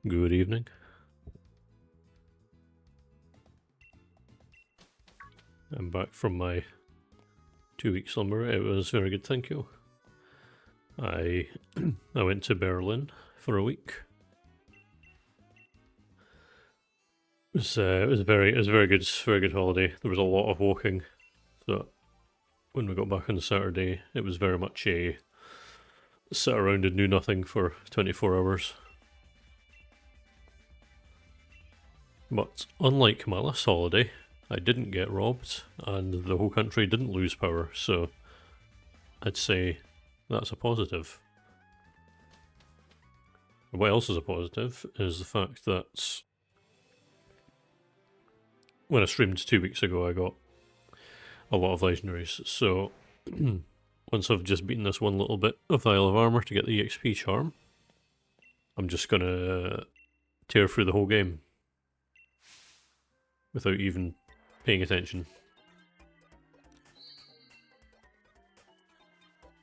Good evening. I'm back from my 2-week slumber. It was very good, thank you. I I went to Berlin for a week. It was a very good holiday. There was a lot of walking, so when we got back on Saturday, it was very much a sit around and do nothing for 24 hours. But unlike my last holiday, I didn't get robbed, and the whole country didn't lose power, so I'd say that's a positive. What else is a positive is the fact that when I streamed 2 weeks ago, I got a lot of legendaries, so once I've just beaten this one little bit of the Isle of Armor to get the EXP charm, I'm just gonna tear through the whole game without even paying attention.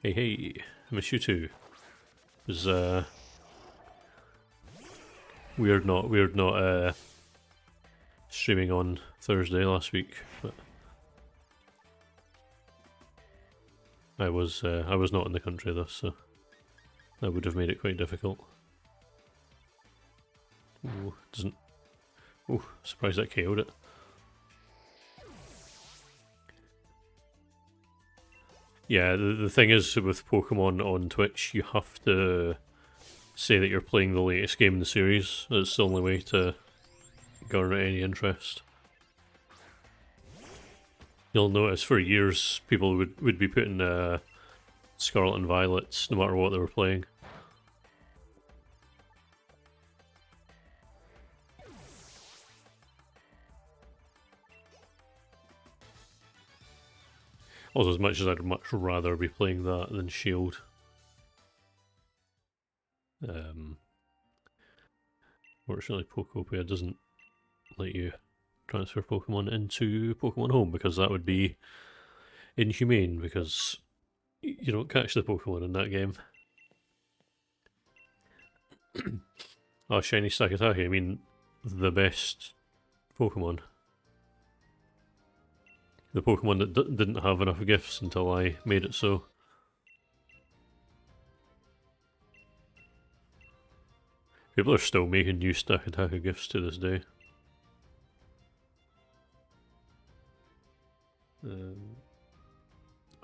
Hey, I miss you too. It was weird not streaming on Thursday last week, but I was not in the country thus, so that would have made it quite difficult. Ooh, doesn't. Ooh, surprised that KO'd it. Yeah, the thing is with Pokemon on Twitch, you have to say that you're playing the latest game in the series. It's the only way to garner any interest. You'll notice for years people would be putting Scarlet and Violet no matter what they were playing. Also, as much as I'd much rather be playing that than Shield. Fortunately, Pokopia doesn't let you transfer Pokemon into Pokemon Home because that would be inhumane because you don't catch the Pokemon in that game. Oh, shiny Stakataki, I mean the best Pokemon. The Pokemon that didn't have enough gifts until I made it so. People are still making new Stakataka gifts to this day.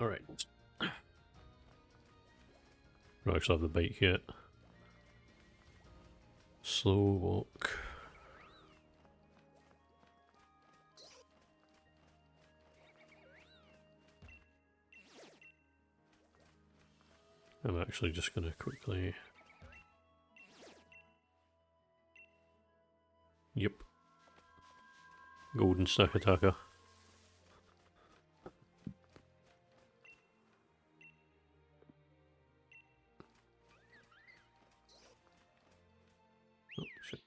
Alright. Don't actually have the bike yet. Slow walk. I'm actually just gonna quickly... Yep. Golden Stakataka. Oh shit.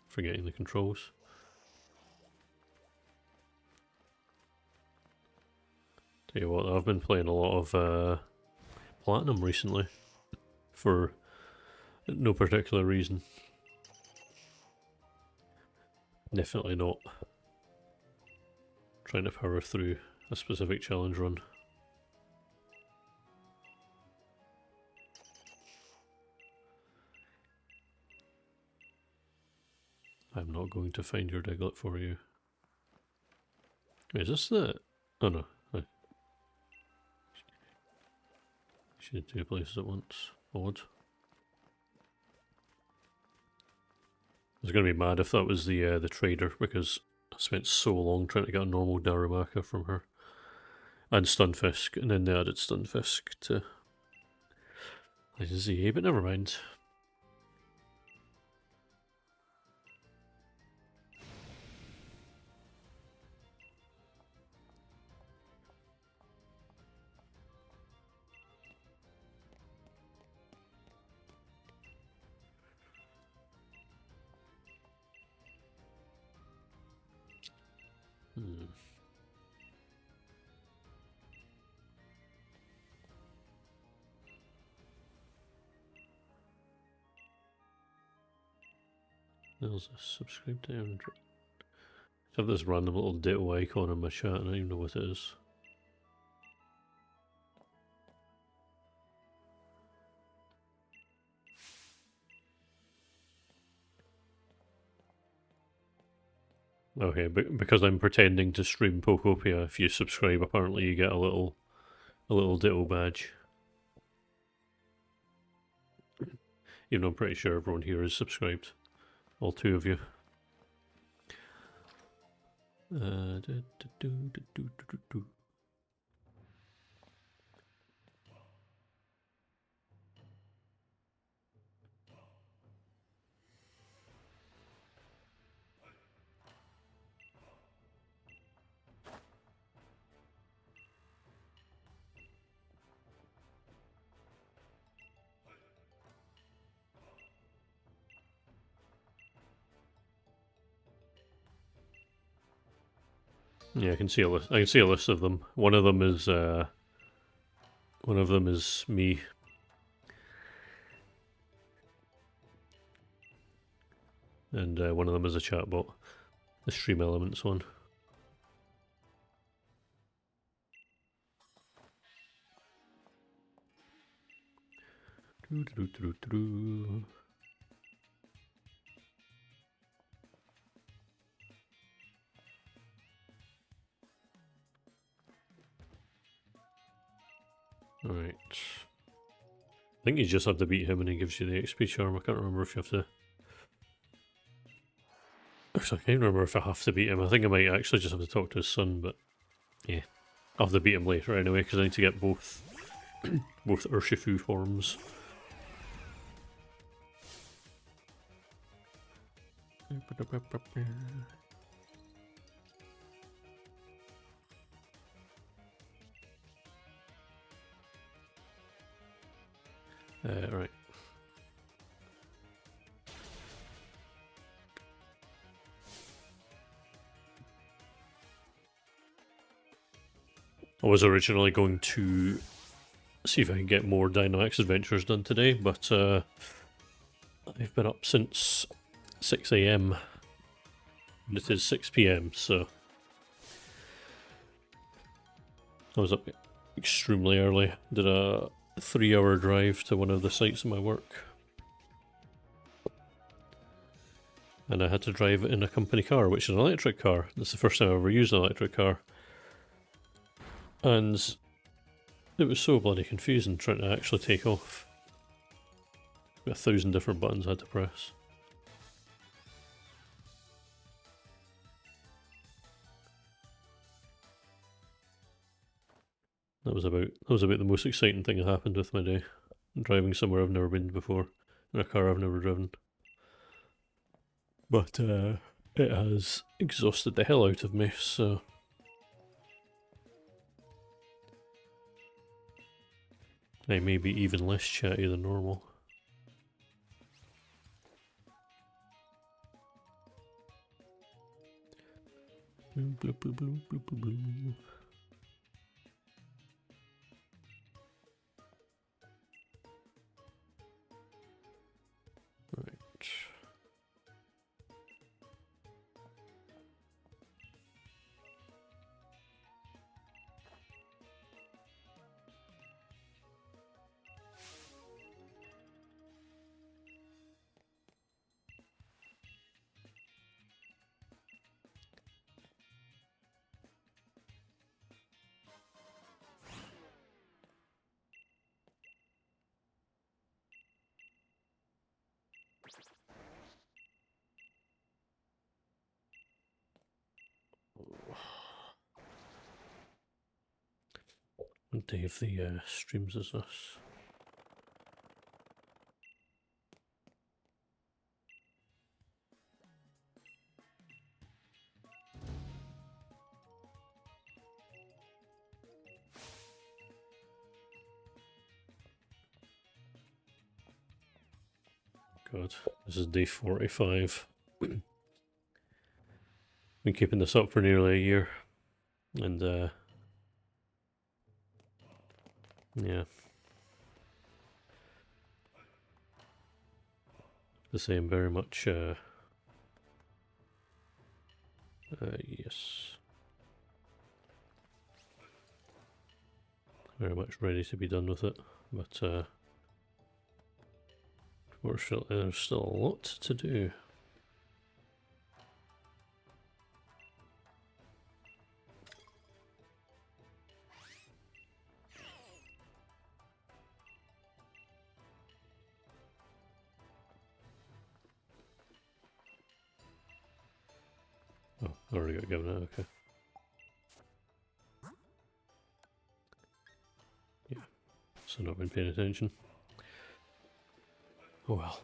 Forgetting the controls. Tell you what, I've been playing a lot of Platinum recently. For no particular reason. Definitely not trying to power through a specific challenge run. I'm not going to find your Diglett for you. Wait, is this the... Oh no. She did 2 places at once. Odd. I was going to be mad if that was the trader, because I spent so long trying to get a normal Darumaka from her. And Stunfisk, and then they added Stunfisk to ZA, but never mind. the hell's this? Subscribe to Aaron. I have this random little ditto icon in my chat and I don't even know what it is. Okay, but because I'm pretending to stream Pokopia, if you subscribe, apparently you get a little ditto badge. Even though I'm pretty sure everyone here is subscribed. All 2 of you. Yeah, I can see a list. I can see a list of them. One of them is me. And one of them is a chatbot. The Stream Elements one. Alright. I think you just have to beat him and he gives you the XP charm. I can't remember if you have to... Actually, I can't remember if I have to beat him. I think I might actually just have to talk to his son, but... Yeah. I'll have to beat him later anyway, because I need to get both... both Urshifu forms. Right. I was originally going to see if I can get more Dynamax adventures done today, but I've been up since 6 AM and it is 6 PM, so I was up extremely early. Did a 3-hour drive to one of the sites in my work. And I had to drive in a company car, which is an electric car. That's the first time I've ever used an electric car. And it was so bloody confusing trying to actually take off. 1,000 different buttons I had to press. That was about the most exciting thing that happened with my day. Driving somewhere I've never been before, in a car I've never driven. But it has exhausted the hell out of me, so... I may be even less chatty than normal. Bloop, bloop, bloop, bloop, bloop, bloop. Right. What day of the streams is this? God, this is day 45. Been keeping this up for nearly a year. And yeah. The same, very much Yes. Very much ready to be done with it, but unfortunately there's still a lot to do. Oh, I already got given it, okay. Yeah, so not been paying attention. Oh well.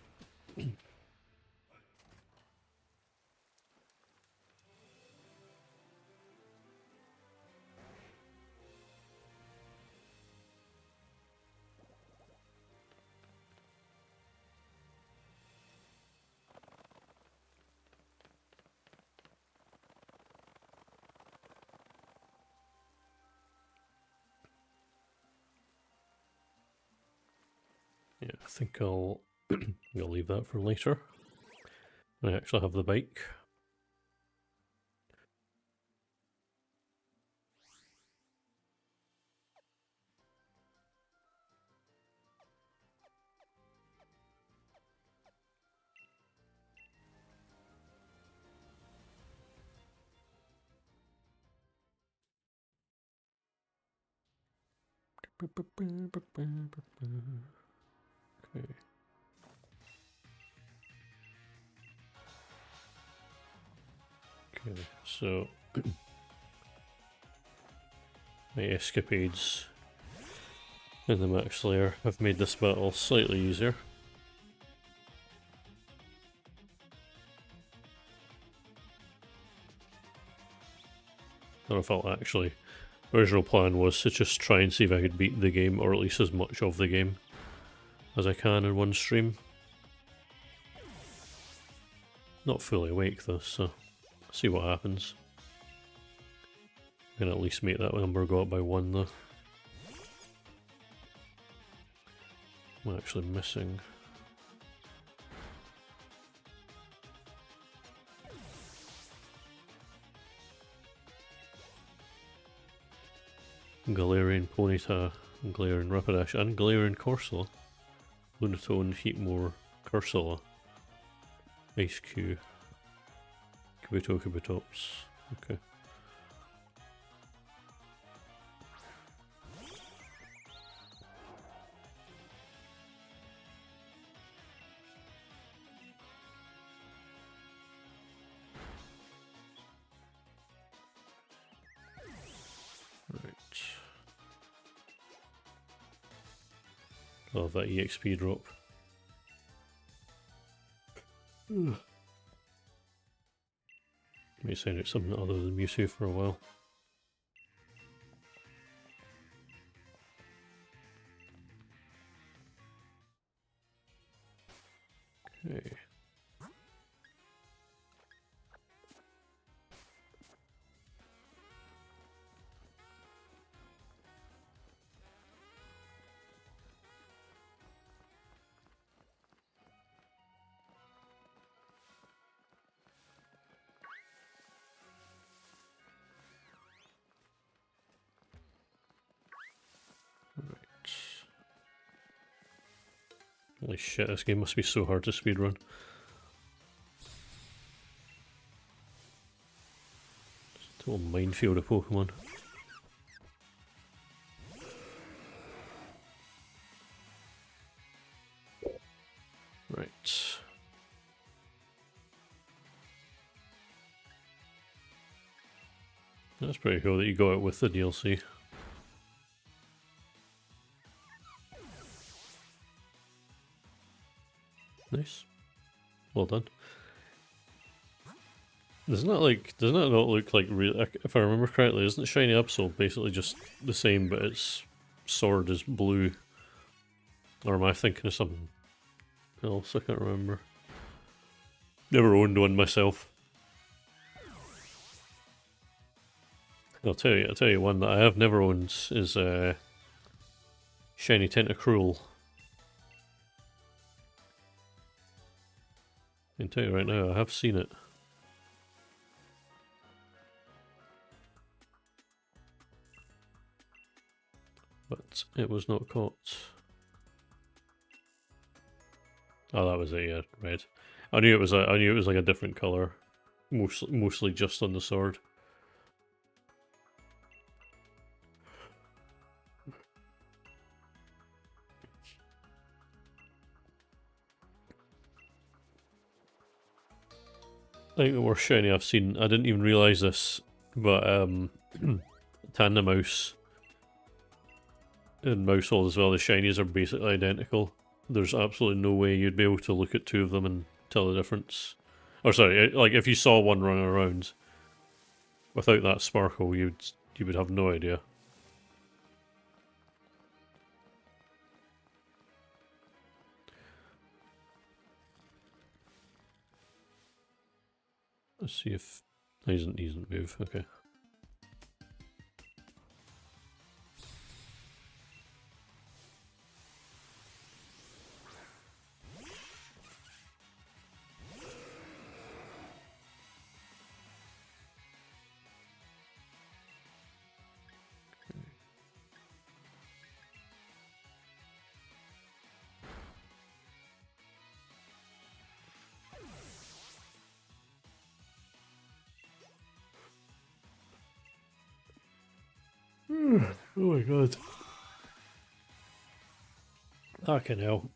Yeah, I think I'll leave that for later. I actually have the bike. Okay. Okay, so my escapades in the max layer have made this battle slightly easier. I don't know if I'll actually... Original plan was to just try and see if I could beat the game, or at least as much of the game as I can in one stream. Not fully awake though, so see what happens. I can at least make that number go up by 1 though. I'm actually missing. Galarian Ponyta, Galarian Rapidash, and Galarian Corsola. Lunatone, Heatmore, Corsola, Ice Q, Kabuto, Kabutops. Okay. Right. Oh, that EXP drop. May send out something other than Mewtwo for a while. Okay. Holy shit, this game must be so hard to speedrun. Total minefield of Pokemon. Right. That's pretty cool that you got it with the DLC. Nice. Well done. Doesn't that not look like real? If I remember correctly, isn't Shiny Absol basically just the same, but its sword is blue? Or am I thinking of something else? I can't remember. Never owned one myself. I'll tell you one that I have never owned is Shiny Tentacruel. I can tell you right now, I have seen it. but it was not caught. Oh, that was it. Yeah, red. I knew it was. I knew it was like a different color, mostly just on the sword. I think the worst shiny I've seen. I didn't even realize this, but Tanda Mouse and Mousehole as well. The shinies are basically identical. There's absolutely no way you'd be able to look at two of them and tell the difference. Or sorry, like if you saw one running around without that sparkle, you would have no idea. Let's see if he doesn't move. Okay. Oh my god. Fucking hell.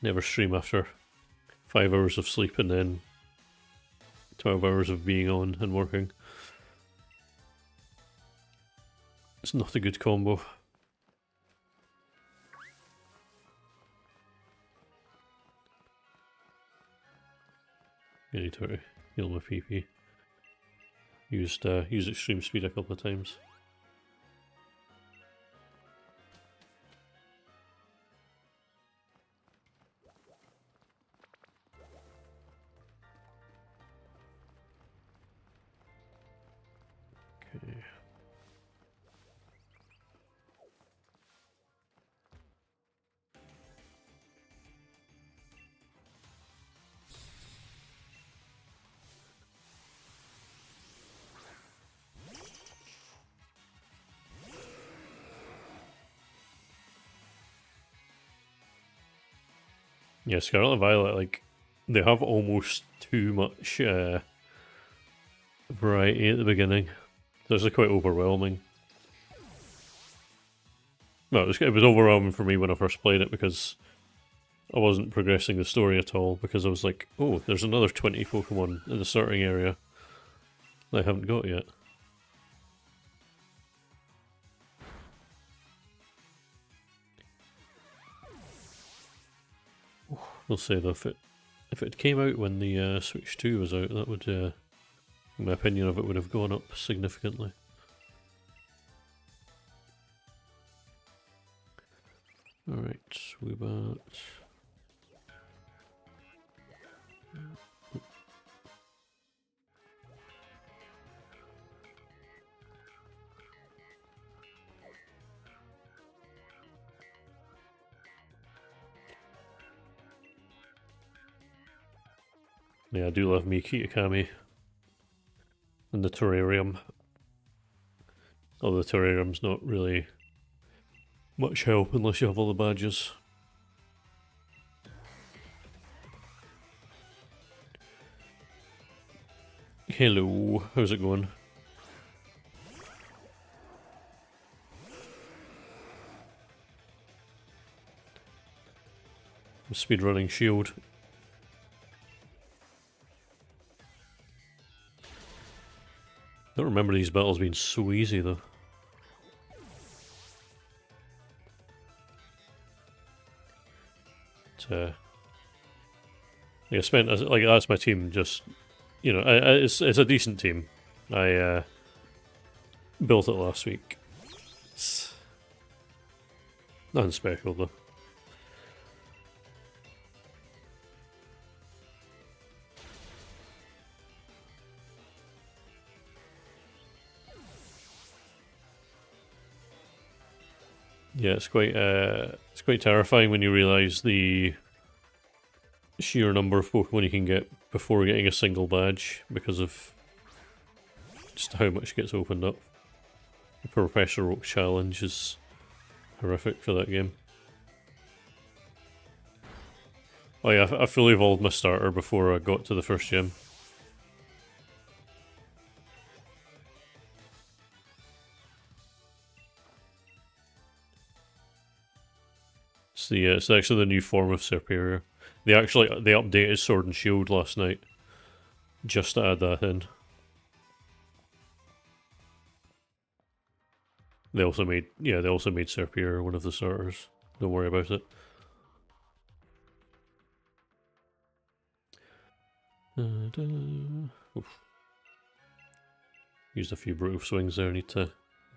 Never stream after 5 hours of sleep and then 12 hours of being on and working. It's not a good combo. I need to heal my PP. Used extreme speed a couple of times. Okay. Yeah, Scarlet and Violet, like, they have almost too much variety at the beginning. So it's quite overwhelming. Well, it was overwhelming for me when I first played it because I wasn't progressing the story at all, because I was like, oh, there's another 20 Pokemon in the starting area that I haven't got yet. We'll say though, if it came out when the Switch 2 was out, that would, my opinion of it would have gone up significantly. Alright, Swoobat. Yeah, I do love me Kitakami and the terrarium. Although the terrarium's not really much help unless you have all the badges. Hello, how's it going? Speedrunning Shield. I don't remember these battles being so easy though. I spent like that's my team. Just it's a decent team. I built it last week. It's nothing special though. Yeah, it's quite terrifying when you realise the sheer number of Pokemon you can get before getting a single badge because of just how much gets opened up. The Professor Oak challenge is horrific for that game. Oh yeah, I fully evolved my starter before I got to the first gem. It's actually the new form of Superior. They updated Sword and Shield last night, just to add that in. They also made Superior one of the starters. Don't worry about it. Oof. Used a few brutal swings there. Need to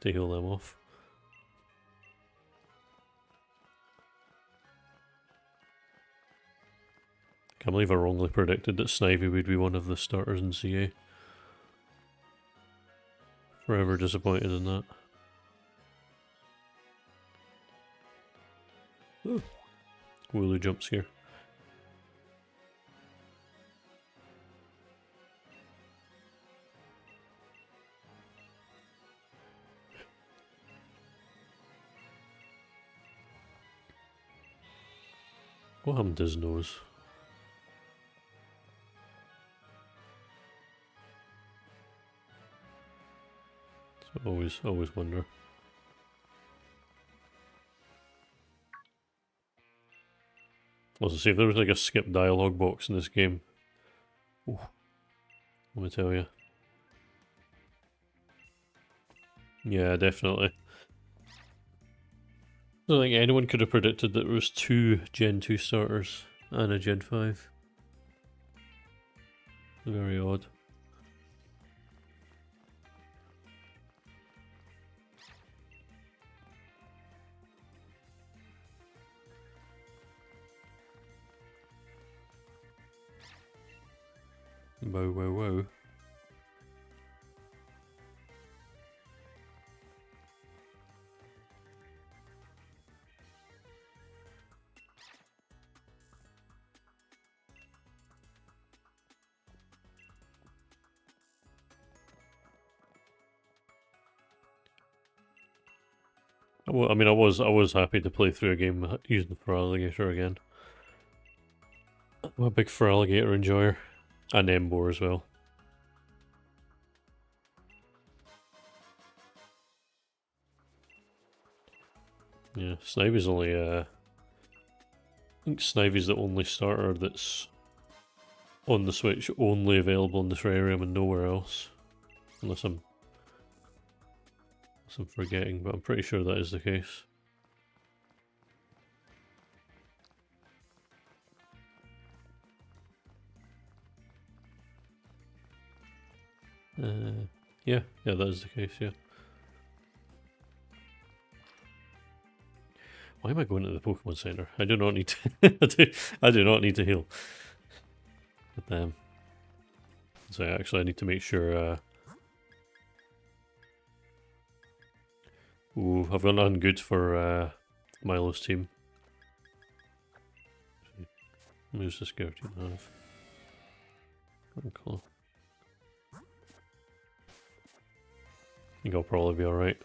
heal them off. Can't believe I wrongly predicted that Snivy would be one of the starters in CA. Forever disappointed in that. Ooh. Woolly jump scare. What happened to his nose? So always wonder. Let's see if there was like a skip dialogue box in this game. Ooh. Let me tell you. Yeah, definitely. I don't think anyone could have predicted that there was 2 Gen 2 starters and a Gen 5. Very odd. Wow, wow, wow. Well, I mean, I was happy to play through a game using the Feraligatr again. I'm a big Feraligatr enjoyer. And Embor as well. Yeah, Snivy's only, I think Snivy's the only starter that's on the Switch, only available in the Terrarium and nowhere else. Unless I'm forgetting, but I'm pretty sure that is the case. Yeah, that is the case, yeah. Why am I going to the Pokemon Center? I do not need to. I do not need to heal. But so actually, I need to make sure. Ooh, I've got nothing good for Milo's team. Who's the scout team have? Cool. I think I'll probably be alright.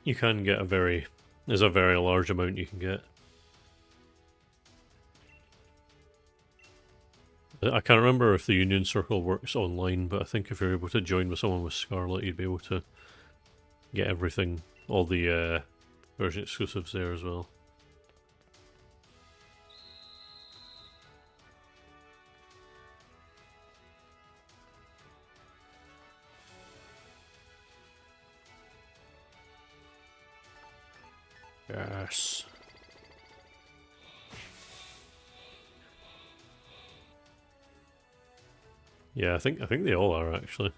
You can get there's a very large amount you can get. I can't remember if the Union Circle works online, but I think if you're able to join with someone with Scarlet, you'd be able to get everything, all the version exclusives there as well. Yes. Yeah, I think they all are actually.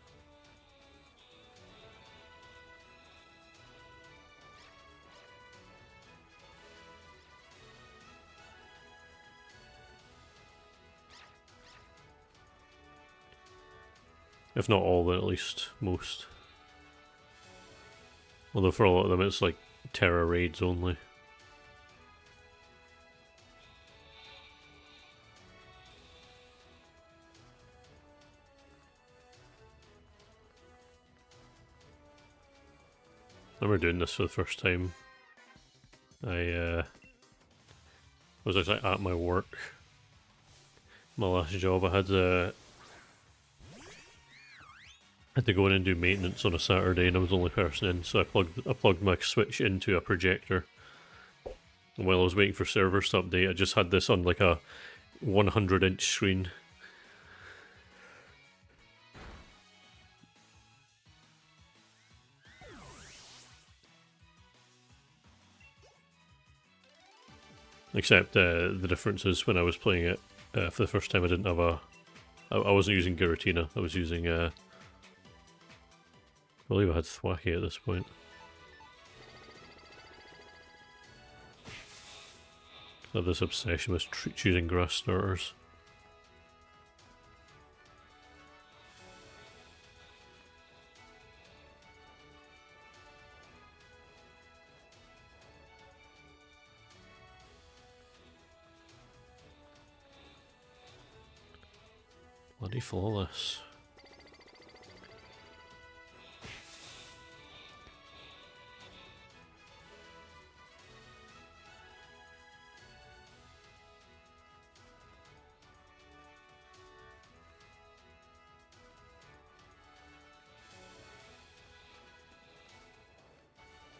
If not all, then at least most. Although for a lot of them it's like Terra raids only. I remember doing this for the first time. I was actually at my work. My last job, I had to go in and do maintenance on a Saturday, and I was the only person in, so I plugged my Switch into a projector. And while I was waiting for servers to update, I just had this on like a 100-inch screen. Except the difference is when I was playing it for the first time, I didn't have a. I wasn't using Giratina. I was using. I believe I had Thwacky at this point. So this obsession with choosing grass starters. Bloody flawless.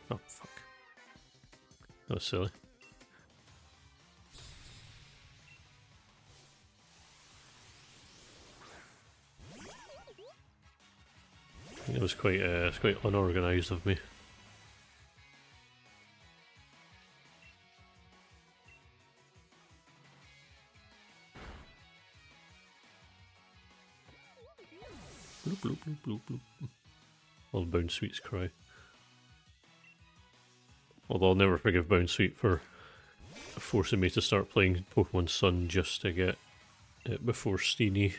Oh, fuck. That was silly. It was quite unorganised of me. Bloop bloop bloop bloop bloop. Old Bound Sweet's cry. Although I'll never forgive Bound Sweet for forcing me to start playing Pokemon Sun just to get it before Steenie.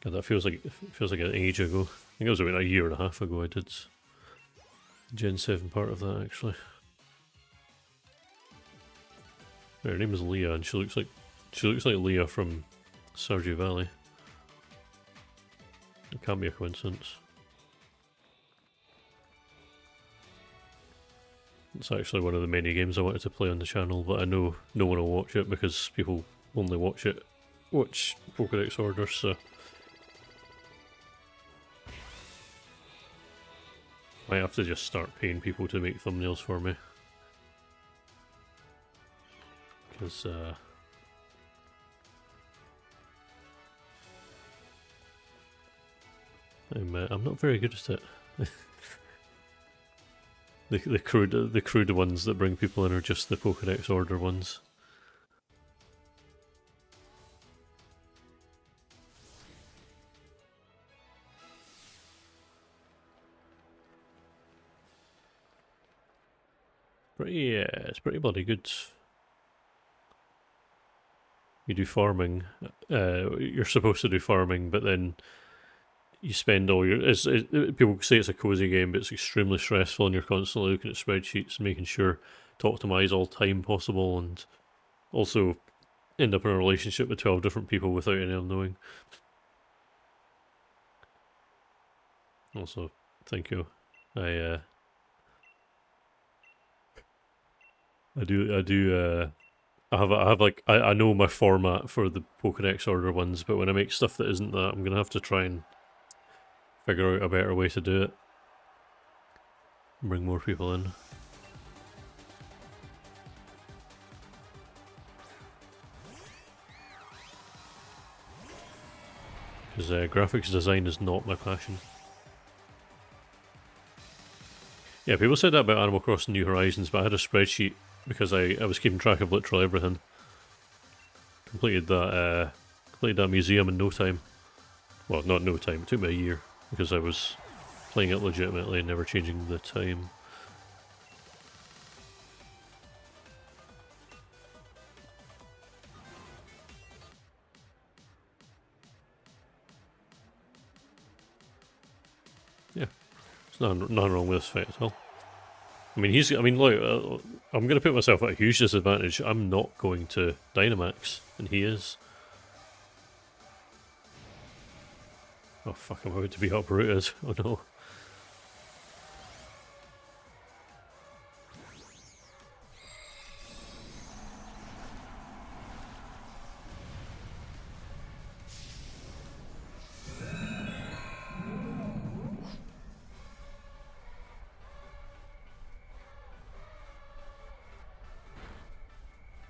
God, that feels like an age ago. I think it was about a year and a half ago I did Gen 7 part of that actually. Her name is Leah and she looks like Leah from Stardew Valley. It can't be a coincidence. It's actually one of the many games I wanted to play on the channel, but I know no one will watch it because people only watch Pokédex orders, so I have to just start paying people to make thumbnails for me. Because, I'm not very good at it. the crude ones that bring people in are just the Pokédex order ones. It's pretty bloody good. You do farming. You're supposed to do farming, but then you spend all your. People say it's a cozy game, but it's extremely stressful, and you're constantly looking at spreadsheets and making sure to optimize all time possible, and also end up in a relationship with 12 different people without any of them knowing. Also, thank you. I do I know my format for the Pokedex order ones, but when I make stuff that isn't that, I'm gonna have to try and figure out a better way to do it. Bring more people in. Because graphics design is not my passion. Yeah, people said that about Animal Crossing New Horizons, but I had a spreadsheet because I was keeping track of literally everything. Completed that museum in no time. Well, not no time, it took me a year because I was playing it legitimately and never changing the time. Yeah, there's nothing wrong with this fight at all. I mean, look, I'm going to put myself at a huge disadvantage. I'm not going to Dynamax, and he is. Oh fuck, I'm about to be uprooted. Oh no.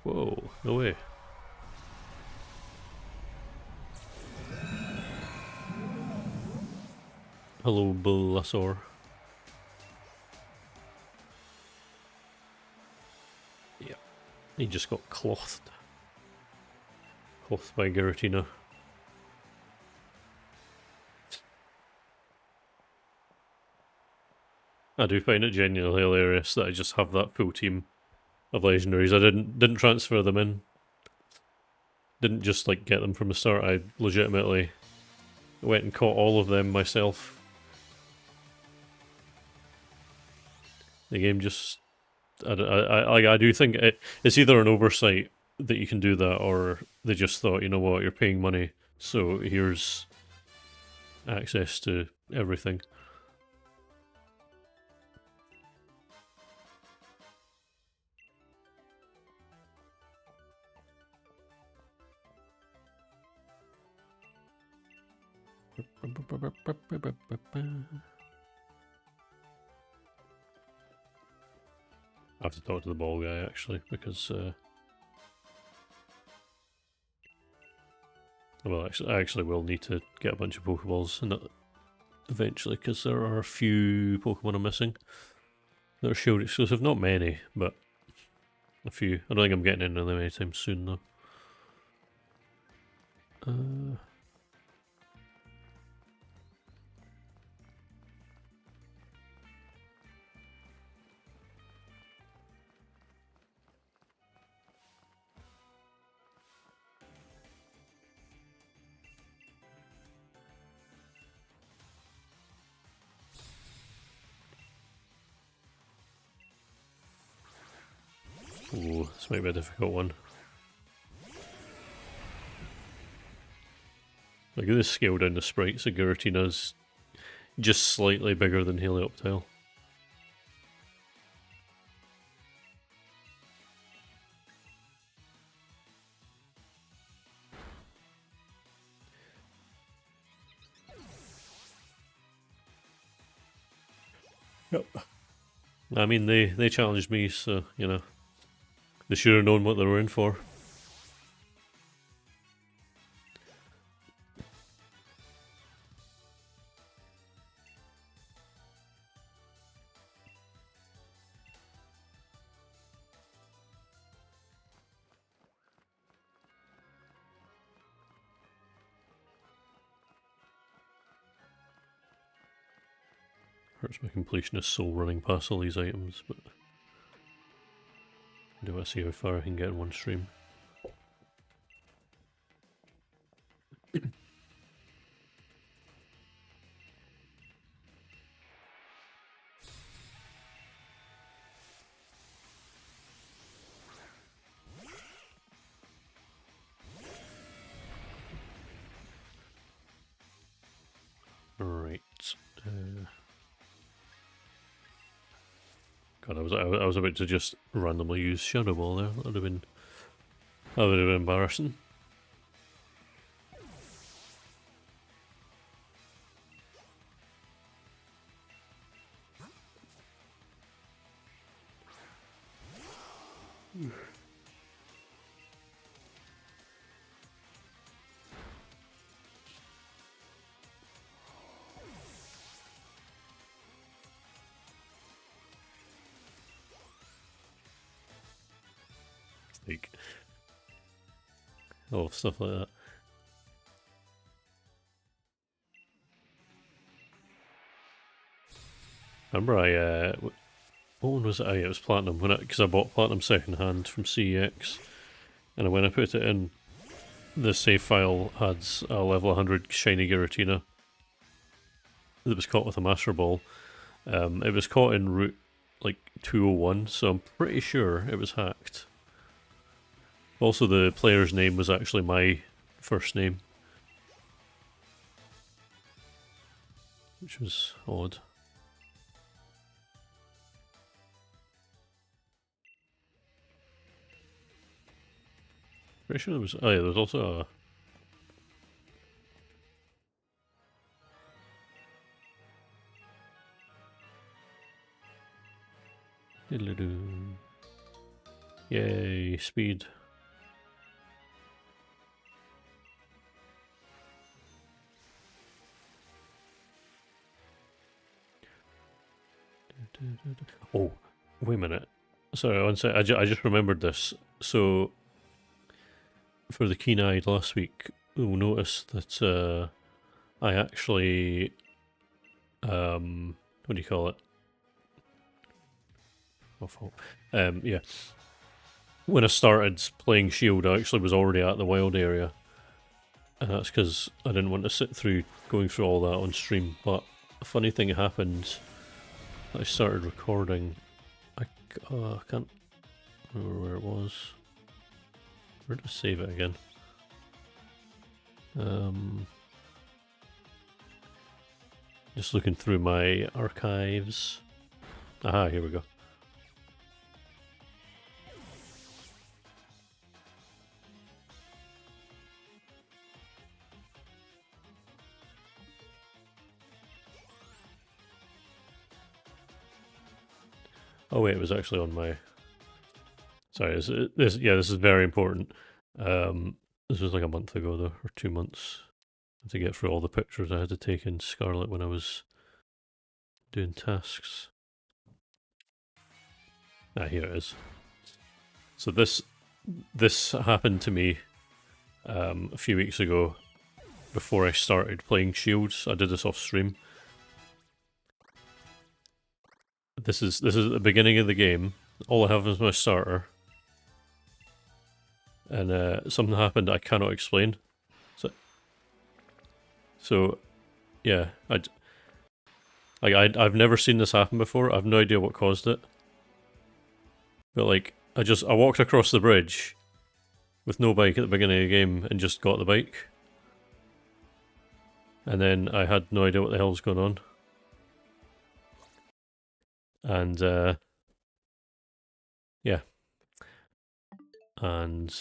Whoa, no way. Hello, Bulbasaur. Yeah, he just got clothed. Clothed by Giratina. I do find it genuinely hilarious that I just have that full team of legendaries. I didn't transfer them in. Didn't just like get them from the start. I legitimately went and caught all of them myself. The game just, I do think it's either an oversight that you can do that, or they just thought, you know what, you're paying money, so here's access to everything. I have to talk to the ball guy actually, because well, actually, I actually will need to get a bunch of Pokeballs and eventually, because there are a few Pokemon I'm missing that are Shield exclusive. Not many, but a few. I don't think I'm getting into them anytime soon though. Ooh, this might be a difficult one. Look at this scale down the sprites. So Giratina's just slightly bigger than Helioptile. Yep. I mean, they challenged me, so, you know, they should have known what they were in for. Hurts my completionist soul running past all these items, but do I see how far I can get in one stream? Right. God, I was about to just randomly use Shadow Ball there. That would have been That would have been embarrassing. Like, I love stuff like that. Remember what one was it? Oh, yeah, it was Platinum, because I bought Platinum second hand from CEX, and when I put it in, the save file had a level 100 shiny Giratina that was caught with a Master Ball. It was caught in route like 201, so I'm pretty sure it was hacked. Also, the player's name was actually my first name, which was odd. Pretty sure there was. Oh yeah, there was also a. Yay, speed. Oh, wait a minute. Sorry, one sec. I just remembered this. So, for the keen-eyed last week, you'll notice that I actually, what do you call it? Yeah. When I started playing Shield, I actually was already at the wild area. And that's because I didn't want to sit through going through all that on stream. But a funny thing happened. I started recording. I can't remember where it was. Where did I save it again? Just looking through my archives. Aha, here we go. Oh wait, it was actually on my. Sorry, this is very important. This was like a month ago though, or 2 months. I had to get through all the pictures I had to take in Scarlet when I was doing tasks. Ah, here it is. So this happened to me a few weeks ago before I started playing Shields. I did this off stream. This is at the beginning of the game. All I have is my starter. And something happened I cannot explain. So yeah, I've never seen this happen before. I have no idea what caused it. But like, I walked across the bridge with no bike at the beginning of the game and just got the bike. And then I had no idea what the hell was going on. And yeah. And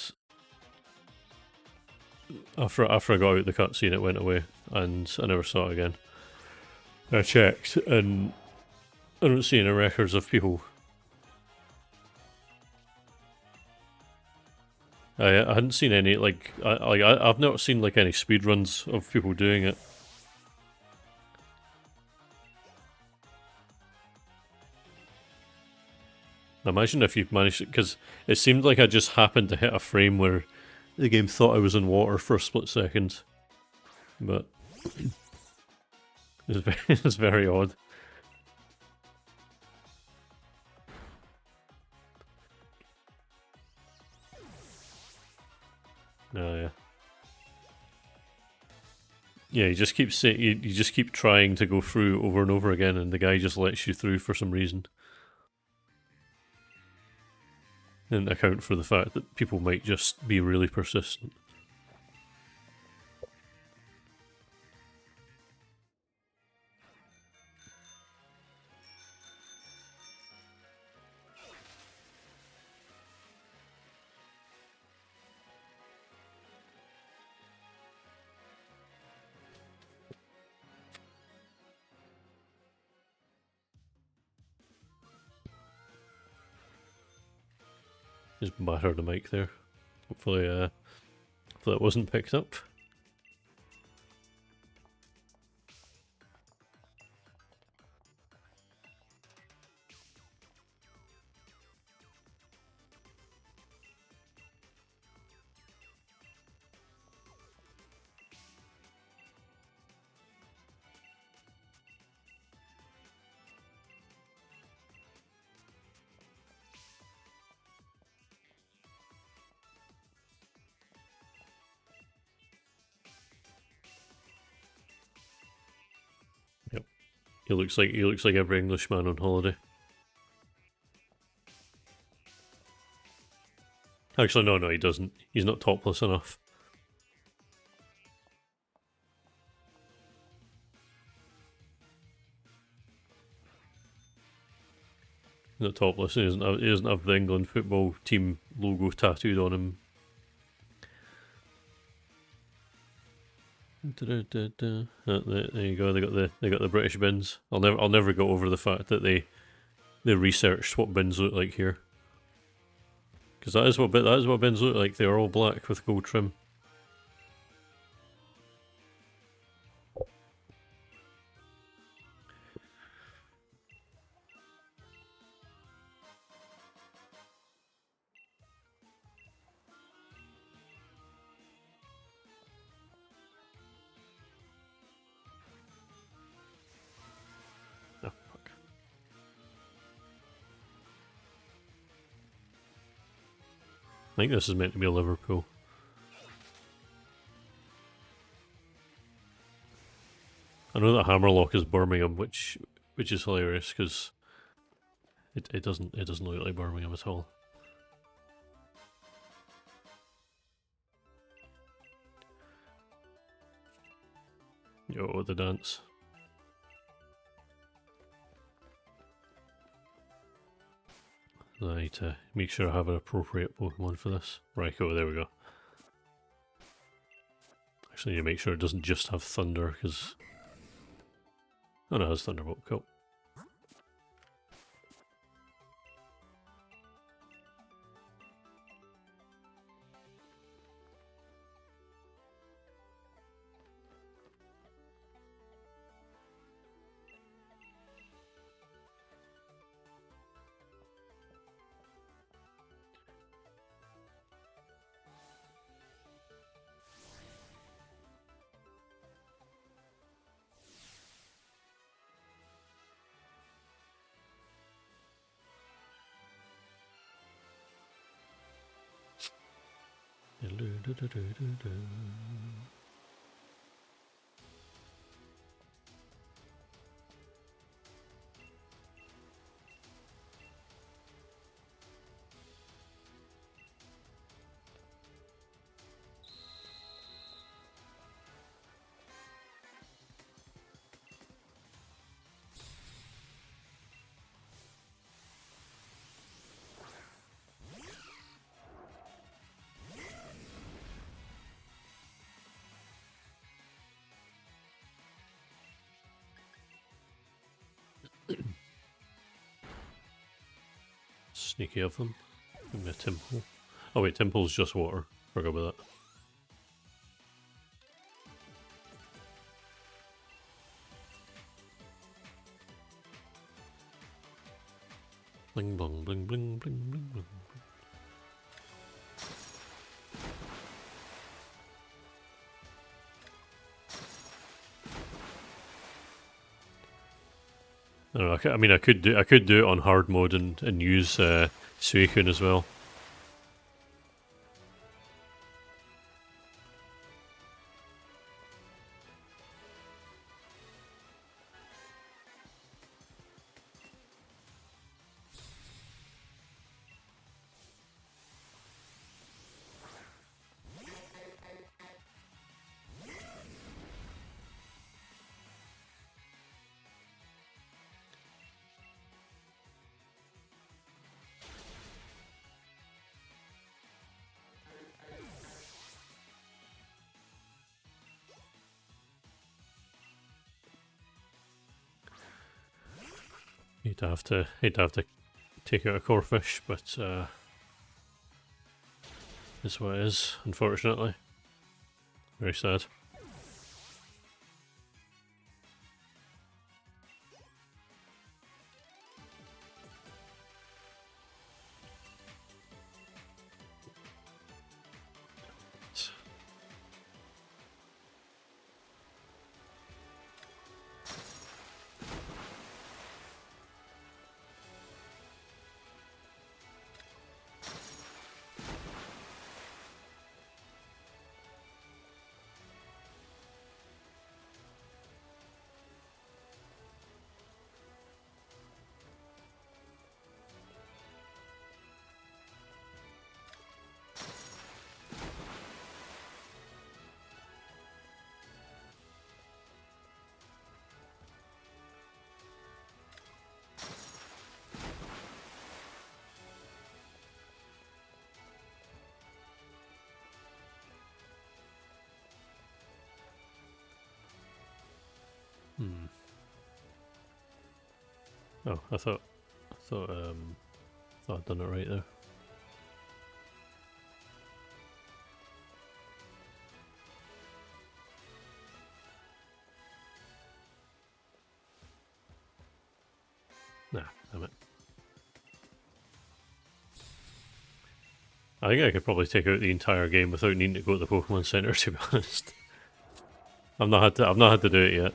after I got out the cutscene, it went away, and I never saw it again. I checked, and I don't see any records of people. I hadn't seen any I've not seen like any speedruns of people doing it. Imagine if you've managed it, because it seemed like I just happened to hit a frame where the game thought I was in water for a split second, but it's very odd. Oh yeah. Yeah, you just keep saying you just keep trying to go through over and over again, and the guy just lets you through for some reason. And account for the fact that people might just be really persistent. Just batter the mic there. Hopefully, hopefully it wasn't picked up. Yep. He looks like every Englishman on holiday. Actually, no, he doesn't. He's not topless enough. He's not topless. He doesn't have the England football team logo tattooed on him. There you go. They got the British bins. I'll never go over the fact that they researched what bins look like here. Because that is what bins look like. They are all black with gold trim. Oh, fuck. I think this is meant to be a Liverpool. I know that Hammerlock is Birmingham, which is hilarious because it doesn't look like Birmingham at all. Yo, the dance. I need to make sure I have an appropriate Pokemon for this. Right, oh, there we go. Actually, need to make sure it doesn't just have Thunder, because... Oh no, it has Thunderbolt, cool. Sneaky of them. Give me a Temple. Oh wait, Temple's just water. Forgot about that. Bling blong, bling bling bling bling bling. I don't know. I mean, I could do it on hard mode and use Suicune as well. Hate to have to take out a Corphish, but is what it is, unfortunately. Very sad. Oh, I thought I'd done it right there. Nah, damn it. I think I could probably take out the entire game without needing to go to the Pokemon Center, to be honest. I've not had to do it yet.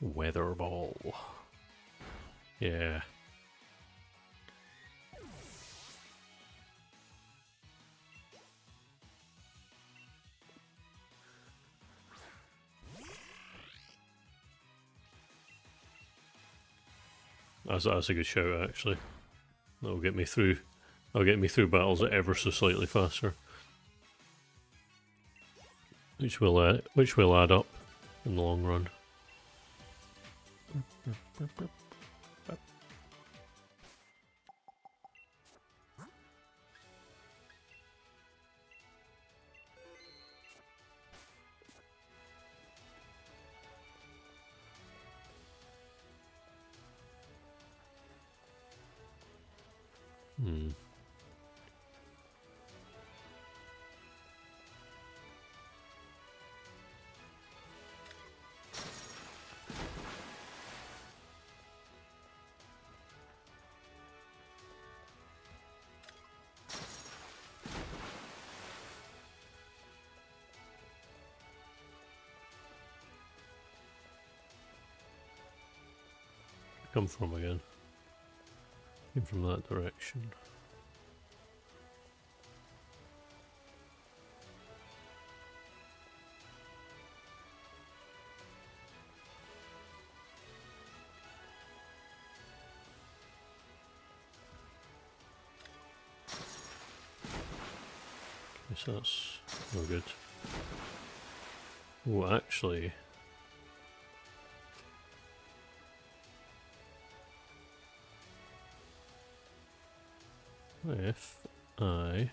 Weather Ball. Yeah. That's a good shout, actually. That'll get me through. That'll get me through battles ever so slightly faster. Which will add up in the long run. Come from again? Came from that direction. Okay, so that's no good. Oh, actually. If I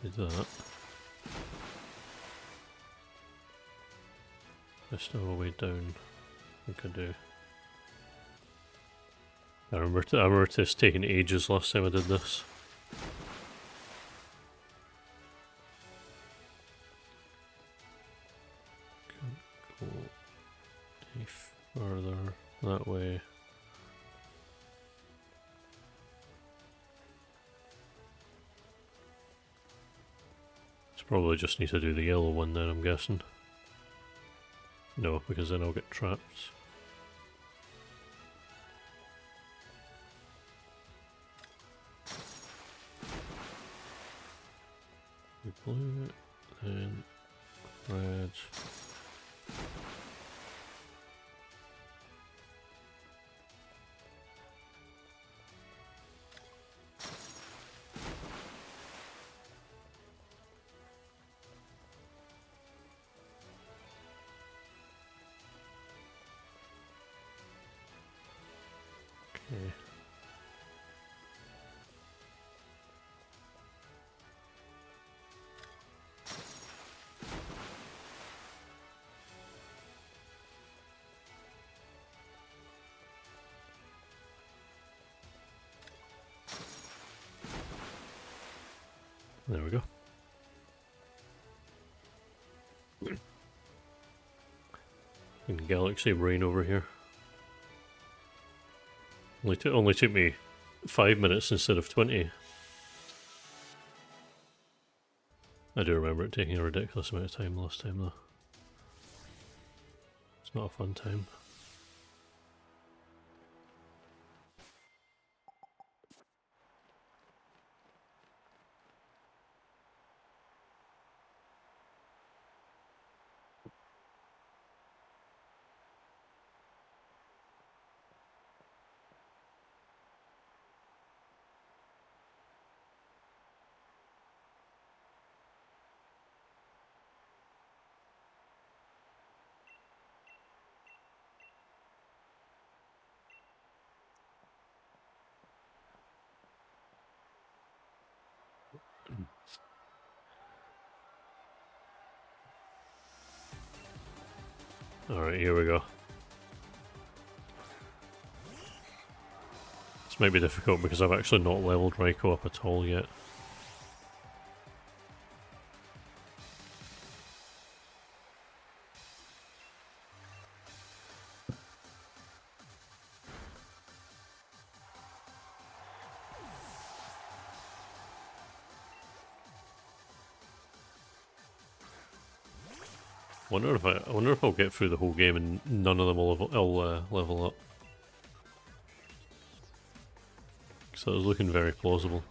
did that, there's still a way down I could do. I remember this taking ages last time I did this. Can't go any further that way. Probably just need to do the yellow one then, I'm guessing. No, because then I'll get trapped. Blue, then red. Okay. There we go. And Galaxy Brain over here. Only took me 5 minutes instead of 20. I do remember it taking a ridiculous amount of time last time though. It's not a fun time. Alright, here we go. This might be difficult because I've actually not leveled Raikou up at all yet. I wonder if I'll get through the whole game and none of them will level up. So it was looking very plausible.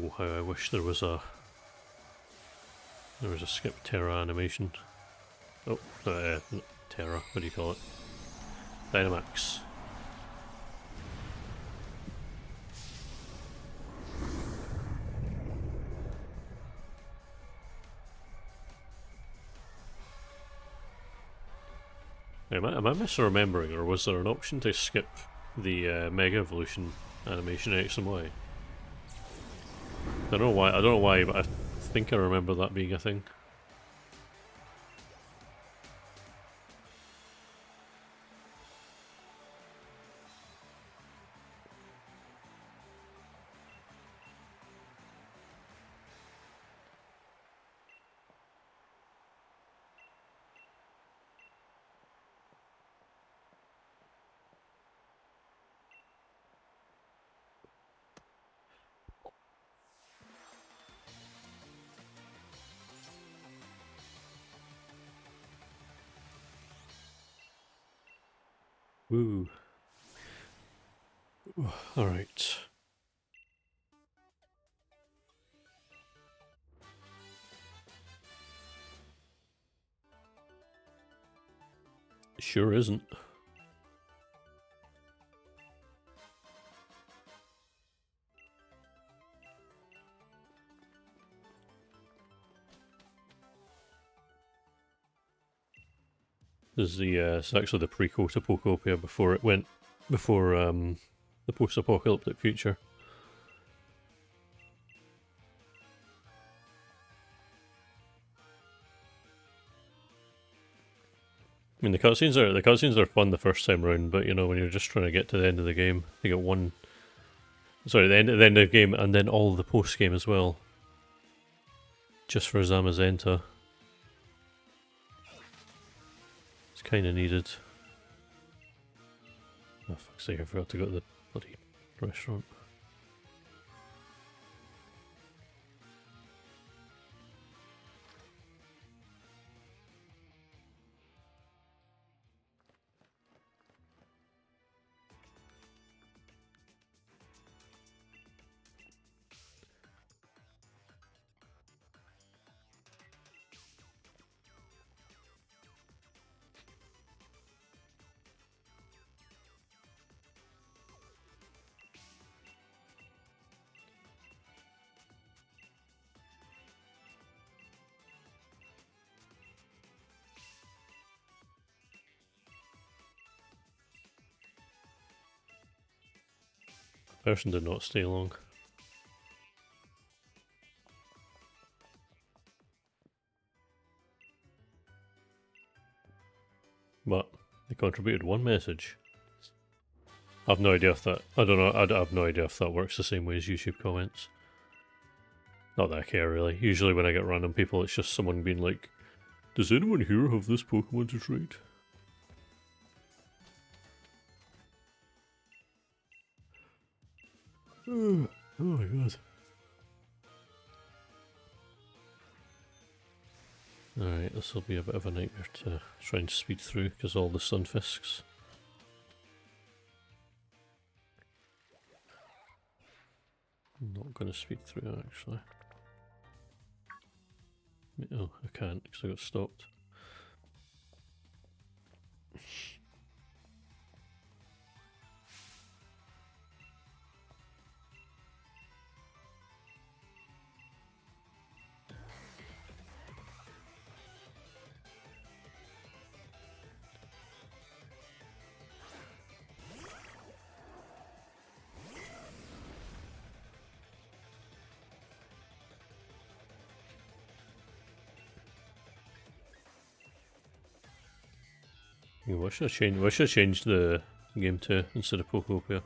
Oh, how I wish there was a skip Terra animation. Oh, Terra, what do you call it? Dynamax. Am I misremembering, or was there an option to skip the Mega Evolution animation X and Y? I don't know why, but I think I remember that being a thing. Woo. Alright. Sure isn't. This is it's actually the prequel to Pokopia before the post-apocalyptic future. I mean, the cutscenes are fun the first time around, but you know, when you're just trying to get to the end of the game, you get one. Sorry, the end of the game, and then all of the post game as well, just for Zamazenta. It's kind of needed. Oh, fuck's sake! I forgot to go to the bloody restaurant. Person did not stay long. But they contributed one message. I've no idea if that... I don't know, I have no idea if that works the same way as YouTube comments. Not that I care, really. Usually when I get random people, it's just someone being like, does anyone here have this Pokemon to trade? Oh my god. Alright, this will be a bit of a nightmare to try and speed through because all the Sunfisks. I'm not going to speed through it, actually. Oh, I can't because I got stopped. Yeah, what should I change? What should I change the game to instead of Pokopia?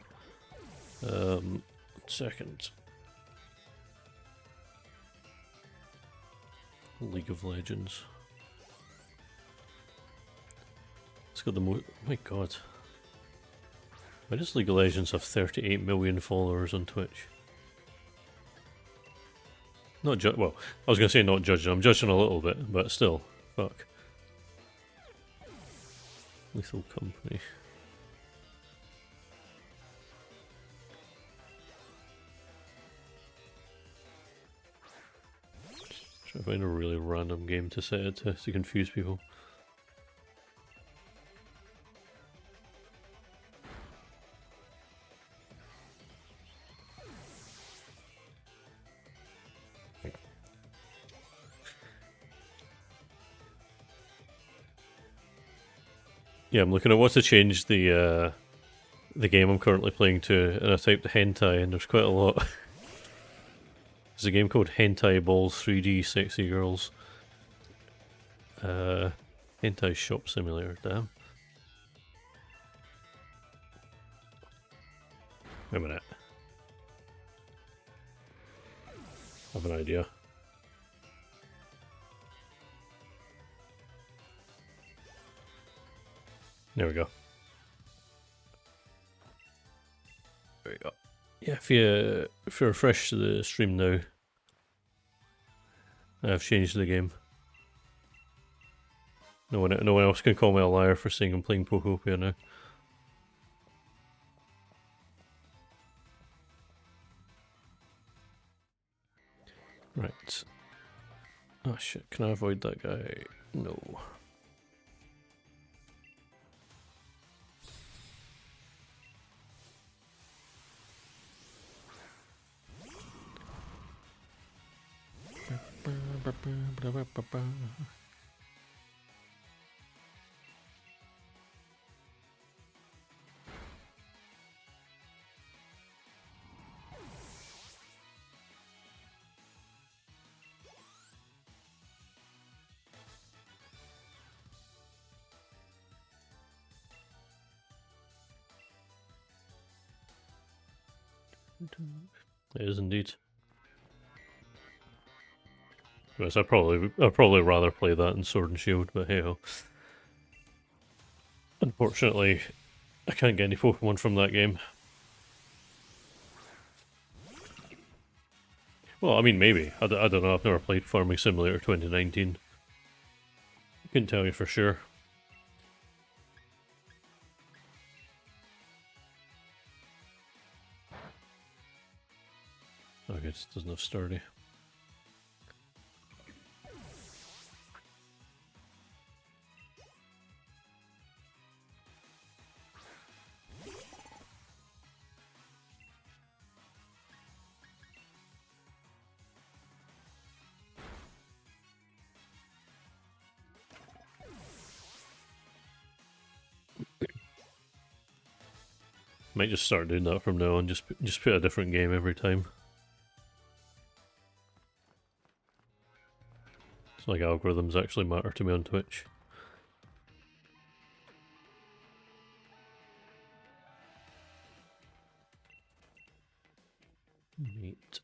Second. League of Legends. It's got the most. Oh my god. Why does League of Legends have 38 million followers on Twitch? Not well, I was going to say not judging. I'm judging a little bit, but still. Fuck. Lethal Company. Try to find a really random game to set it to confuse people. Yeah, I'm looking at what to change the game I'm currently playing to, and I typed hentai, and there's quite a lot. There's a game called Hentai Balls 3D Sexy Girls. Hentai Shop Simulator, damn. Wait a minute. I have an idea. There we go. There we go. Yeah, if you refresh the stream now, I've changed the game. No one else can call me a liar for saying I'm playing Pokopia now. Right. Oh shit, can I avoid that guy? No. It is indeed. Yes, I'd probably rather play that than Sword and Shield, but hey ho. Unfortunately, I can't get any Pokemon from that game. Well, I mean, maybe. I don't know, I've never played Farming Simulator 2019. I couldn't tell you for sure. Okay, it doesn't have sturdy. Might just start doing that from now on. Just put a different game every time. It's like algorithms actually matter to me on Twitch. Neat.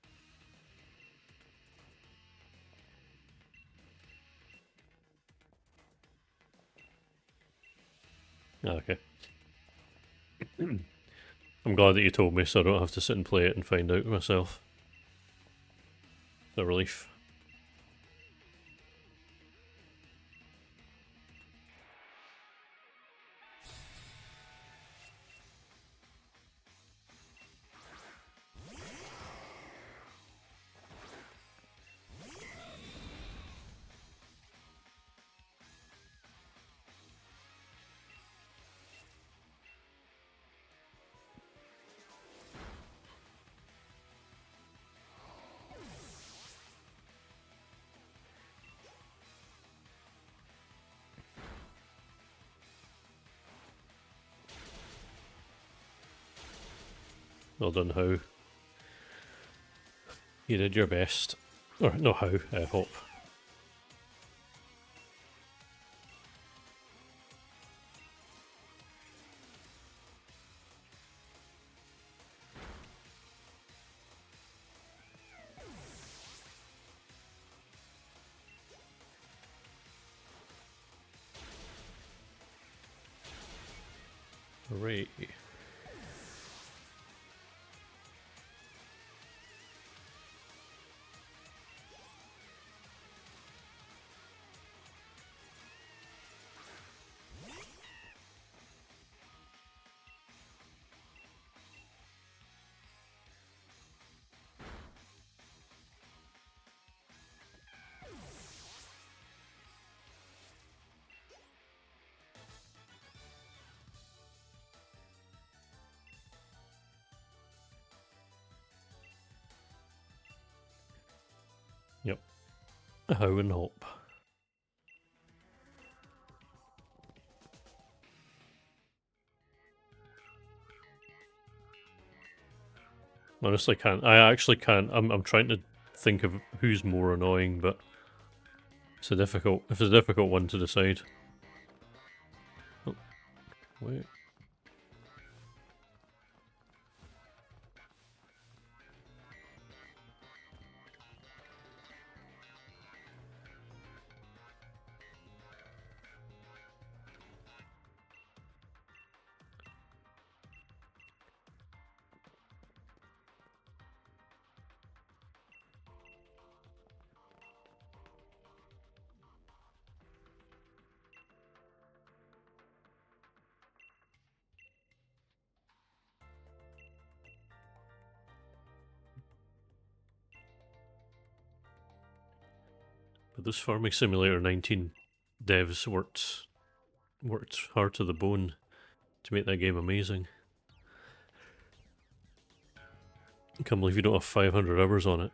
Okay. I'm glad that you told me so I don't have to sit and play it and find out myself. It's a relief. Well done, How. You did your best. Or, no, How, Hop. Hooray. Yep. How and Hop. Honestly can't. I actually can't. I'm trying to think of who's more annoying, but it's a difficult one to decide. Oh, wait. But this Farming Simulator 19 devs worked hard to the bone to make that game amazing. I can't believe you don't have 500 hours on it.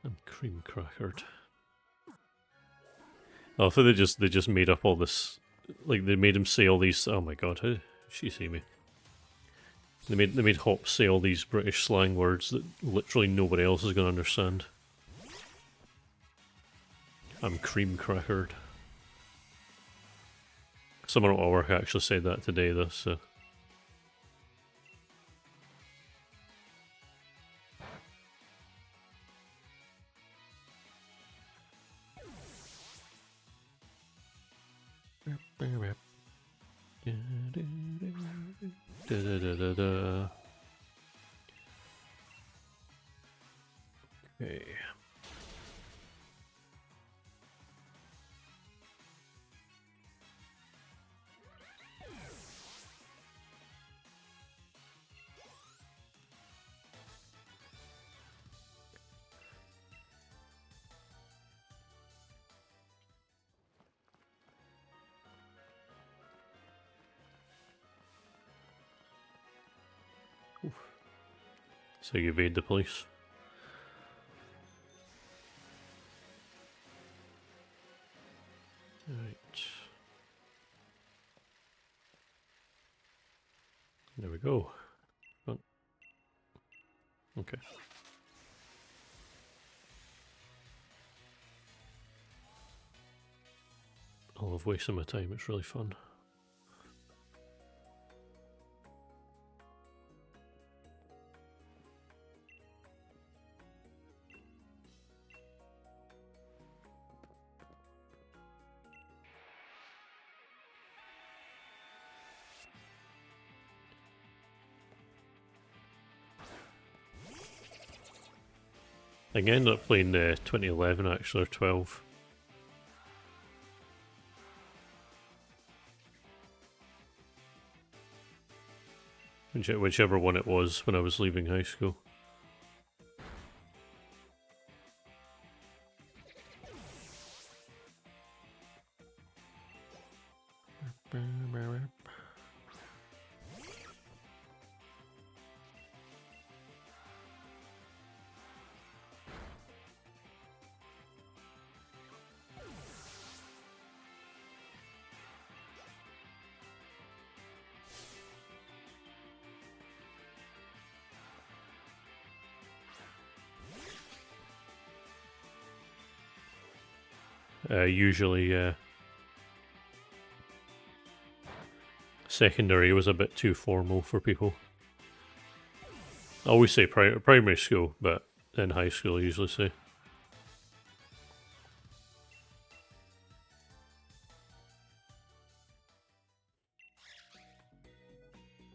And cream crackered. Oh, I thought they just made up all this, like they made him say all these. Oh my god, how did she see me? They made Hop say all these British slang words that literally nobody else is going to understand. I'm cream crackered. Someone at work actually said that today, though. So. Okay. So you evade the police. Right. There we go. Oh. Okay. I love wasting my time, it's really fun. I think I ended up playing 2011 actually, or 12. Whichever one it was when I was leaving high school. Usually secondary was a bit too formal for people. I always say primary school, but in high school I usually say.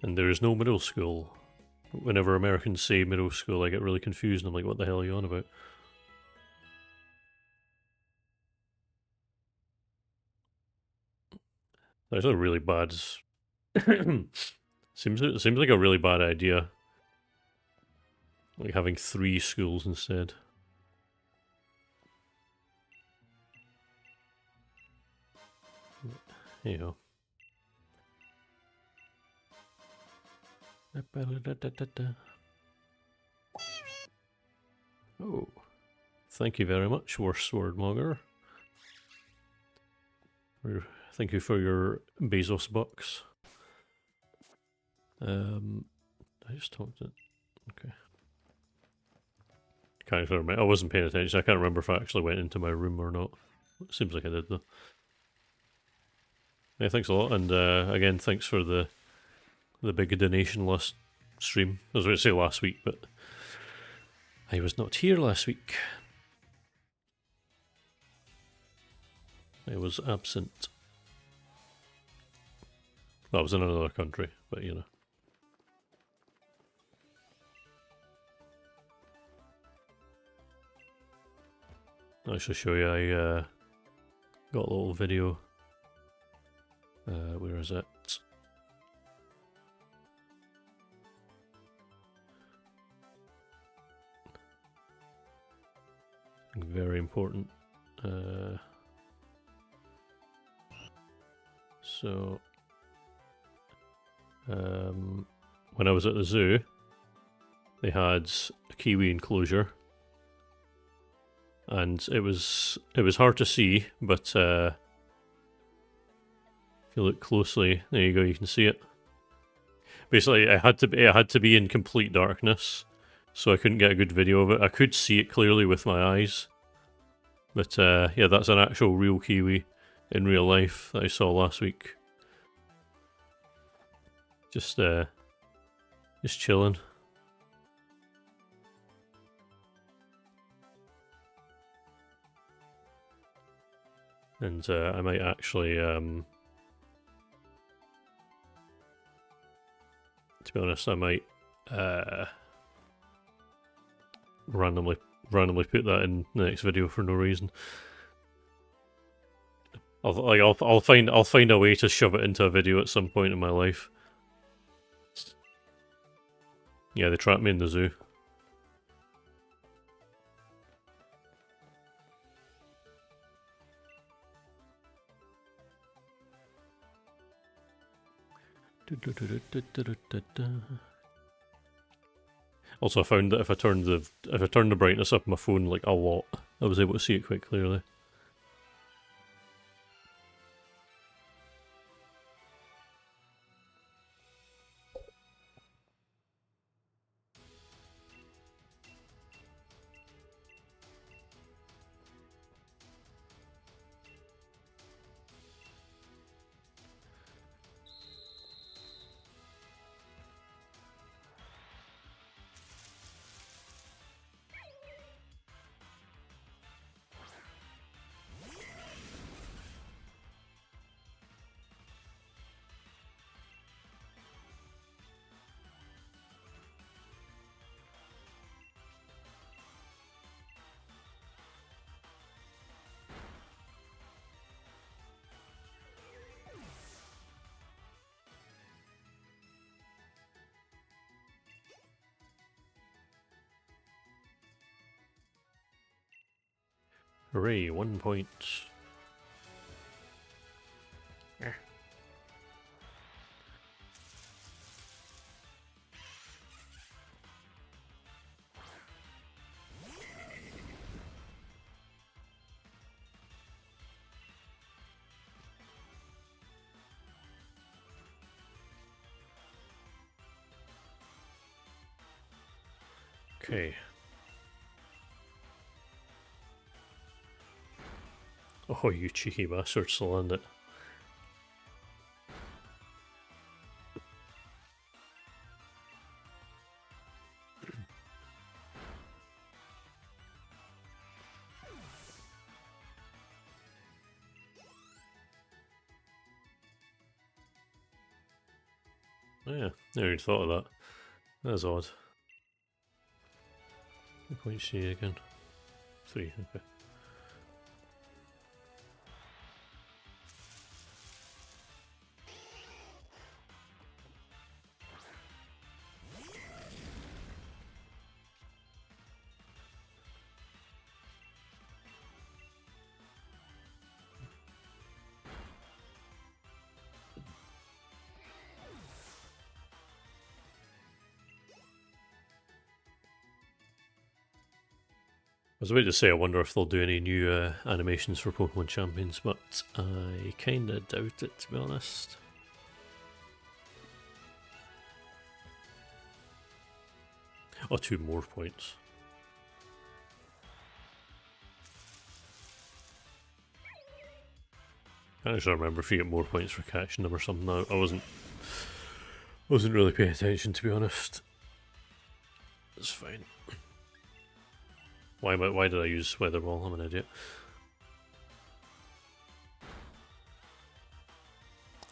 And there is no middle school. Whenever Americans say middle school, I get really confused and I'm like, what the hell are you on about? That's a really bad... seems like a really bad idea. Like having 3 schools instead. You know. Oh. Thank you very much, Worst Swordmonger. Thank you for your Bezos bucks. I just talked it. Okay. Can't remember. I wasn't paying attention. I can't remember if I actually went into my room or not. It seems like I did though. Yeah, thanks a lot, and again, thanks for the big donation last stream. I was going to say last week, but I was not here last week. I was absent. Well, I was in another country, but you know. I should show you. I got a little video. Where is it? Very important. So, when I was at the zoo, they had a Kiwi enclosure, and it was hard to see, but if you look closely, there you go, you can see it. Basically, it had to be in complete darkness, so I couldn't get a good video of it. I could see it clearly with my eyes, but yeah, that's an actual real Kiwi in real life that I saw last week. Just chilling. And I might actually, to be honest, I might randomly put that in the next video for no reason. I'll find a way to shove it into a video at some point in my life. Yeah, they trapped me in the zoo. Also, I found that if I turned the brightness up on my phone like a lot, I was able to see it quite clearly. Hooray, 1 point. Okay. Oh, you cheeky bastards to land it. Oh yeah, never even thought of that. That's odd. What point see again? 3, okay. I was about to say I wonder if they'll do any new animations for Pokemon Champions, but I kinda doubt it, to be honest. Oh, 2 more points. I actually remember if you get more points for catching them or something. I wasn't really paying attention, to be honest. It's fine. Why did I use Weather Ball? I'm an idiot.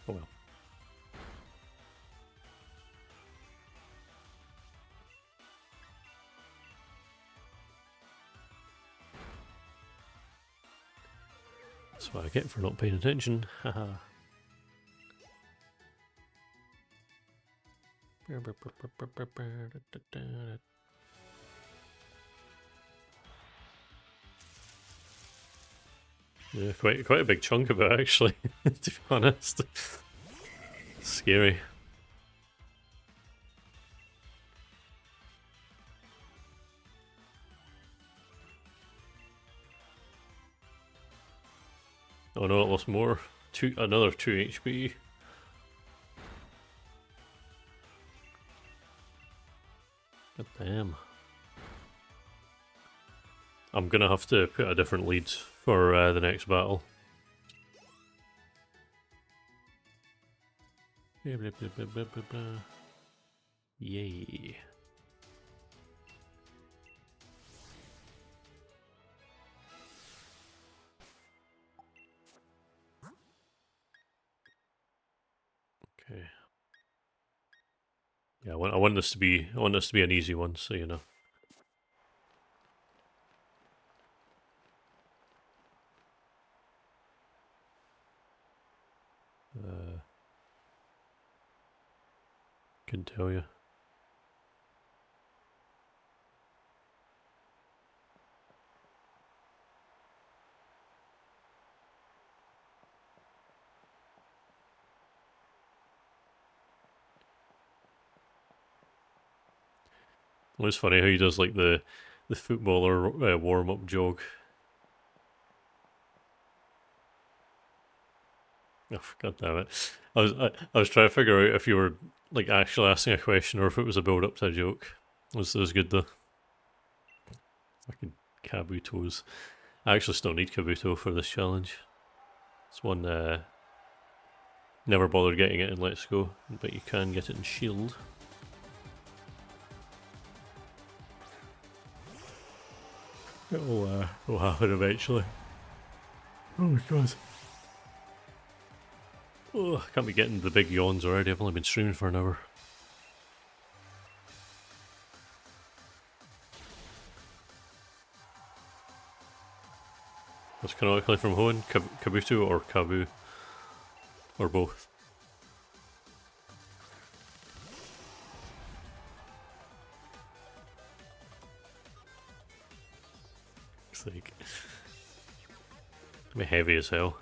Oh well. That's what I get for not paying attention. Haha. Yeah, quite a big chunk of it actually, to be honest. Scary. Oh no, it lost more. Another 2 HP. God damn. I'm gonna have to put a different lead for the next battle. Yay. Okay. Yeah, I want this to be an easy one, so you know. Can tell you. Well, it's funny how he does like the footballer warm up jog. Oh, God damn it! I was trying to figure out if you were like actually asking a question or if it was a build up to a joke. It was good though. Fucking Kabutos. I actually still need Kabuto for this challenge. It's one never bothered getting it in Let's Go, but you can get it in Shield. It'll happen eventually. Oh my god. Oh, I can't be getting the big yawns already. I've only been streaming for an hour. That's canonically from Hoenn, Kabuto or Kabu, or both. It's like, it'll be heavy as hell.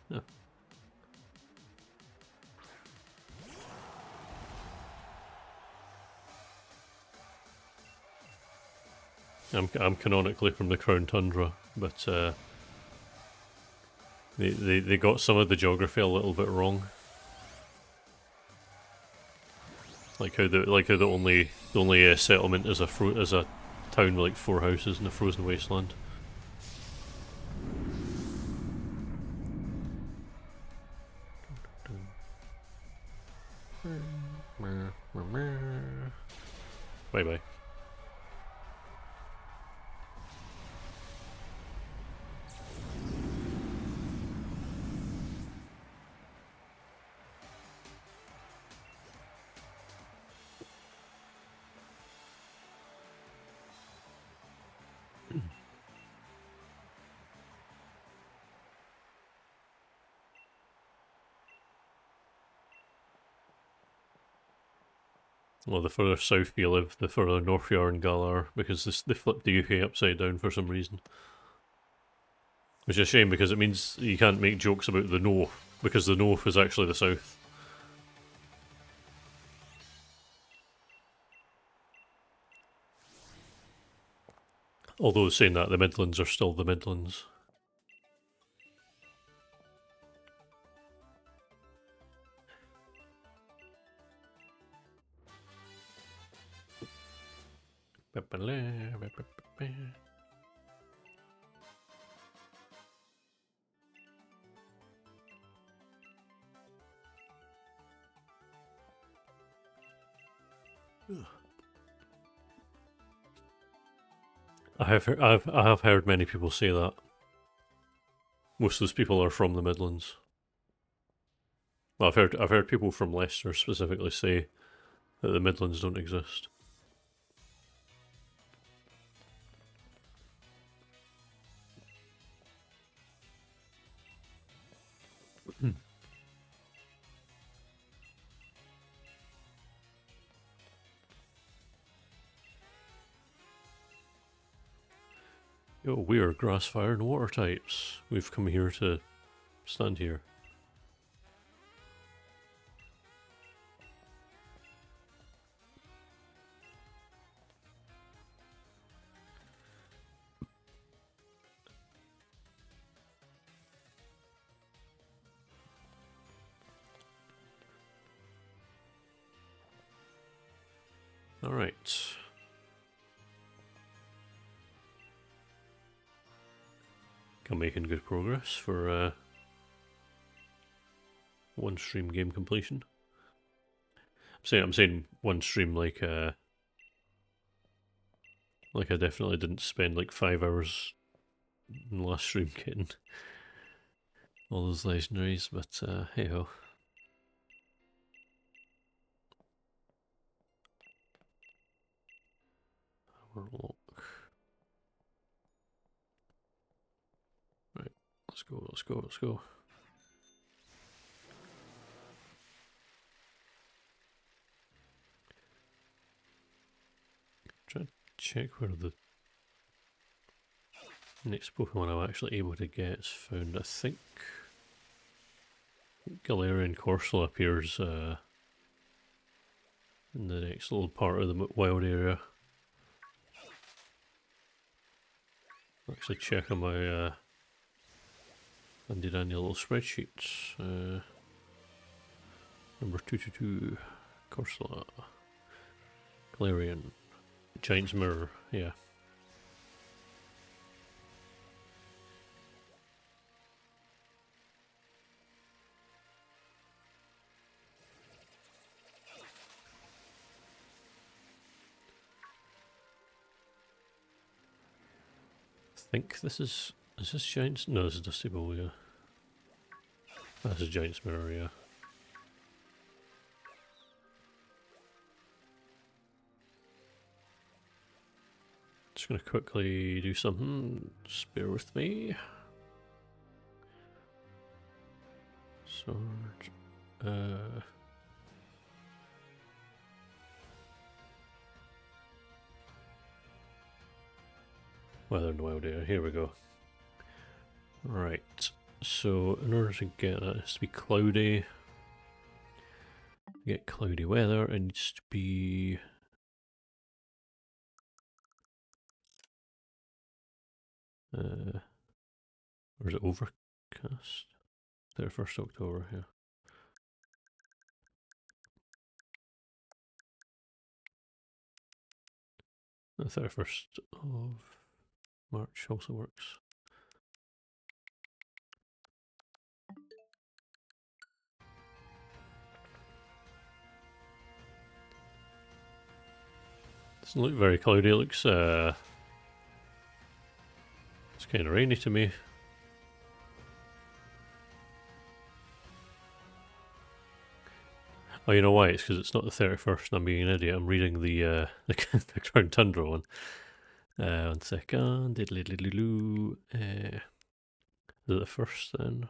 Yeah. I'm canonically from the Crown Tundra, but they got some of the geography a little bit wrong. Like how the only settlement is a town with like 4 houses in a frozen wasteland. Bye bye. Well, the further south you live, the further north you are in Galar, because they flipped the UK upside down for some reason. Which is a shame because it means you can't make jokes about the north, because the north is actually the south. Although saying that, the Midlands are still the Midlands. I have heard many people say that. Most of those people are from the Midlands. Well, I've heard people from Leicester specifically say that the Midlands don't exist. Yo, we are grass, fire, and water types. We've come here to stand here. Alright. I'm making good progress for one stream game completion. I'm saying one stream like I definitely didn't spend like 5 hours in the last stream getting all those legendaries, but hey ho. Right, let's go. Try to check where the Next Pokemon I'm actually able to get is found, I think. Galarian Corsola appears in the next little part of the wild area. Actually check on my Andy Daniel little spreadsheets. Number 222, Corsola, Galarian, Giant's Mirror, yeah. I think this is this Giant's? No, this is Dusty Bowl, yeah. This is Giant's Mirror, yeah. Just gonna quickly do something, just bear with me. Sword, weather in the wild area, here we go. Right, so in order to get that, it has to be cloudy. To get cloudy weather, it needs to be... or is it overcast? 31st October, yeah. The 31st of March also works. Doesn't look very cloudy, it looks it's kind of rainy to me. Oh, you know why? It's because it's not the 31st and I'm being an idiot. I'm reading the the Crown Tundra one. 1 second. Diddly-diddly-loo. Is it the first then?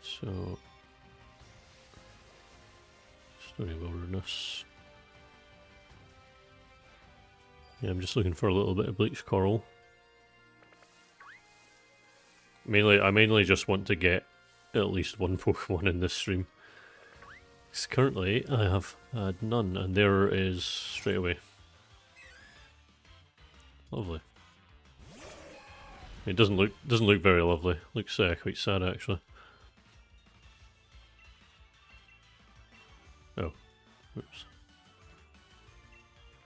So, Stony Wilderness. Yeah, I'm just looking for a little bit of bleached coral. I mainly just want to get at least one Pokemon in this stream. Because currently I have had none, and there is straight away. Lovely. It doesn't look very lovely. Looks quite sad actually. Oh, oops.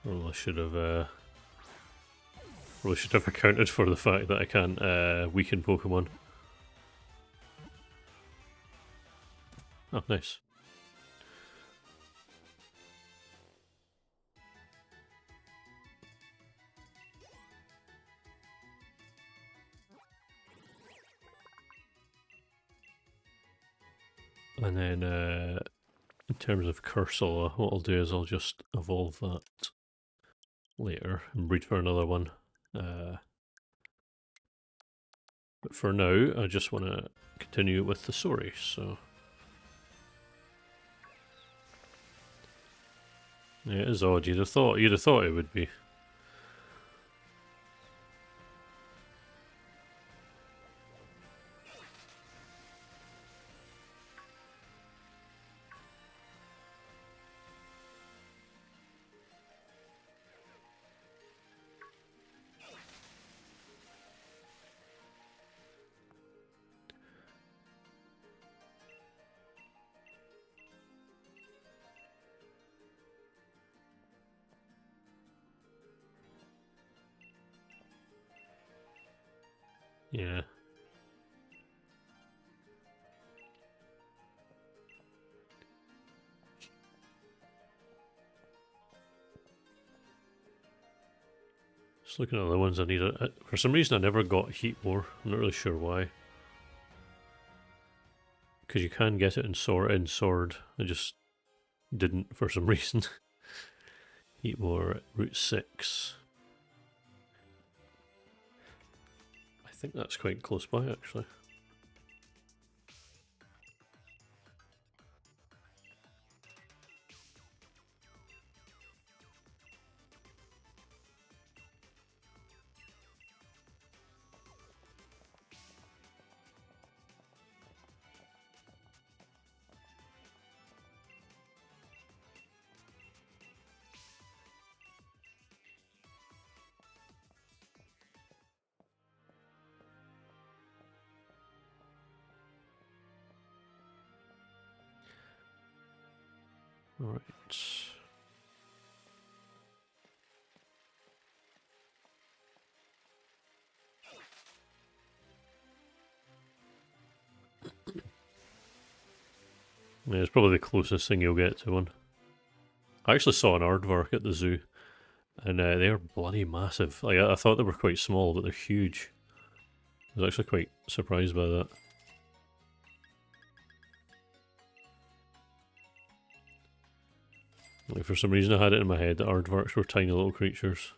Well, I should have really should have accounted for the fact that I can't weaken Pokemon. Oh, nice. And then in terms of Cursula, what I'll do is I'll just evolve that later and breed for another one. But for now, I just want to continue with the story, so... Yeah, it is odd. You'd have thought it would be. Yeah. Just looking at the ones I need. For some reason, I never got Heatmore. I'm not really sure why. Because you can get it in Sword. I just didn't for some reason. Heatmore, Route 6. think that's quite close by, actually. Alright. Yeah, it's probably the closest thing you'll get to one. I actually saw an aardvark at the zoo, and they're bloody massive. Like, I thought they were quite small, but they're huge. I was actually quite surprised by that. Like, for some reason I had it in my head that aardvarks were tiny little creatures.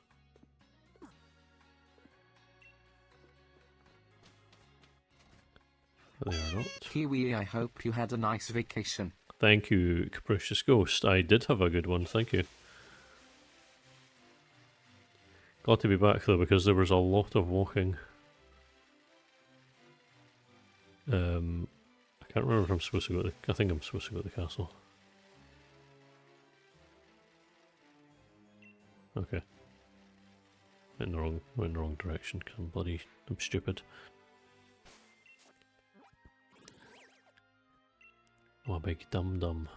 But they are not. Kiwi, I hope you had a nice vacation. Thank you, Capricious Ghost. I did have a good one, thank you. Glad to be back though, because there was a lot of walking. I can't remember if I'm supposed to go to the... I think I'm supposed to go to the castle. Okay. Went in the wrong direction, because I'm stupid. Oh, a big dum-dum.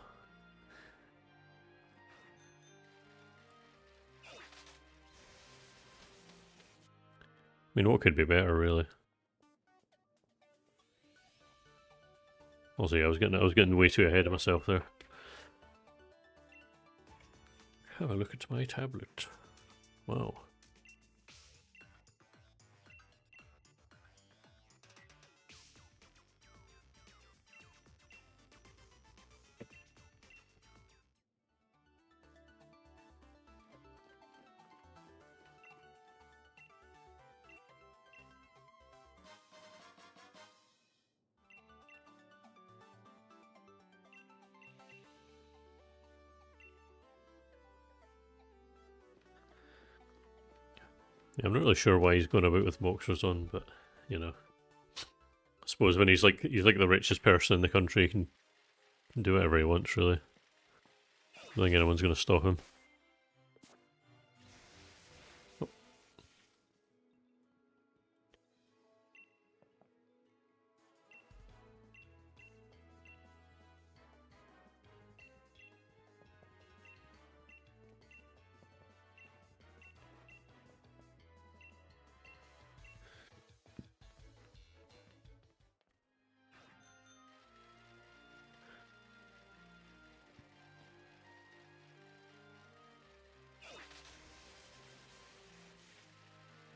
I mean, what could be better, really? Also, yeah, I was getting way too ahead of myself there. Have a look at my tablet. Wow. Yeah, I'm not really sure why he's going about with boxers on, but you know, I suppose when he's like the richest person in the country, he can do whatever he wants. Really, I don't think anyone's going to stop him. Oh.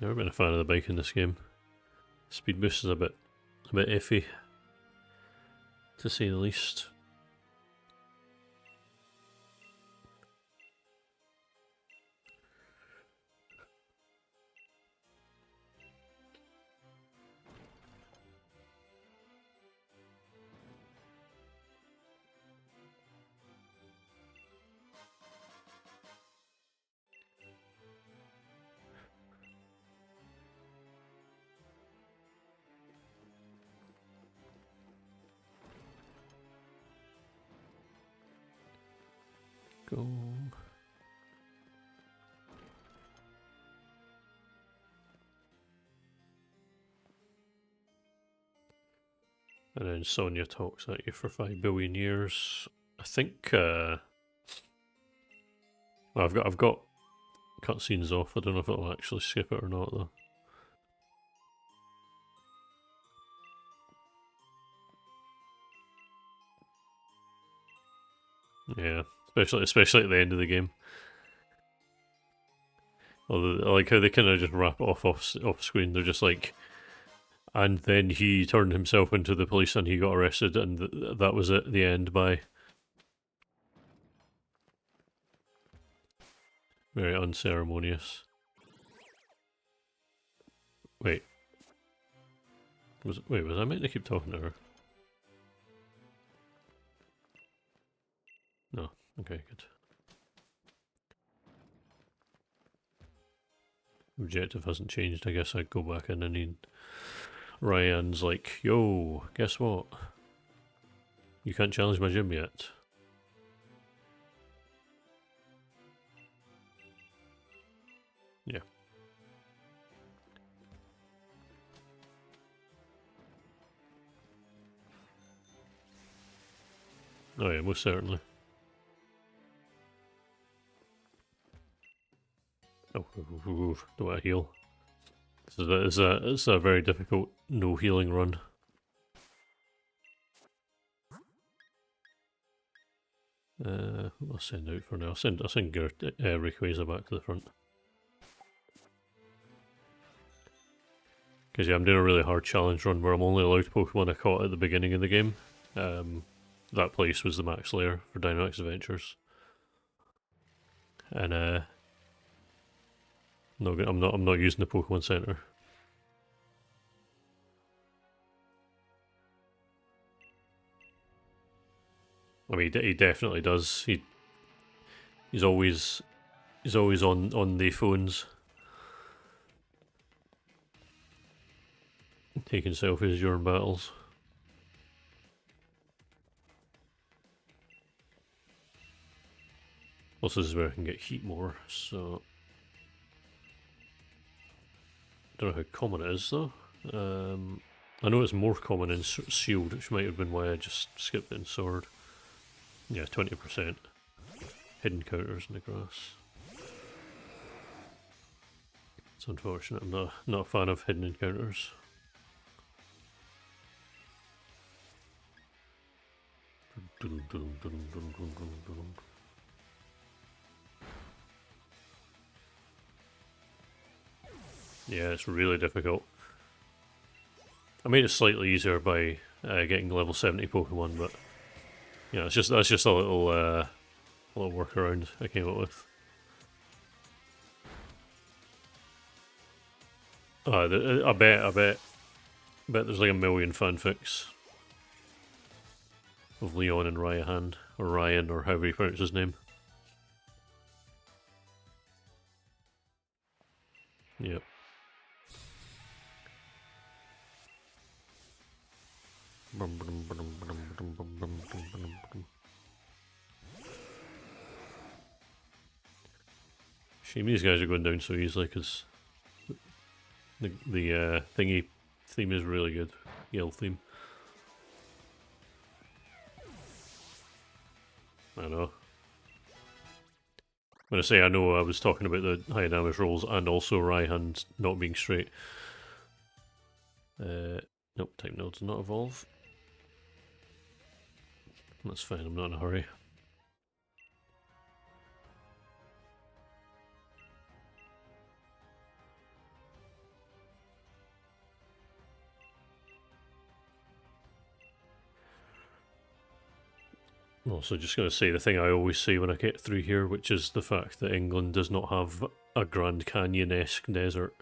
Never been a fan of the bike in this game. Speed boost is a bit iffy, to say the least. Go. And then Sonia talks at you for 5 billion years. I think well, I've got cutscenes off. I don't know if it'll actually skip it or not though. Yeah, especially at the end of the game. Although I like how they kind of just wrap it off screen. They're just like, and then he turned himself into the police and he got arrested, and that was it. The end. By very unceremonious. Wait. Wait, was I meant to keep talking to her? No. Okay, good. Objective hasn't changed. I guess I'd go back in and need... Ryan's like, yo, guess what? You can't challenge my gym yet. Yeah. Oh yeah, most certainly. Oh, do I heal? It's a very difficult no healing run. I'll send out for now. I'll send Rayquaza back to the front. Because yeah, I'm doing a really hard challenge run where I'm only allowed Pokemon I caught at the beginning of the game. That place was the max lair for Dynamax Adventures. And I'm not using the Pokemon Center. I mean, he definitely does. He's always on the phones, taking selfies during battles. Also, this is where I can get heat more. So, don't know how common it is though. I know it's more common in Shield, which might have been why I just skipped it in Sword. Yeah, 20%. Hidden counters in the grass. It's unfortunate. I'm not a fan of hidden encounters. Yeah, it's really difficult. I made it slightly easier by getting level 70 Pokemon, but yeah, that's just a little workaround I came up with. I bet there's like a million fanfics of Leon and Ryan, or however you pronounce his name. Yep. Shame these guys are going down so easily because the thingy theme is really good. Yell theme. I know. When I say I know, I was talking about the high damage rolls and also Raihan not being straight. Nope, type nodes not evolve. That's fine, I'm not in a hurry. I'm also just going to say the thing I always say when I get through here, which is the fact that England does not have a Grand Canyon-esque desert.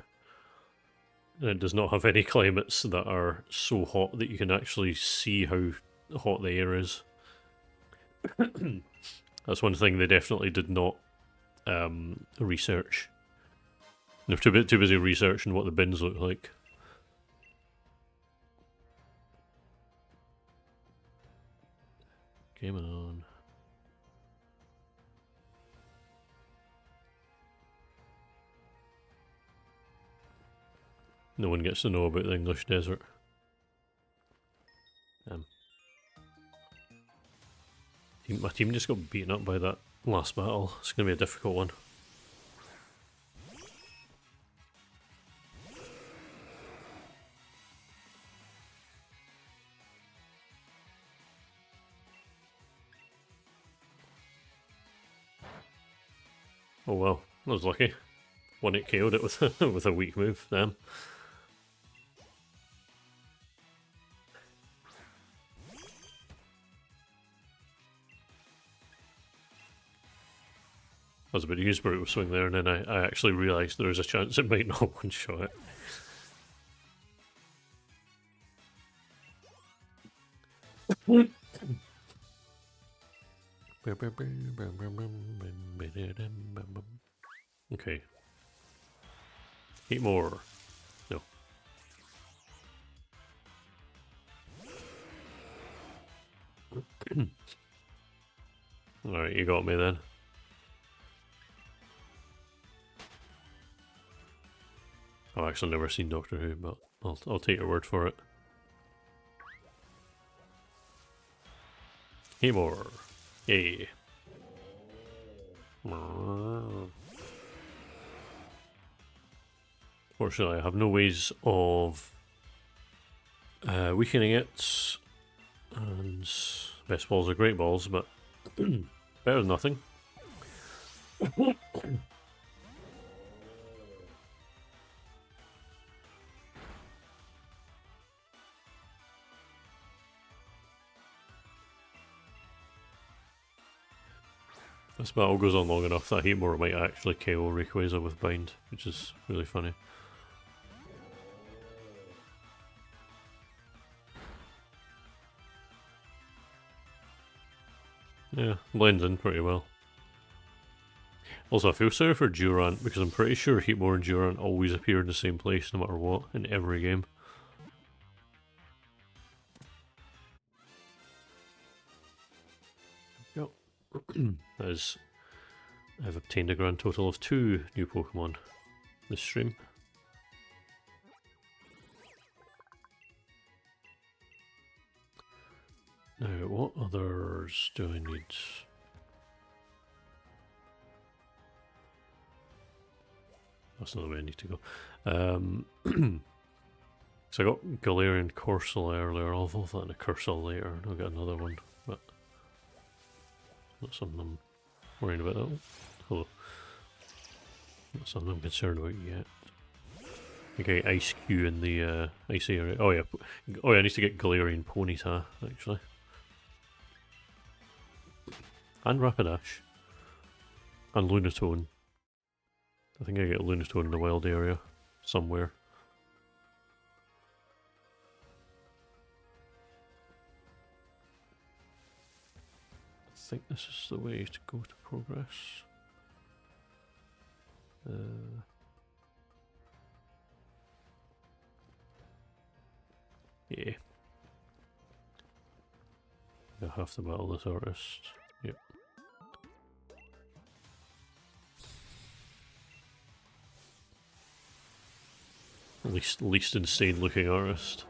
And it does not have any climates that are so hot that you can actually see how hot the air is. That's one thing they definitely did not research. They're too busy researching what the bins look like. Game on. No one gets to know about the English desert. My team just got beaten up by that last battle. It's going to be a difficult one. Oh well, I was lucky. 1-8 KO'd it with with a weak move, damn. I was about to use Brutal Swing there, and then I actually realised there was a chance it might not one-shot it. Okay. 8 more. No. Alright, you got me then. I've actually never seen Doctor Who, but I'll take your word for it. 8 more. Yay. Fortunately, I have no ways of weakening it, and best balls are great balls, but better than nothing. This battle goes on long enough that Heatmore might actually KO Rayquaza with Bind, which is really funny. Yeah, blends in pretty well. Also, I feel sorry for Durant because I'm pretty sure Heatmore and Durant always appear in the same place no matter what in every game. Yep. That is, I've obtained a grand total of 2 new Pokemon this stream. Now, what others do I need? That's not the way I need to go. So I got Galarian Corsola earlier. I'll evolve that in a Cursal later, and I'll get another one, but not something I'm worrying about. Hello. Not something I'm concerned about yet. Okay, Ice Q in the ice area. Oh yeah, I need to get Galarian Ponyta actually, and Rapidash, and Lunatone. I think I get Lunatone in the wild area somewhere. I think this is the way to go to progress. Yeah. I have to battle this artist. Yep. Least insane looking artist.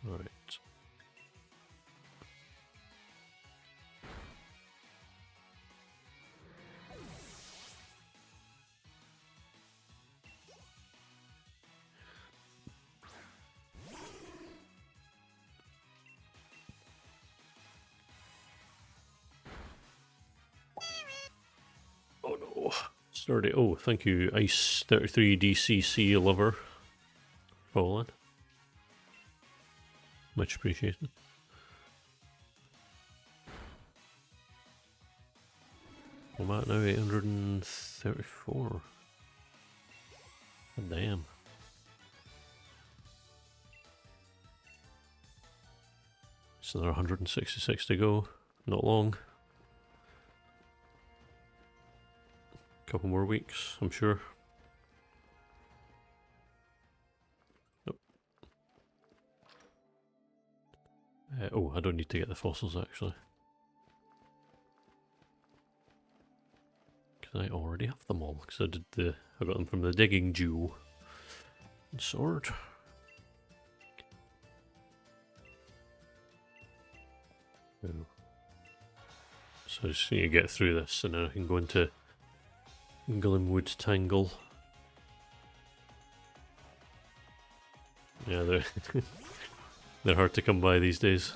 Right. Oh no. Sturdy. Oh, thank you, Ice 33 DCC lover. Fallen. Much appreciated. I'm at now 834. God damn. It's another 166 to go. Not long. Couple more weeks, I'm sure. Nope. Oh, I don't need to get the fossils actually. Because I already have them all. Because I got them from the digging jewel. And sword. Oh. So I just need to get through this and then I can go into Glimwood Tangle. Yeah, they're hard to come by these days.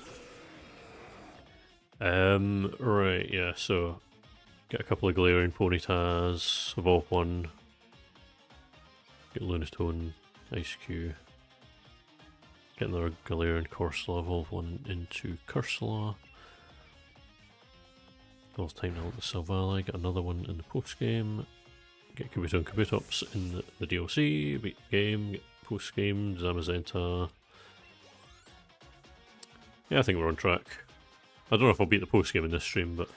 Right, yeah, so get a couple of Galarian Ponytas, evolve one, get Lunatone, Ice Q, get another Galarian Corsola, evolve one into Cursula. Well, it's time to look at the Silvally, get another one in the post game. get Kiwi and Kabutops in the DLC, beat the game, get post game, Zamazenta. Yeah, I think we're on track. I don't know if I'll beat the post game in this stream, but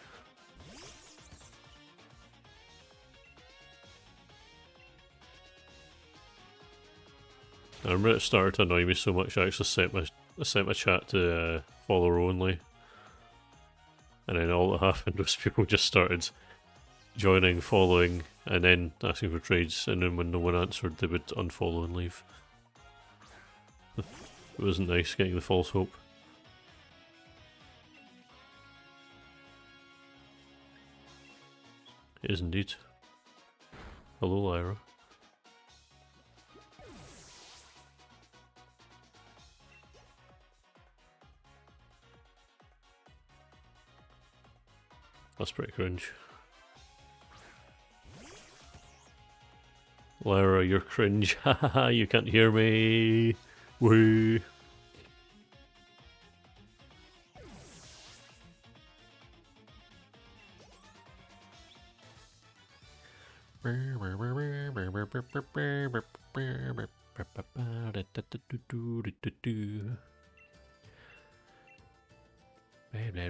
I remember it started to annoy me so much I actually set my chat to follower only. And then all that happened was people just started joining, following, and then asking for trades, and then when no one answered they would unfollow and leave. It wasn't nice getting the false hope. It is indeed. Hello, Lyra. That's pretty cringe. Lyra, you're cringe. Haha, you can't hear me. Woo. Blah,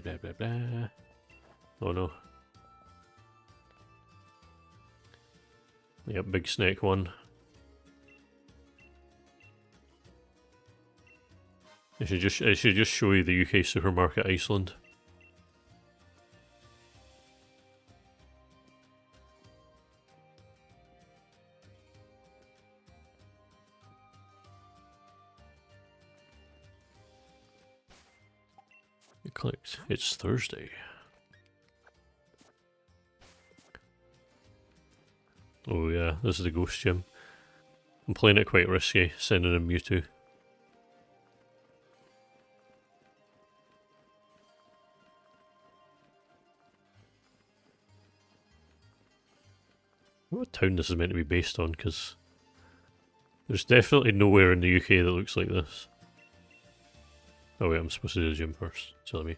blah, blah, blah. Oh no. Yep, big snake one. It should just show you the UK supermarket Iceland. It clicked. It's Thursday. Oh yeah, this is the ghost gym. I'm playing it quite risky, sending in Mewtwo. What town this is meant to be based on, because there's definitely nowhere in the UK that looks like this. Oh wait, I'm supposed to do the gym first. Tell me.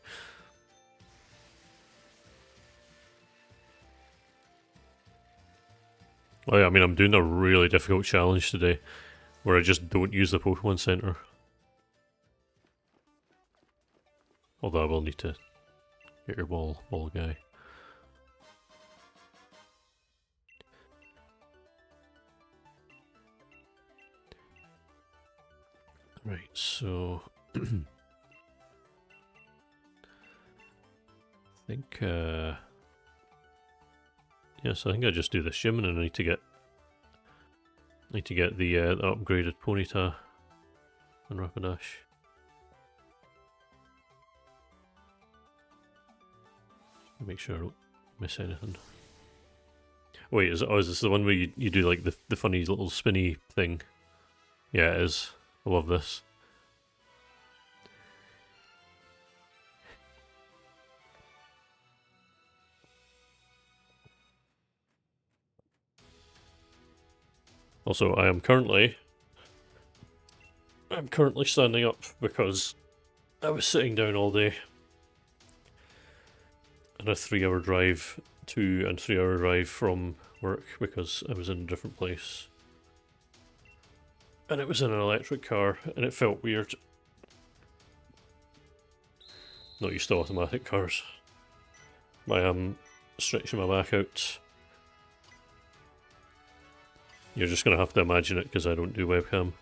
Oh yeah, I mean I'm doing a really difficult challenge today, where I just don't use the Pokemon Center. Although I will need to get your ball guy. Right, so I think yes, I think I just do this gym and I need to get the upgraded Ponyta and Rapidash. Make sure I don't miss anything. Wait, is this the one where you do like the funny little spinny thing? Yeah, it is. I love this. Also, I'm currently standing up because I was sitting down all day. And a 3-hour drive to and 3-hour drive from work because I was in a different place. And it was in an electric car and it felt weird. Not used to automatic cars. I am stretching my back out. You're just going to have to imagine it because I don't do webcam.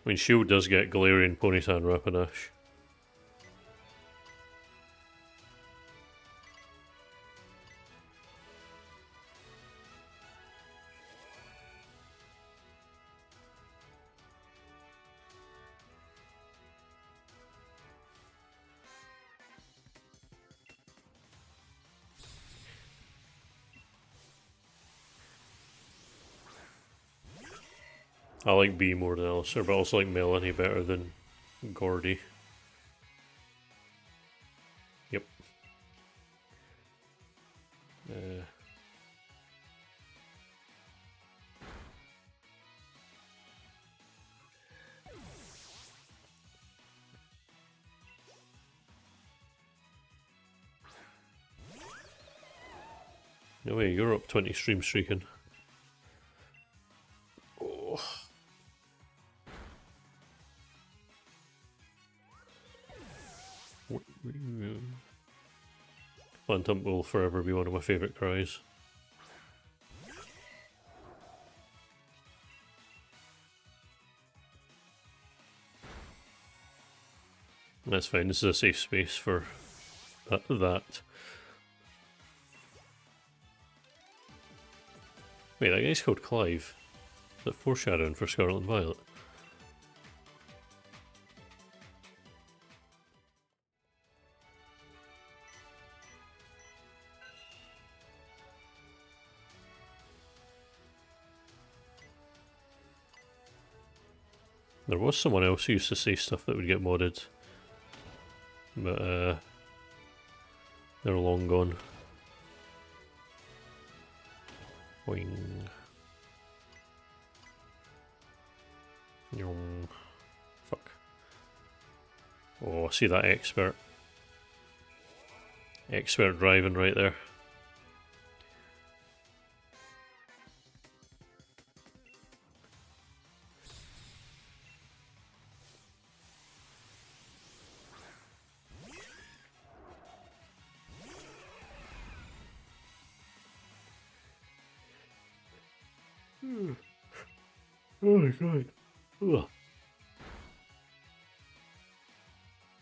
I mean, Shield does get Galarian, Ponyta and Rapidash. I like B more than Alistair, but I also like Melanie better than Gordy. Yep. No way, you're up 20 stream streaking. Oh. Phantom will forever be one of my favourite cries. That's fine, this is a safe space for that. Wait, that guy's called Clive. Is that foreshadowing for Scarlet and Violet? There was someone else who used to say stuff that would get modded. But, they're long gone. Boing. Yong. Fuck. Oh, I see that expert. Expert driving right there. Oh my god. Ugh.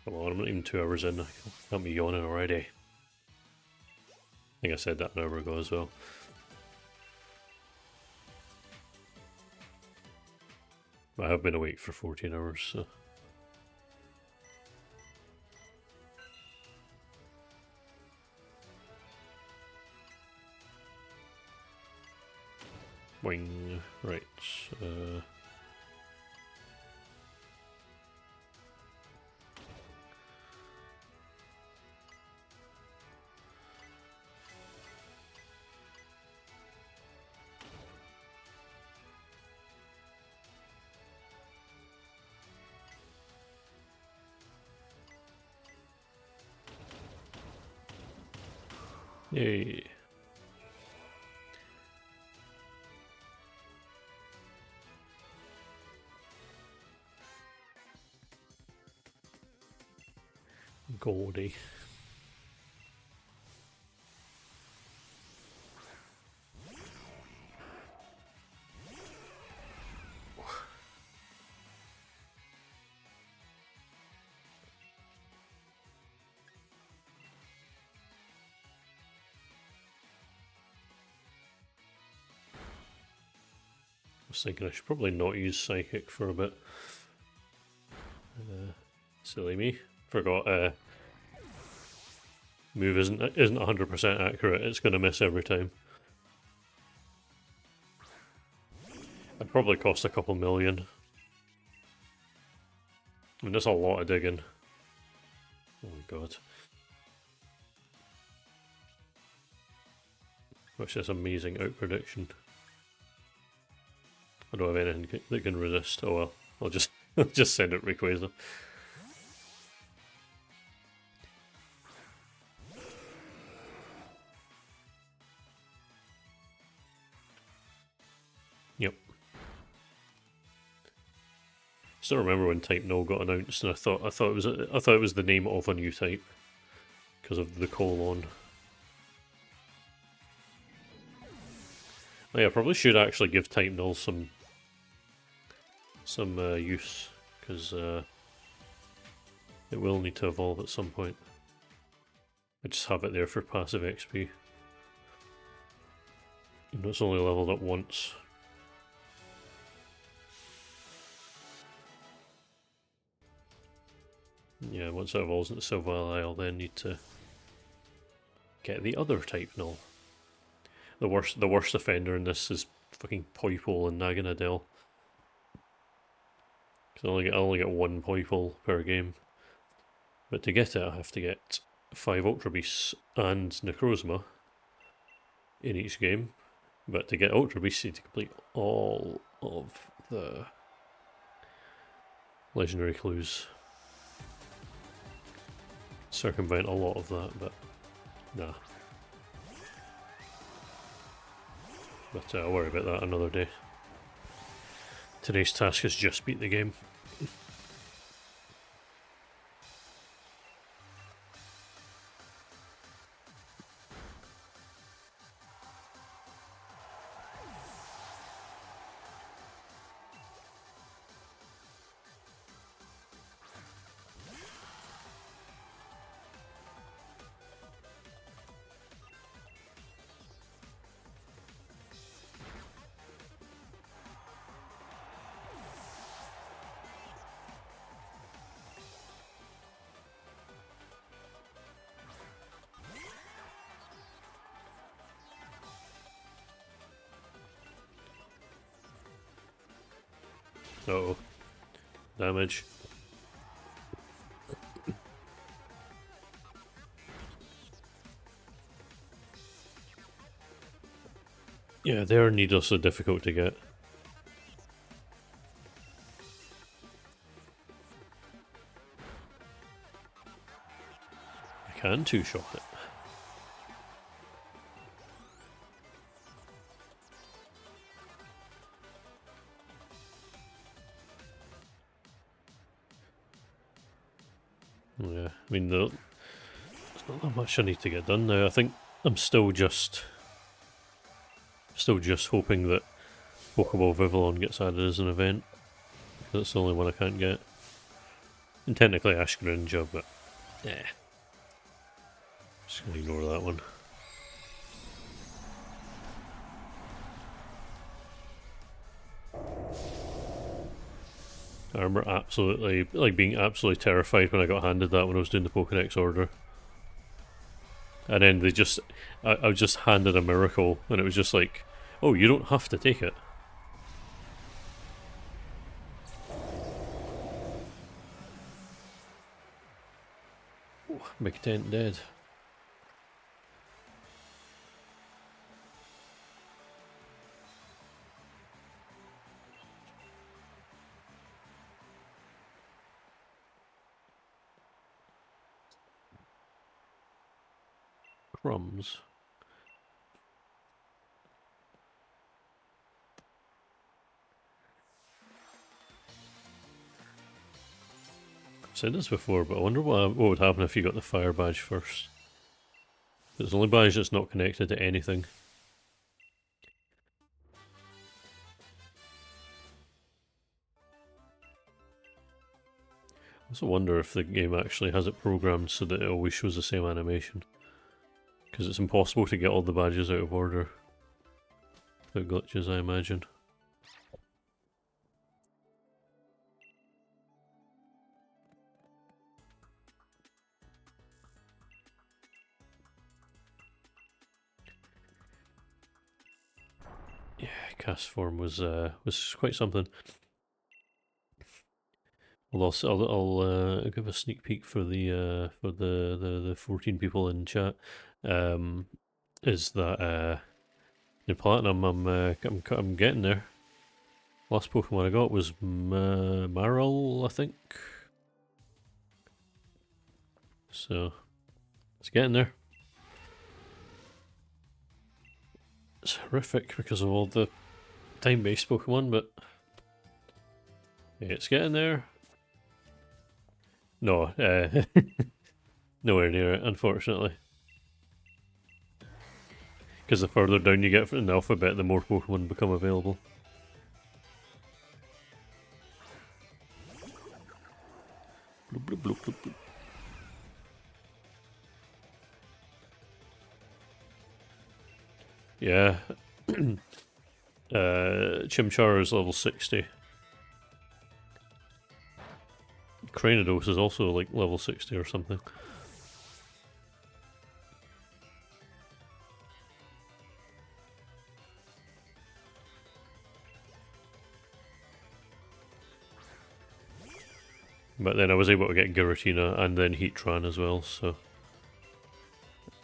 Come on, I'm not even 2 hours in. I can't be yawning already. I think I said that an hour ago as well. I have been awake for 14 hours, so. Boing. Right. Yay. Goldie. I was thinking I should probably not use Psychic for a bit. Silly me. Forgot move isn't 100% accurate, it's going to miss every time. It'd probably cost a couple million. I mean, that's a lot of digging. Oh my god. What's this amazing out prediction? I don't have anything that can resist. Oh well, I'll just just send it Rayquaza. Yep. Still remember when Type Null got announced, and I thought it was the name of a new type because of the colon. Oh yeah, I probably should actually give Type Null some use, because it will need to evolve at some point. I just have it there for passive XP. And it's only leveled up once. Yeah, once it evolves into Silvally, I'll then need to get the other Type Null. The worst offender in this is fucking Poipole and Naganadel. Because I only get one Poipole per game. But to get it, I have to get 5 Ultra Beasts and Necrozma in each game. But to get Ultra Beasts, you need to complete all of the legendary clues. Circumvent a lot of that, but nah. But I'll worry about that another day. Today's task is just beat the game. Uh-oh. Damage. Yeah, they're needlessly difficult to get. I can two-shot it. Yeah, I mean, there's not that much I need to get done now. I think I'm still just hoping that Pokeball Vivillon gets added as an event. That's the only one I can't get. And technically Ash Greninja, but yeah. Just gonna ignore that one. I remember being absolutely terrified when I got handed that when I was doing the Pokedex order. And then I was just handed a miracle, and it was just like, oh, you don't have to take it. Oh, Big Tent dead. Crumbs. I've said this before, but I wonder what would happen if you got the fire badge first. It's the only badge that's not connected to anything. I also wonder if the game actually has it programmed so that it always shows the same animation. Because it's impossible to get all the badges out of order. Without glitches, I imagine. Yeah, cast form was quite something. Well, I'll give a sneak peek for the 14 people in chat. Is that in Platinum I'm getting there. Last Pokemon I got was Marill, I think. So it's getting there. It's horrific because of all the time-based Pokemon, but yeah, it's getting there. No, nowhere near it, unfortunately. Because the further down you get in the alphabet, the more Pokemon become available. Bloop, bloop, bloop, bloop, bloop. Yeah. Chimchar is level 60. Cranidos is also like level 60 or something. But then I was able to get Giratina and then Heatran as well, so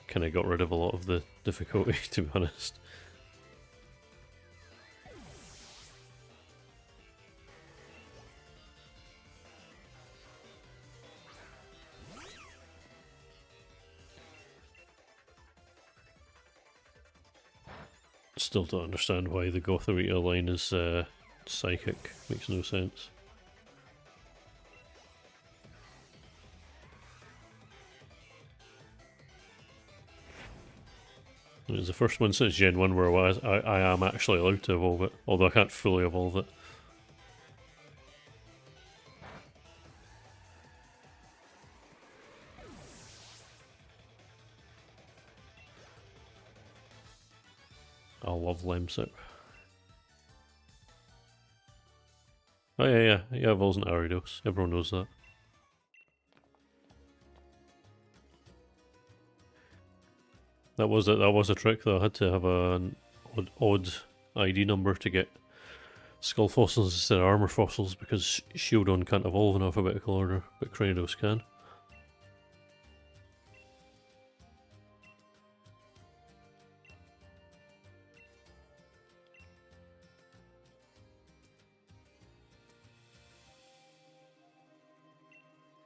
kind of got rid of a lot of the difficulty, to be honest. Still don't understand why the Gotharita line is psychic. Makes no sense. It was the first one since Gen 1 where I am actually allowed to evolve it, although I can't fully evolve it. I love Lemsip. Oh yeah, he evolves into Aridos. Everyone knows that. That was a trick though. I had to have an odd ID number to get skull fossils instead of armor fossils because Shieldon can't evolve in alphabetical order, but Cranidos can.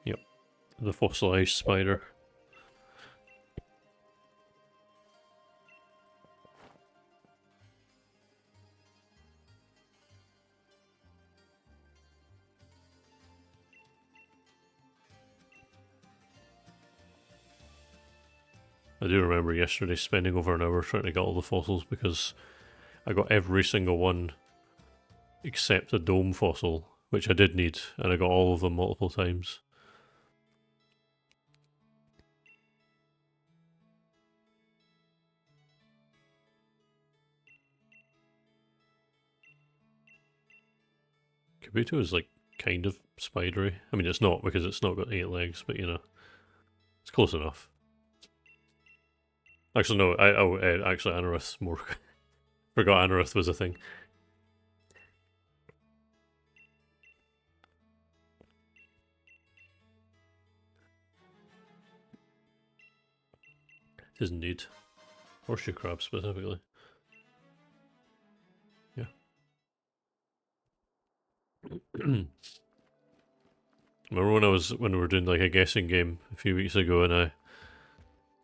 Yep, the fossilized spider. I do remember yesterday spending over an hour trying to get all the fossils because I got every single one except a dome fossil, which I did need, and I got all of them multiple times. Kabuto is like kind of spidery. I mean, it's not because it's not got 8 legs, but you know, it's close enough. Actually, no. Actually, Anorith's more. Forgot Anorith was a thing. It is indeed. Horseshoe crab specifically. Yeah. Remember when we were doing like a guessing game a few weeks ago,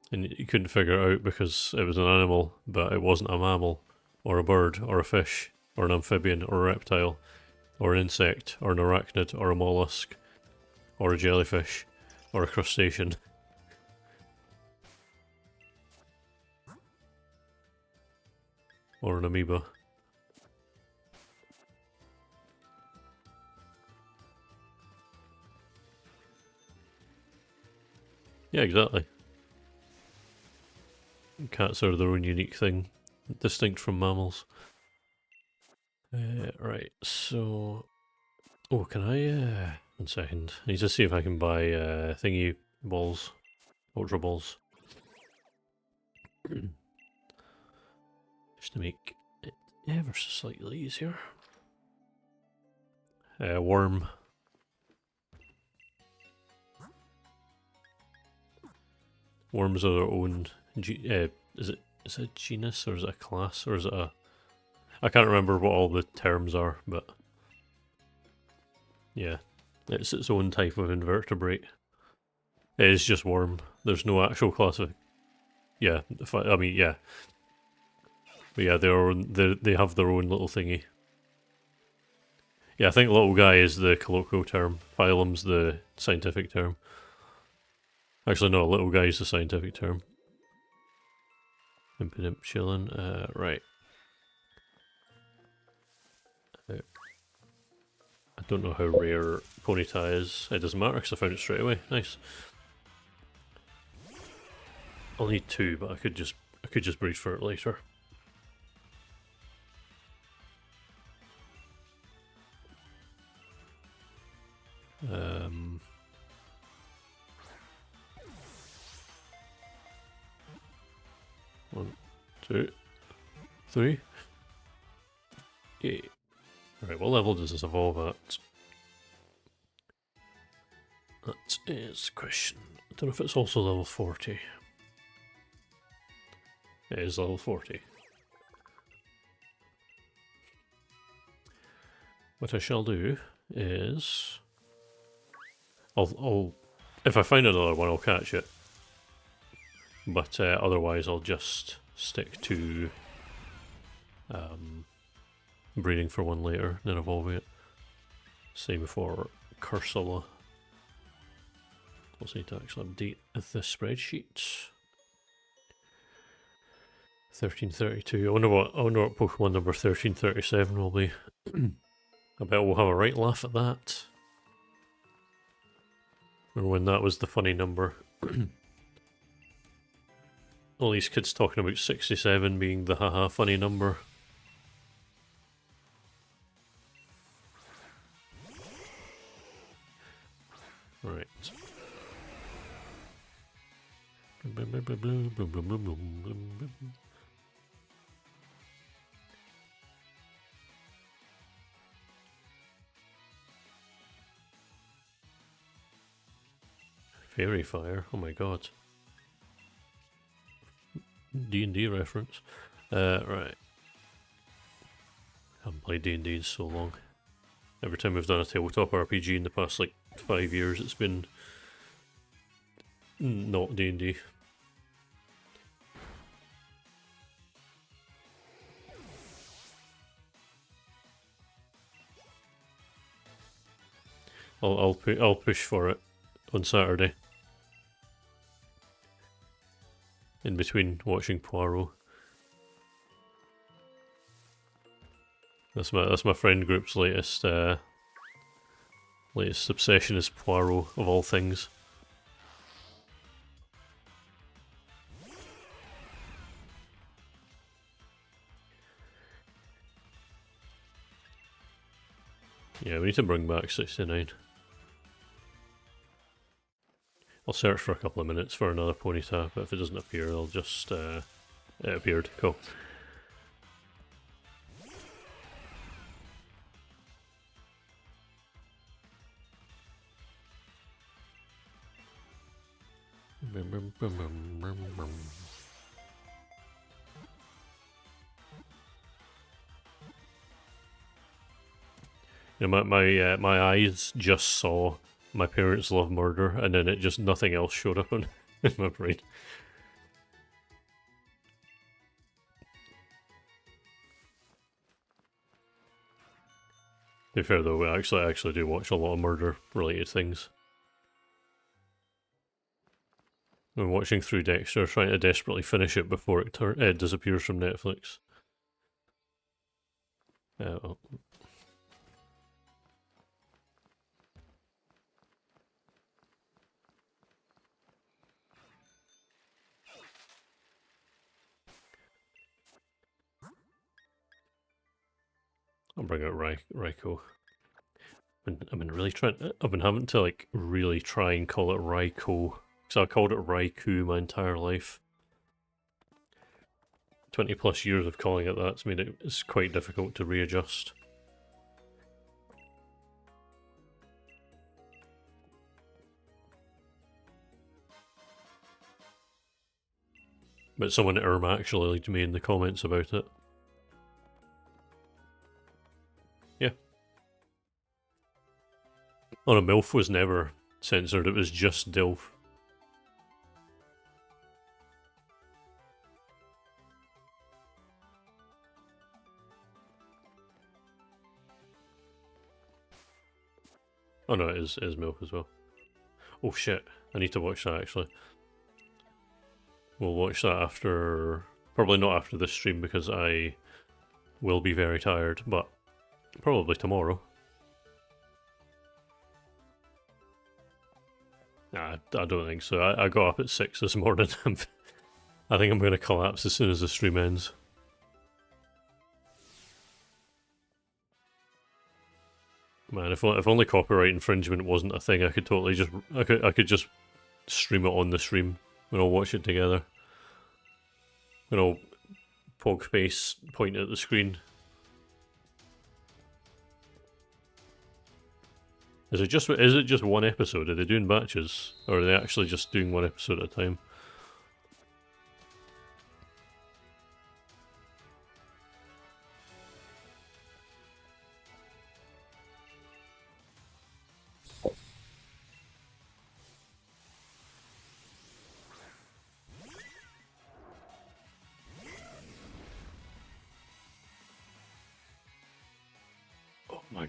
and you couldn't figure it out because it was an animal, but it wasn't a mammal, or a bird, or a fish, or an amphibian, or a reptile, or an insect, or an arachnid, or a mollusk, or a jellyfish, or a crustacean. Or an amoeba. Yeah, exactly. Cats are their own unique thing, distinct from mammals. Right, so... Oh, can I, 1 second. I need to see if I can buy, thingy balls. Ultra balls. Just to make it ever so slightly easier. Worm. Worms are their own... is it a genus, or is it a class, or is it a... I can't remember what all the terms are, but... Yeah, it's its own type of invertebrate. It is just worm. There's no actual classification. Yeah, I mean, yeah. But yeah, they have their own little thingy. Yeah, I think little guy is the colloquial term. Phylum's the scientific term. Actually, no, little guy is the scientific term. Impidimp chillin'. Right. I don't know how rare Ponyta is. It doesn't matter because I found it straight away. Nice. I'll need 2, but I could just breed for it later. One, 2, 3. Yay. Alright, what level does this evolve at? That is the question. I don't know if it's also level 40. It is level 40. What I shall do is... I'll if I find another one, I'll catch it. But otherwise, I'll just stick to breeding for one later, then evolving it. Same for Cursula. Let's need to actually update the spreadsheet. 1332. I wonder what Pokemon number 1337 will be. I bet we'll have a right laugh at that. Or when that was the funny number. All these kids talking about 67 being the haha funny number. Right. Fairy Fire, oh my god. D&D reference. Right. Haven't played D&D in so long. Every time we've done a tabletop RPG in the past, like, 5 years, it's been not D&D. I'll push for it on Saturday. In between watching Poirot. That's my friend group's latest obsession is Poirot of all things. Yeah, we need to bring back 69. I'll search for a couple of minutes for another Ponyta, but if it doesn't appear, I'll just, it appeared. Cool. You know, my eyes just saw My Parents Love Murder, and then it just nothing else showed up in my brain. To be fair though, I actually do watch a lot of murder-related things. I'm watching through Dexter, trying to desperately finish it before it disappears from Netflix. Well. I'll bring out Raikou. I've been really trying. I've been having to like really try and call it Raikou, because I called it Raikou my entire life. 20 plus years of calling it that's made it's quite difficult to readjust. But someone at Irma actually liked me in the comments about it. Yeah. Oh no, MILF was never censored, it was just DILF. Oh no, it is MILF as well. Oh shit, I need to watch that actually. We'll watch that after... Probably not after this stream because I will be very tired, but probably tomorrow. Nah, I don't think so. I got up at 6 this morning. I think I'm going to collapse as soon as the stream ends. Man, if only copyright infringement wasn't a thing, I could totally just... I could just stream it on the stream. We'll all watch it together. We'll all pog face, point at the screen. Is it just one episode? Are they doing batches? Or are they actually just doing one episode at a time?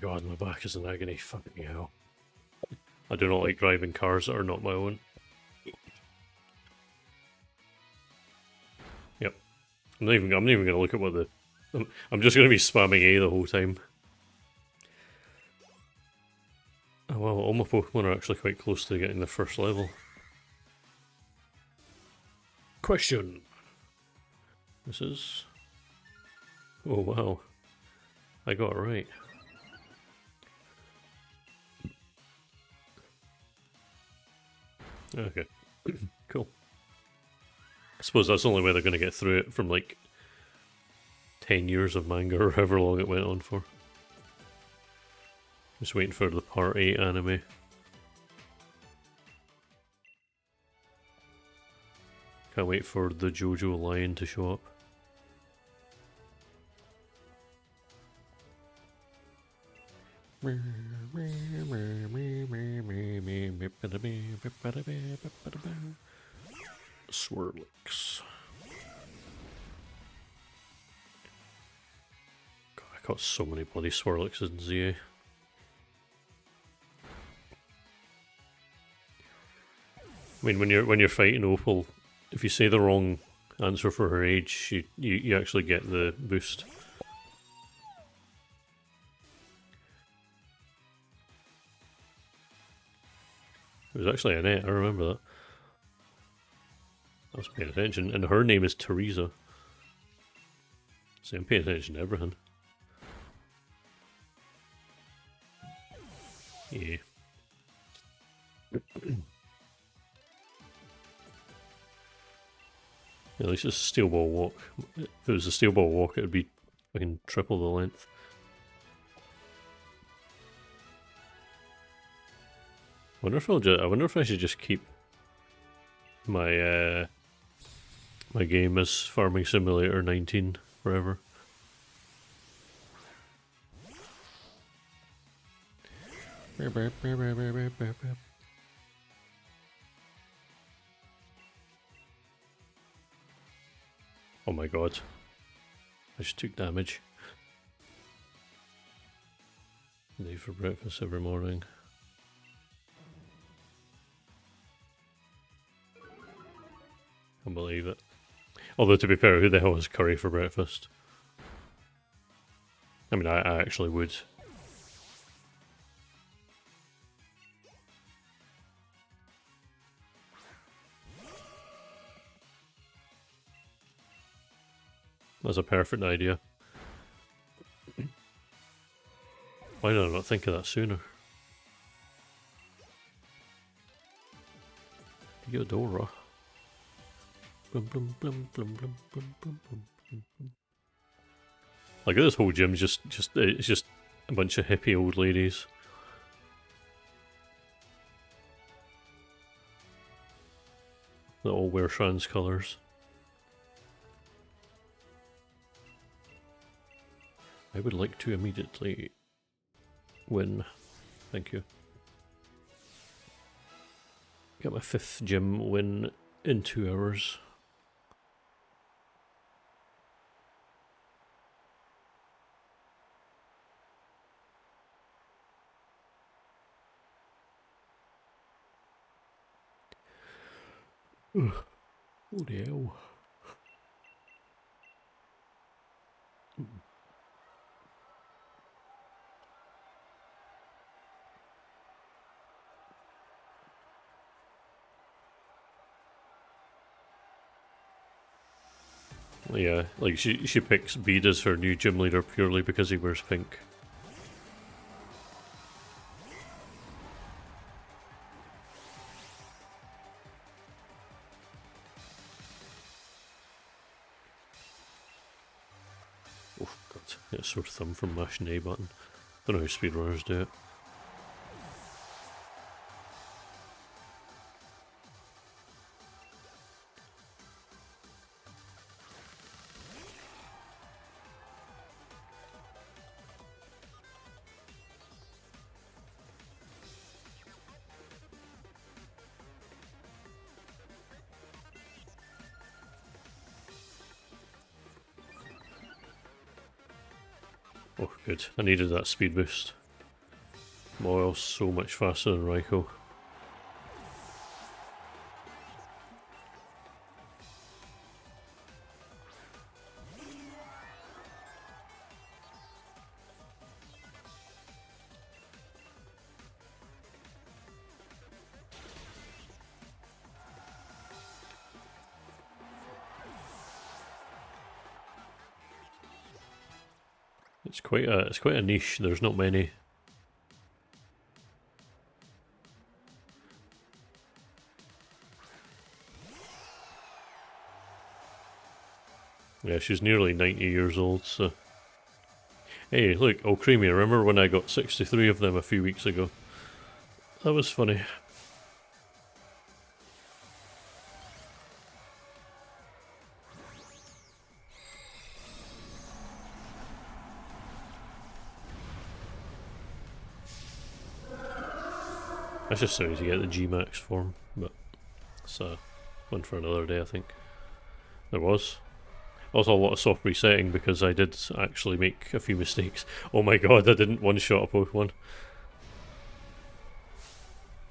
my god, my back is in agony. Fucking hell. I do not like driving cars that are not my own. Yep. I'm not even gonna look at what the... I'm just gonna be spamming A the whole time. Oh well, all my Pokemon are actually quite close to getting the first level. Question. This is... Oh wow. I got it right. Okay. Cool. I suppose that's the only way they're going to get through it from like 10 years of manga or however long it went on for. Just waiting for the Part 8 anime. Can't wait for the JoJo lion to show up. Swirlix. God, I got so many bloody Swirlixes in ZA. I mean, when you're fighting Opal, if you say the wrong answer for her age, you actually get the boost. It was actually Annette, I remember that. I was paying attention, and her name is Teresa. So I'm paying attention to everything. Yeah. At least it's a steel ball walk. If it was a steel ball walk, it would be fucking triple the length. I wonder if I should just keep my my game as Farming Simulator 19 forever. Oh my god. I just took damage. I eat for breakfast every morning. Can't believe it. Although to be fair, who the hell has curry for breakfast? I mean, I actually would. That's a perfect idea. Why did I not think of that sooner? Eudora. Blum, blum, blum, blum, blum, blum, blum, blum, blum. Like this whole gym's it's just a bunch of hippie old ladies. That all wear trans colours. I would like to immediately win. Thank you. Get my 5th gym win in 2 hours. Ugh. What the hell? Yeah, like she picks Bede as her new gym leader purely because he wears pink. Oh god, get a sore thumb from mashing A button. Don't know how speedrunners do it. Oh good, I needed that speed boost. Moyle so much faster than Raikou. It's quite a niche. There's not many. Yeah, she's nearly 90 years old, so... Hey, look, oh Creamy, remember when I got 63 of them a few weeks ago? That was funny. That's just sorry to get the G-Max form, but it's one for another day, I think. There was. Also a lot of soft resetting because I did actually make a few mistakes. Oh my god, I didn't one-shot a Pokemon.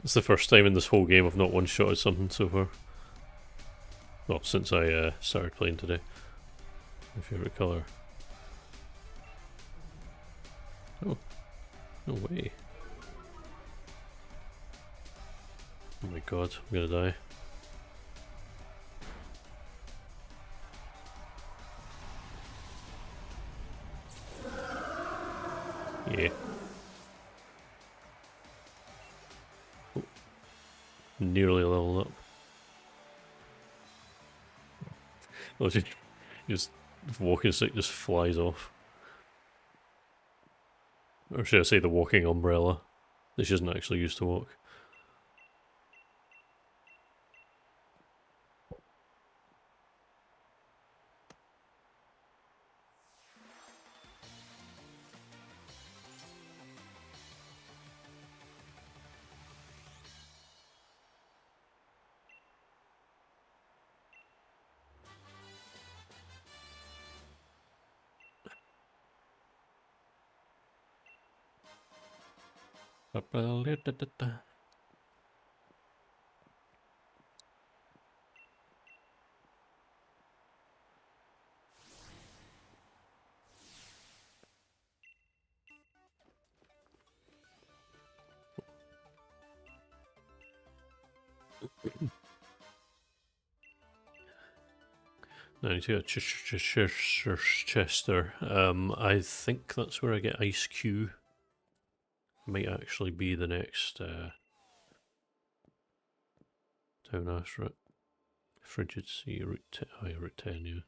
It's the first time in this whole game I've not one-shotted something so far. Well, since I started playing today. My favourite colour. Oh, no way. Oh my god, I'm gonna die. Yeah. Oh, nearly leveled up. Oh, just walking stick just flies off. Or should I say the walking umbrella that she doesn't actually use to walk. Now I need to go to Chester. I think that's where I get Ice Q. Might actually be the next town after it. Frigid Sea, Route 10, Route 10, yeah.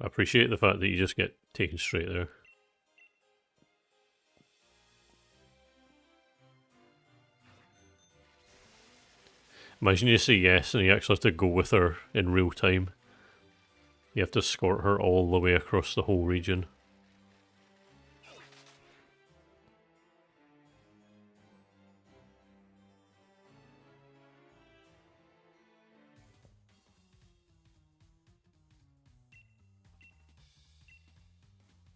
I appreciate the fact that you just get taken straight there. Imagine you say yes and you actually have to go with her in real time. You have to escort her all the way across the whole region.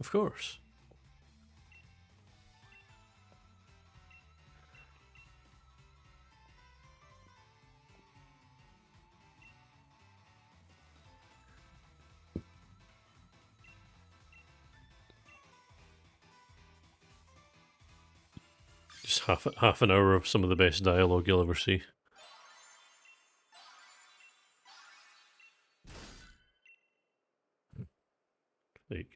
Of course. Just half an hour of some of the best dialogue you'll ever see. Like,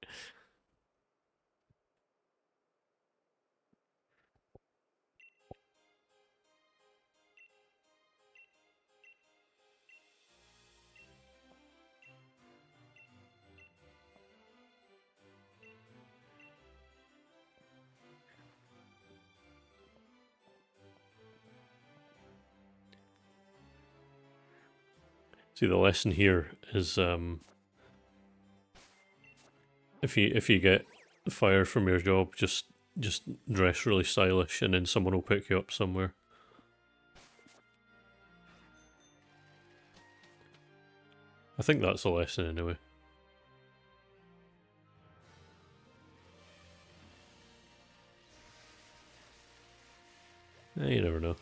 see, the lesson here is if you get fired from your job, just dress really stylish, and then someone will pick you up somewhere. I think that's a lesson anyway. You never know.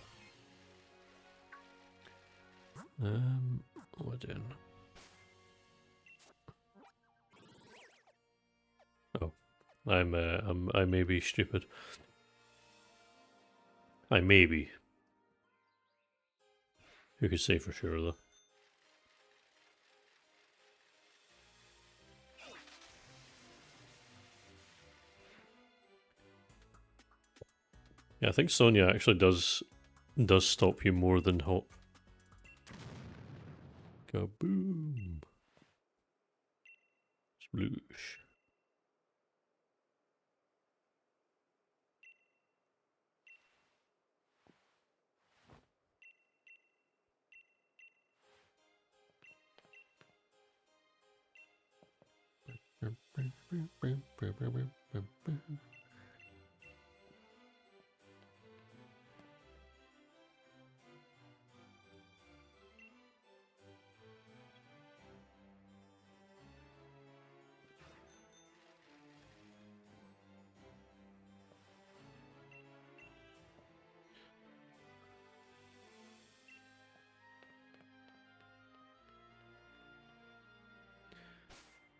What am I doing? Oh, I may be stupid. I may be. Who could say for sure though? Yeah, I think Sonya actually does stop you more than Hop. Kaboom! Sploosh.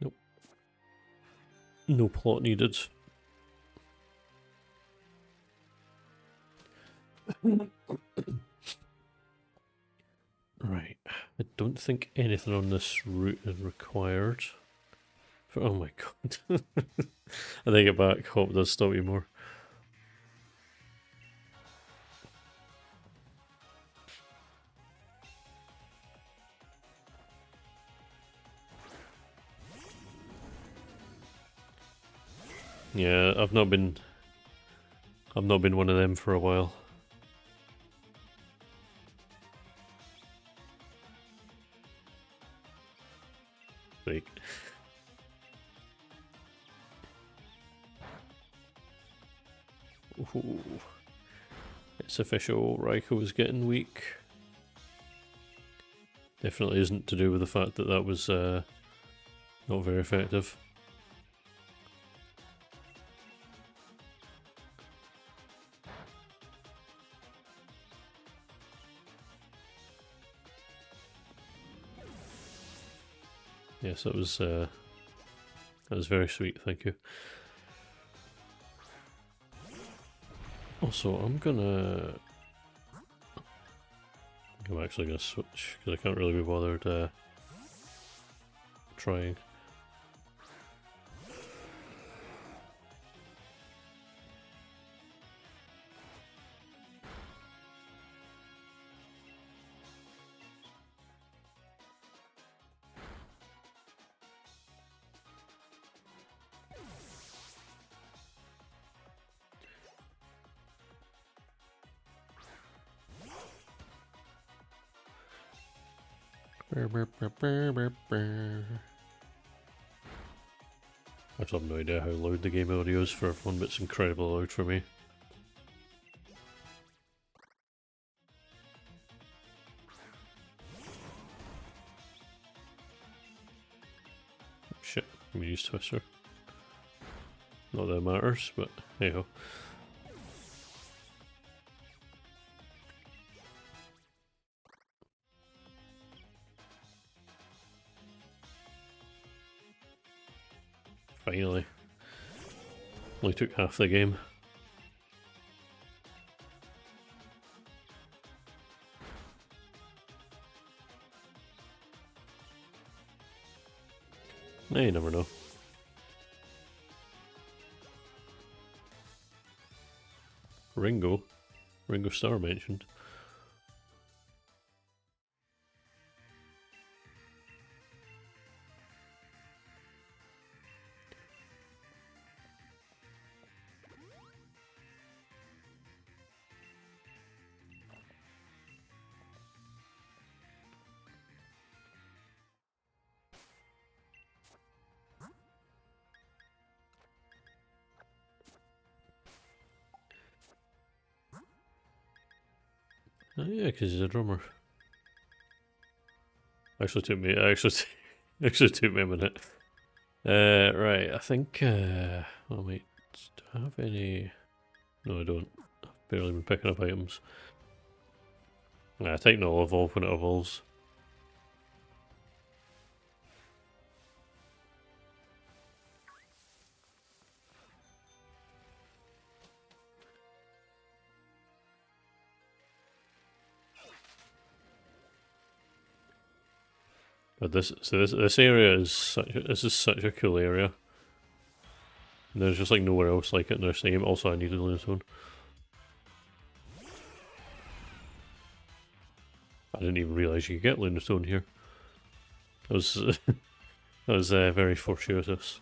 Nope. No plot needed. Right. I don't think anything on this route is required. Oh my god. I think it back. Hop does stop you more. Yeah, I've not been one of them for a while. Like, ooh. It's official, Raikou getting weak. Definitely isn't to do with the fact that that was not very effective. Yes, that was very sweet, thank you. Also, I'm actually gonna switch because I can't really be bothered trying. I have no idea how loud the game audio is for everyone, but it's incredibly loud for me. Shit, I'm gonna use Twister. Not that it matters, but hey ho. Finally. Only took half the game. You never know. Ringo Starr mentioned. Oh, yeah, because he's a drummer. Actually, Actually took me a minute. Right, I think, oh wait, do I have any? No, I don't. I've barely been picking up items. I think no, I'll evolve when it evolves. But this area is such a cool area. And there's just like nowhere else like it in this game. Also, I needed Lunatone. I didn't even realise you could get Lunatone here. That was that was very fortuitous.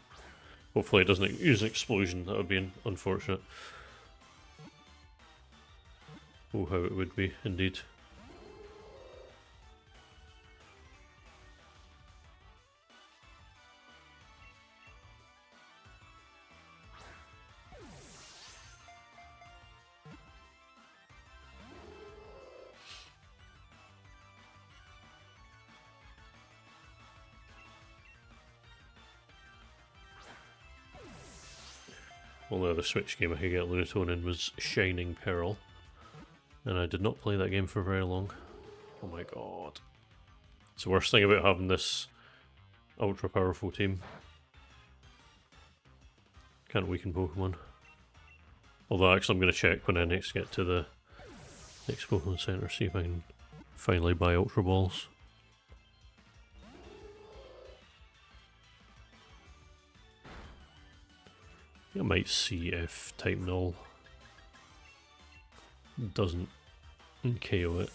Hopefully, it doesn't use an explosion. That would be unfortunate. Oh, how it would be indeed. Only other Switch game I could get Lunatone in was Shining Pearl. And I did not play that game for very long. Oh my god. It's the worst thing about having this ultra powerful team. Can't weaken Pokemon. Although actually I'm going to check when I next get to the next Pokemon Center, see if I can finally buy Ultra Balls. I might see if Type Null doesn't KO it.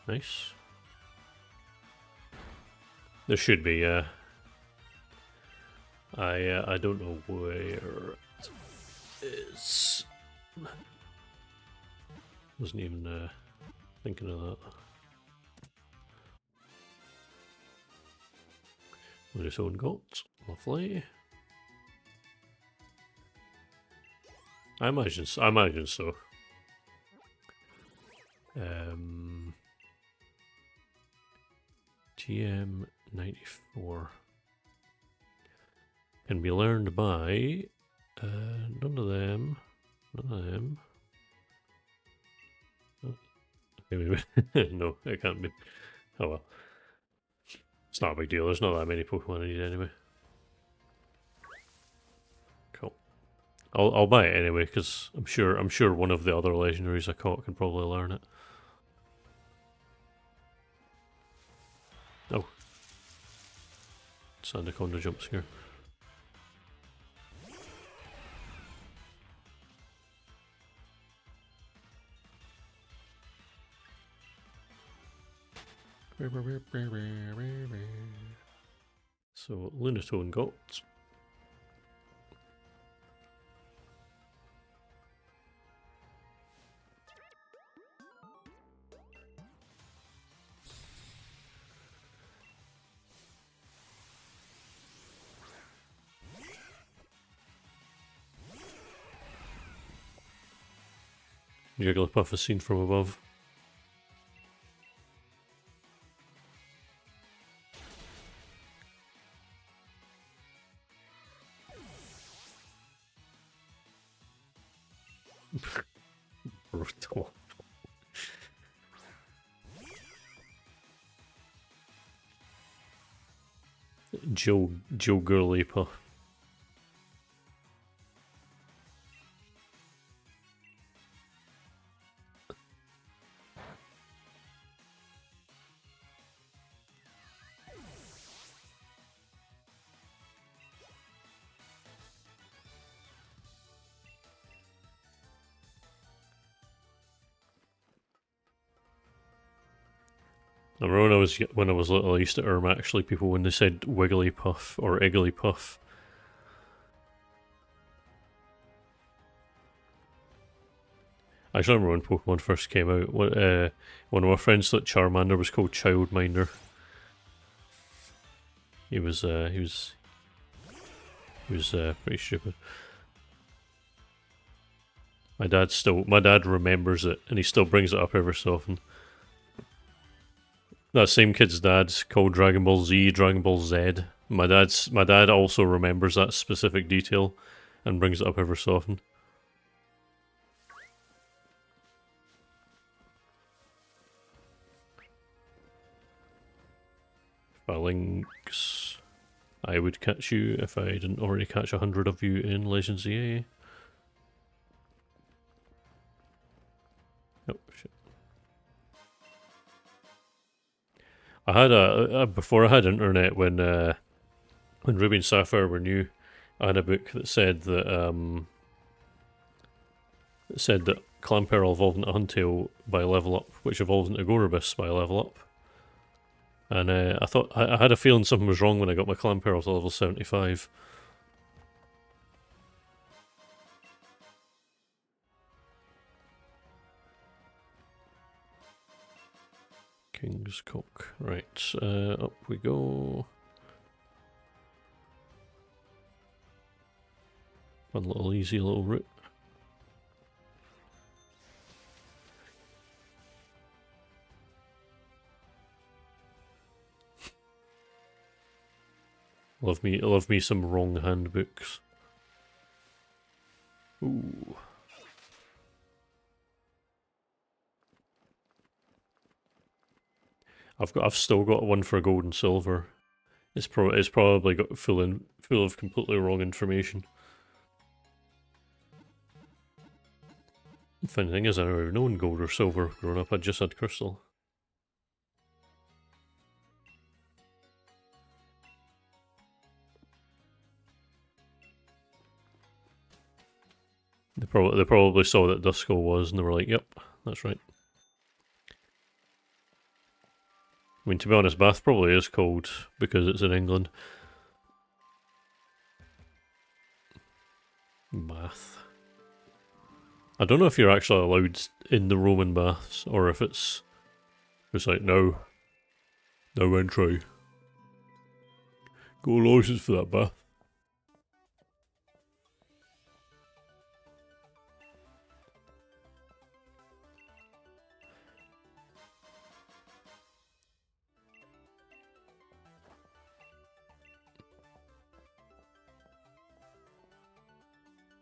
Nice. There should be, yeah. I don't know where it is. Wasn't even thinking of that. With its own got. Lovely. I imagine so. TM94 can be learned by none of them. Okay, maybe no, it can't be. Oh well, it's not a big deal. There's not that many Pokemon I need anyway. Cool. I'll buy it anyway because I'm sure one of the other legendaries I caught can probably learn it. Oh, Sandaconda jump scare. So Lunatone got. Jigglypuff is seen from above. Brutal. Joe Girlypuff. I remember when I was little, I used to erm actually people when they said Wigglypuff or Igglypuff. I actually remember when Pokemon first came out. One of my friends thought Charmander was called Childminder. He was pretty stupid. My dad remembers it, and he still brings it up every so often. That same kid's dad's called Dragon Ball Z, Dragon Ball Z. My dad also remembers that specific detail, and brings it up every so often. Links. I would catch you if I didn't already catch 100 of you in Legends EA. Oh shit! I had before I had internet when Ruby and Sapphire were new. I had a book that said that Clamperl evolved into Huntail by level up, which evolves into Gorobus by level up. And I thought I had a feeling something was wrong when I got my Clamperl to level 75. King's Cock. Right, up we go. Fun little easy little route. Love me some wrong handbooks. Ooh. I've still got one for gold and silver. It's probably got full of completely wrong information. The funny thing is, I never even known gold or silver growing up. I just had crystal. They probably saw that Duskull was, and they were like, "Yep, that's right." I mean, to be honest, Bath probably is cold because it's in England. Bath. I don't know if you're actually allowed in the Roman baths, or if it's like, no entry. Got a license for that bath.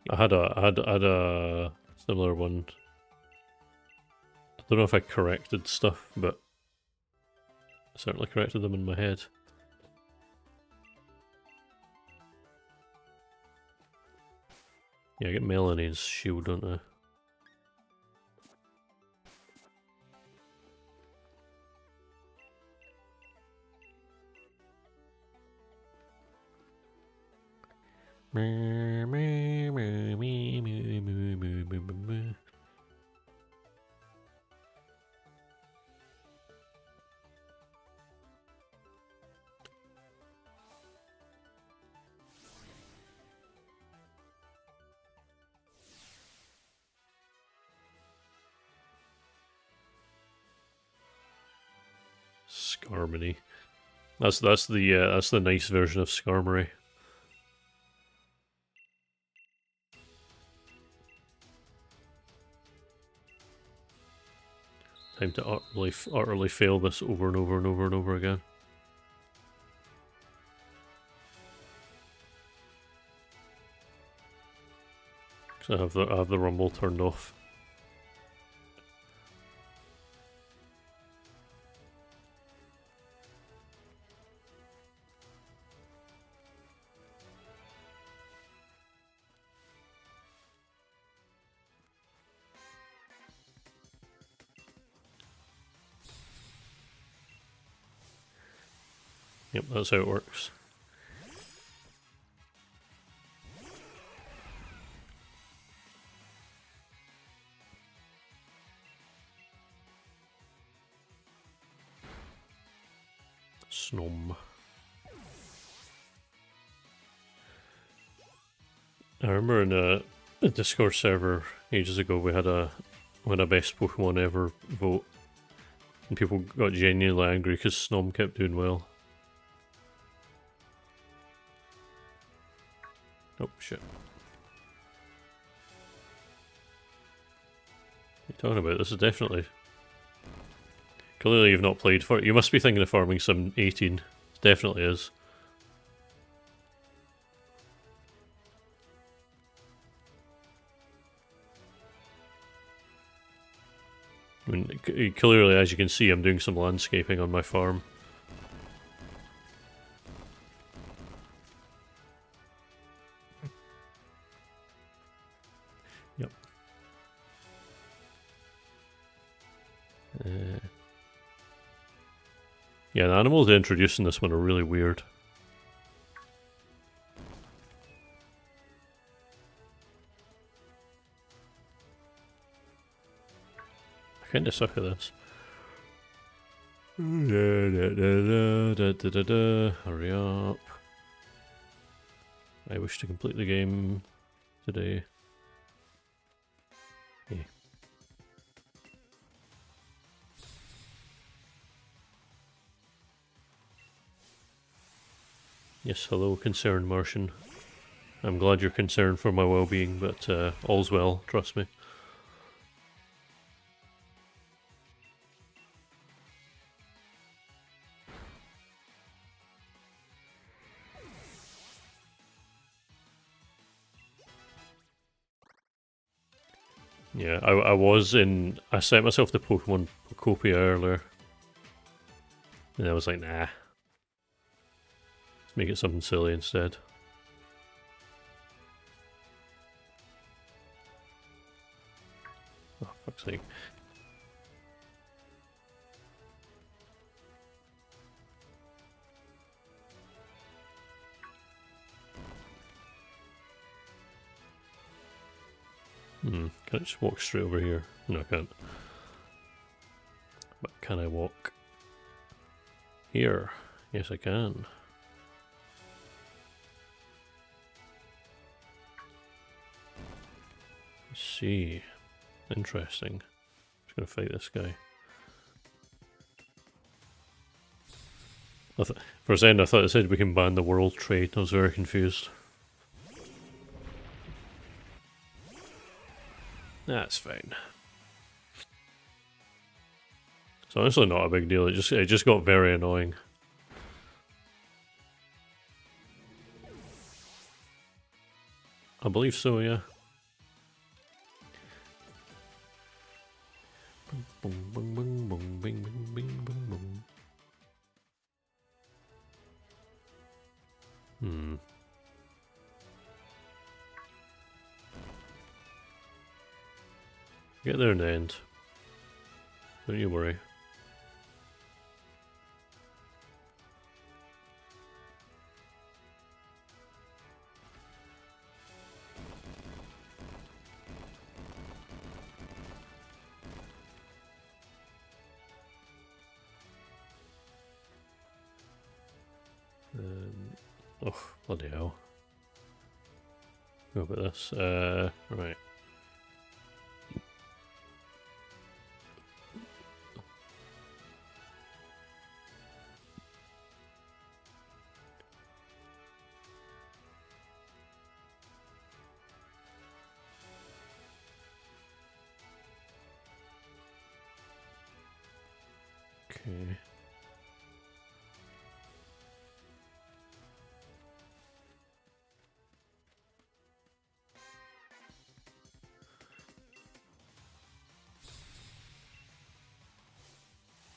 I had a similar one. I don't know if I corrected stuff, but I certainly corrected them in my head. Yeah, I get Melanie's shield, don't I? Skarmory. That's the nice version of Skarmory. Time to utterly fail this over and over and over and over again. Because I have the rumble turned off. Yep, that's how it works. Snom. I remember in a Discord server ages ago we had a best Pokemon ever vote, and people got genuinely angry because Snom kept doing well. shit. What are you talking about? This is definitely... Clearly you've not played for it. You must be thinking of Farming Sim 18. It definitely is. I mean, clearly, as you can see, I'm doing some landscaping on my farm. Yep. Yeah, the animals they introduced in this one are really weird. I kinda suck at this. Hurry up. I wish to complete the game today. Yeah. Yes, hello, concerned Martian. I'm glad you're concerned for my well-being, but all's well, trust me. Yeah, I set myself the Pokemon Copia earlier. And I was like, nah. Let's make it something silly instead. Oh, fuck's sake. Can I just walk straight over here? No, I can't. But can I walk here? Yes, I can. Let's see. Interesting. Just gonna fight this guy. For a second I thought it said we can ban the world trade. I was very confused. That's fine. It's honestly not a big deal. It just got very annoying. I believe so, yeah. Boom, boom, boom, boom, bing, bing, bing, boom, boom. Get there in the end. Don't you worry. Oh, bloody hell. What about this? Right. Okay.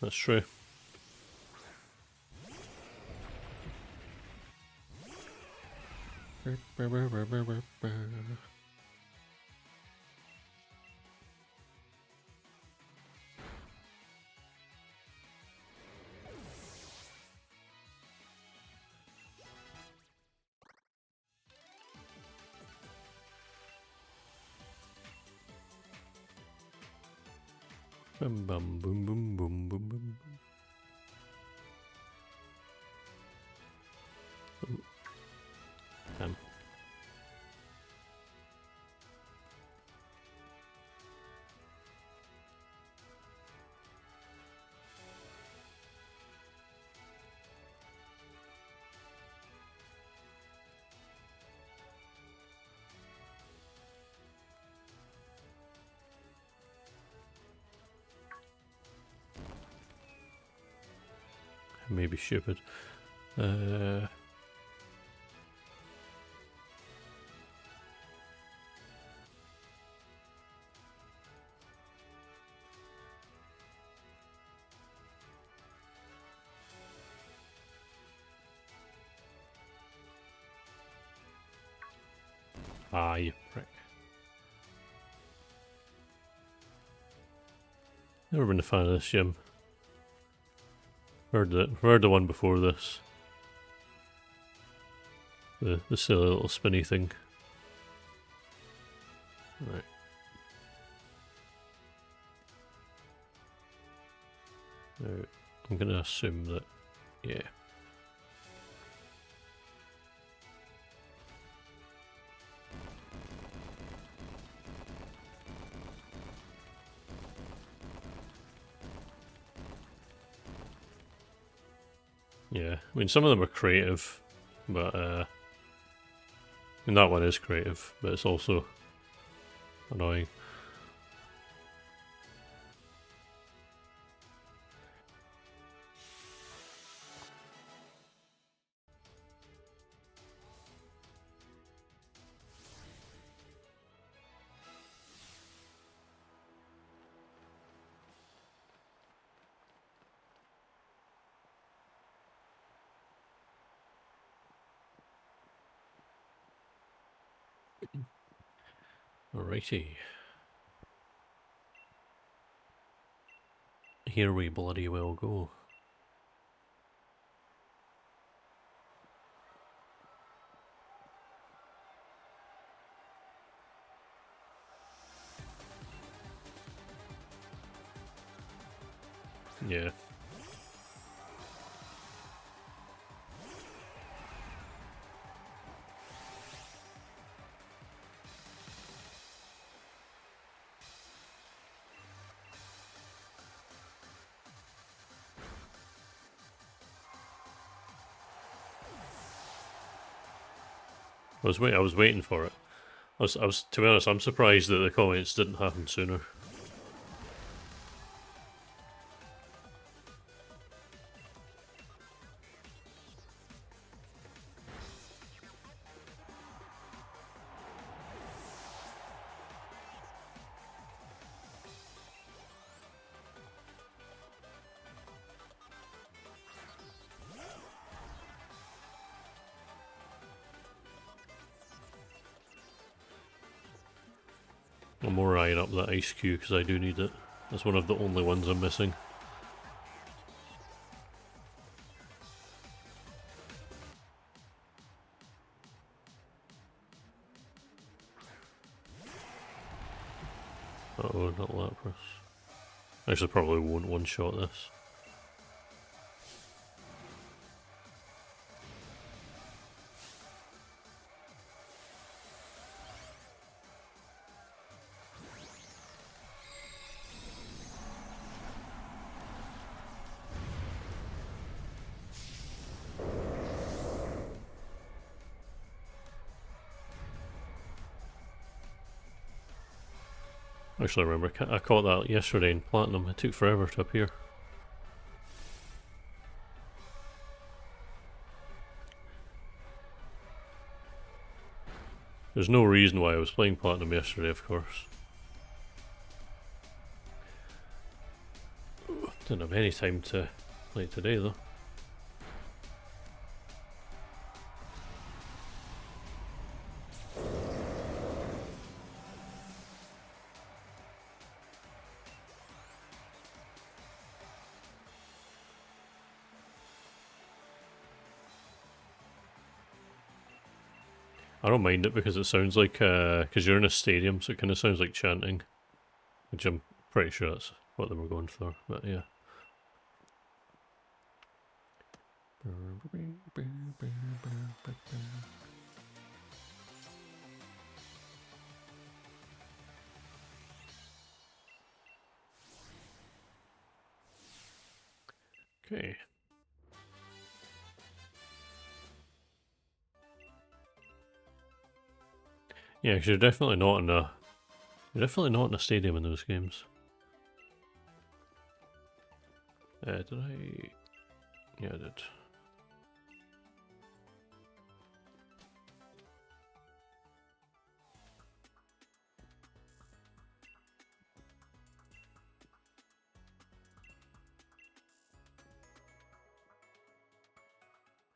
That's true. Bum bum boom boom boom boom boom. Damn. Maybe stupid. Ah, you prick. Never been a fan of this gym. Heard the one before this. The silly little spinny thing. Right. Now, I'm gonna assume that, yeah. Yeah, I mean some of them are creative, but and that one is creative, but it's also annoying. Alrighty. Here we bloody well go. Yeah. I was waiting for it. I was to be honest, I'm surprised that the comments didn't happen sooner. I'm more eyeing up that ice cube because I do need it. That's one of the only ones I'm missing. Uh-oh, not Lapras. Actually, probably won't one-shot this. Actually, I remember I caught that yesterday in Platinum. It took forever to appear. There's no reason why I was playing Platinum yesterday, of course. Didn't have any time to play today, though. I don't mind it because it sounds like, because you're in a stadium, so it kind of sounds like chanting. Which I'm pretty sure that's what they were going for, but yeah. Okay. Yeah, because you're definitely not in a stadium in those games. Did I? Yeah, I did.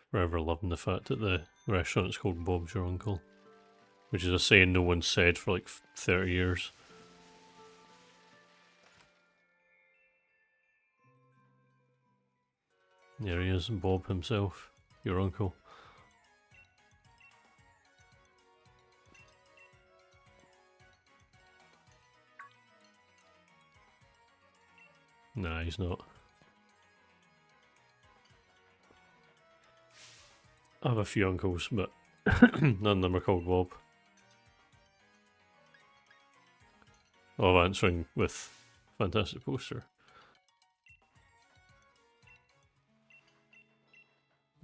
Forever loving the fact that the restaurant is called Bob's Your Uncle, which is a saying no one said for like 30 years. There he is, Bob himself, your uncle. Nah, he's not. I have a few uncles, but none of them are called Bob. Oh, I'm answering with Fantastic Poster.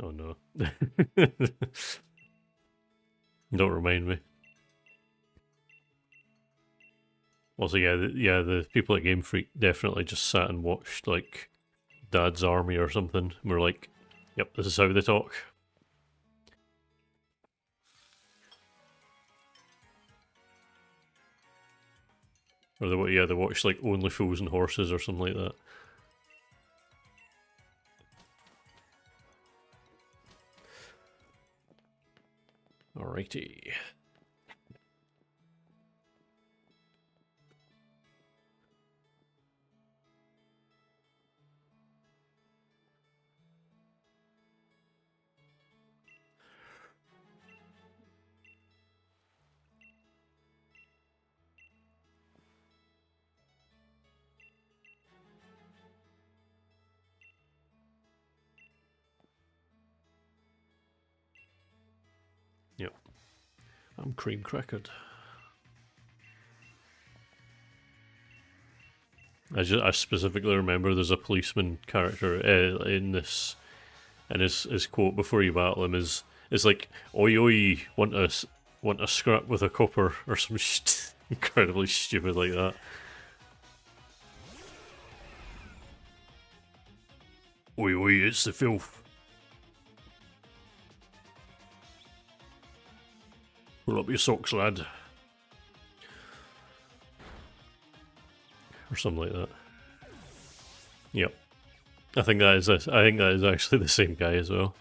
Oh no. Don't remind me. Also, yeah, the people at Game Freak definitely just sat and watched, like, Dad's Army or something. And we're like, yep, this is how they talk. Or they watched, like, Only Fools and Horses or something like that. Alrighty. Yep. I'm cream crackered. I specifically remember there's a policeman character in this, and his quote before you battle him is like, "Oi oi, want a scrap with a copper," or some incredibly stupid like that. Oi oi, it's the filth. Pull up your socks, lad. Or something like that. Yep. I think that is actually the same guy as well.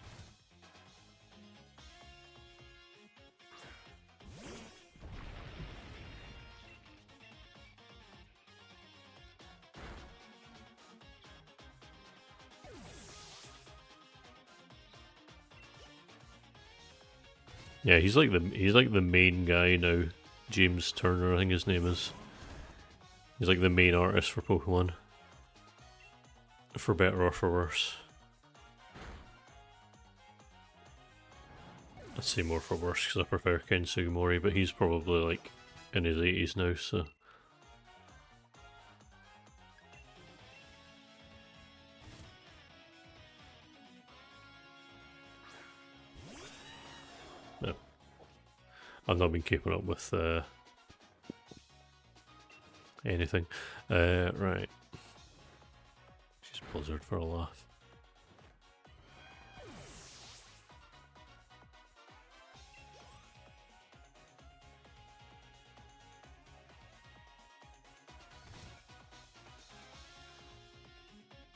Yeah, he's like the main guy now. James Turner, I think his name is. He's like the main artist for Pokemon. For better or for worse. I'd say more for worse because I prefer Ken Sugimori, but he's probably like in his 80s now, so. No. I've not been keeping up with anything. Right. She's Blizzard for a laugh.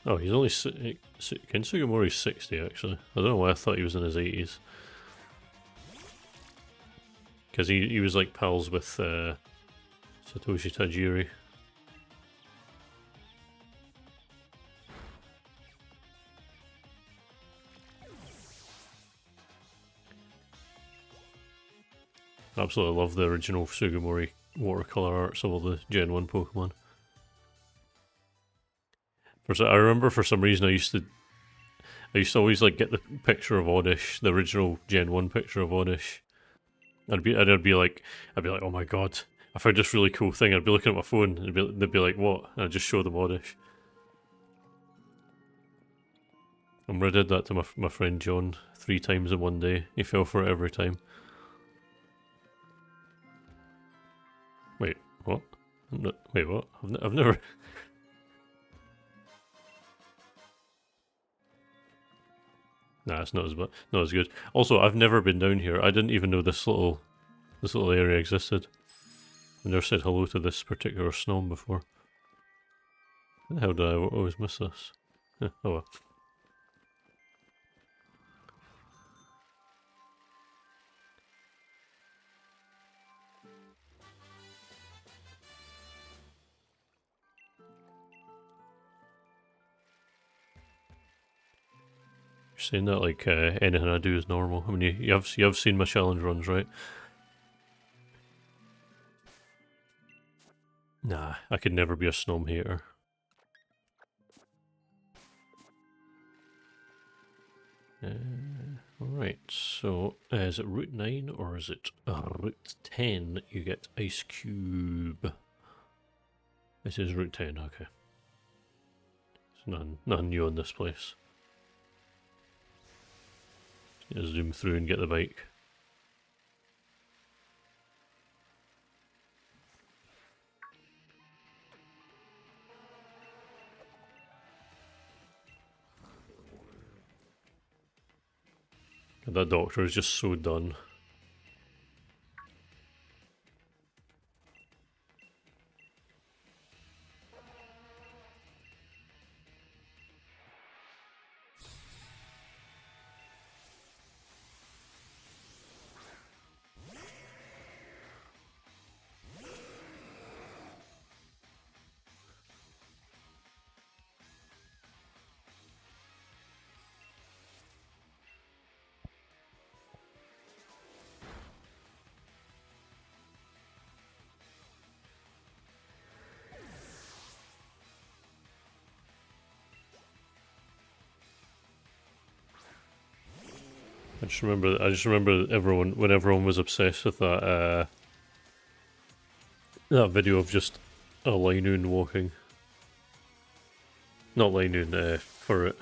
Oh, he's only Ken Sugimori's 60 actually. I don't know why I thought he was in his 80s. Because he was like pals with Satoshi Tajiri. Absolutely love the original Sugimori watercolor arts of all the Gen 1 Pokemon. I remember for some reason I used to always like get the picture of Oddish, the original Gen 1 picture of Oddish. I'd be like, oh my god, I found this really cool thing. I'd be looking at my phone and they'd be like, what? And I'd just show them Oddish. I remember I did that to my friend John 3 times in one day. He fell for it every time. Wait, what? Wait, what? I've never... Nah, it's not as good. Also, I've never been down here. I didn't even know this little area existed. I've never said hello to this particular gnome before. How did I always miss this? Oh well. You're saying that like anything I do is normal. I mean, you have seen my challenge runs, right? Nah, I could never be a gnome hater. Alright, so is it Route 9 or is it Route 10? You get Ice Cube. This is Route 10, okay. There's nothing new on this place. Just zoom through and get the bike. And that doctor is just so done. I just remember when everyone was obsessed with that video of just a Linoon walking. Not Linoon, for it.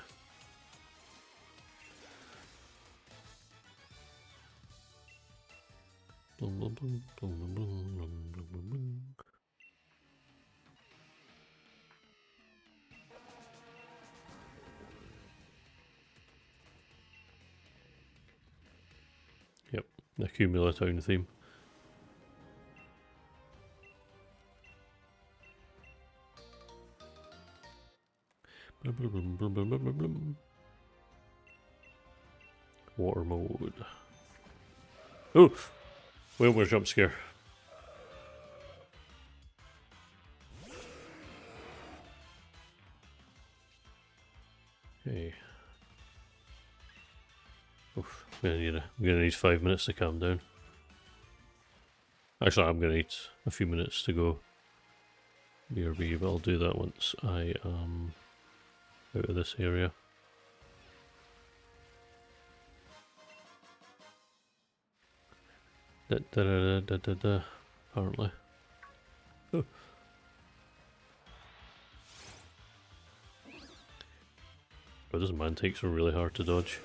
Yep, the Cumula Town theme. Water mode. Oh! Wait, we're jump scare. Okay. Oof, I'm gonna need 5 minutes to calm down. Actually, I'm gonna need a few minutes to go BRB, but I'll do that once I am out of this area. Apparently. Oh. But those mantiques are really hard to dodge.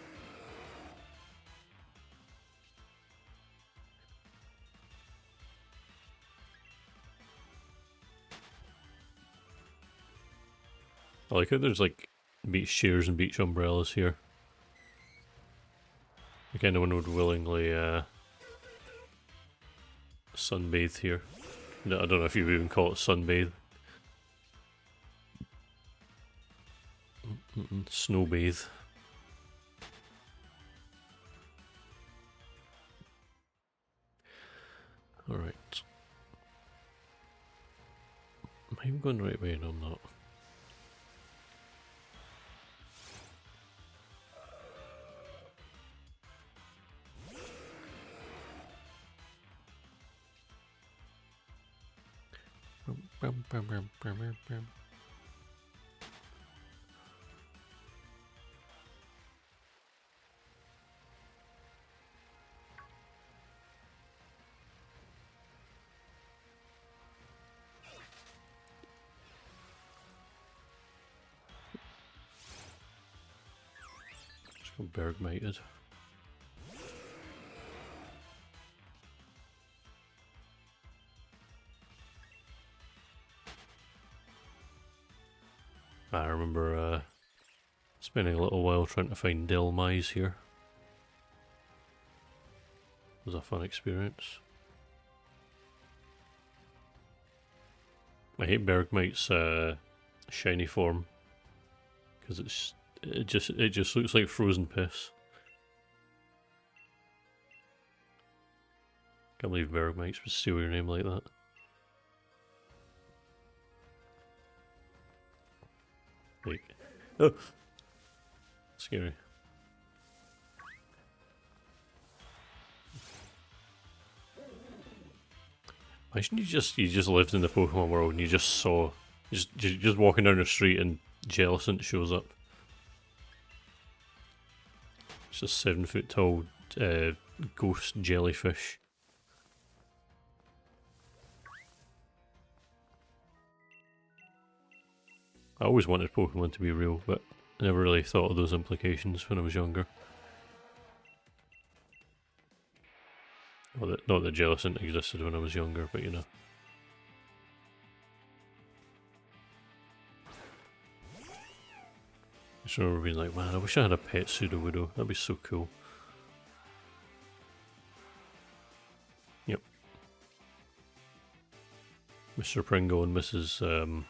I like how there's like beach chairs and beach umbrellas here. Like anyone would willingly sunbathe here. No, I don't know if you would even call it sunbathe. Snowbathe. Alright. Am I even going the right way? No, I'm not. Just go bergmited. I remember Spending a little while trying to find Delmise here. It was a fun experience. I hate Bergmite's shiny form because it just looks like frozen piss. Can't believe Bergmites would steal your name like that. Wait. Oh! Scary. Imagine you just lived in the Pokemon world and you just saw just walking down the street and Jellicent shows up. It's a 7-foot tall ghost jellyfish. I always wanted Pokemon to be real, but I never really thought of those implications when I was younger. Well, not that Jellicent existed when I was younger, but you know. I just remember being like, man, I wish I had a pet Sudowoodo. That'd be so cool. Yep. Mr. Pringle and Mrs.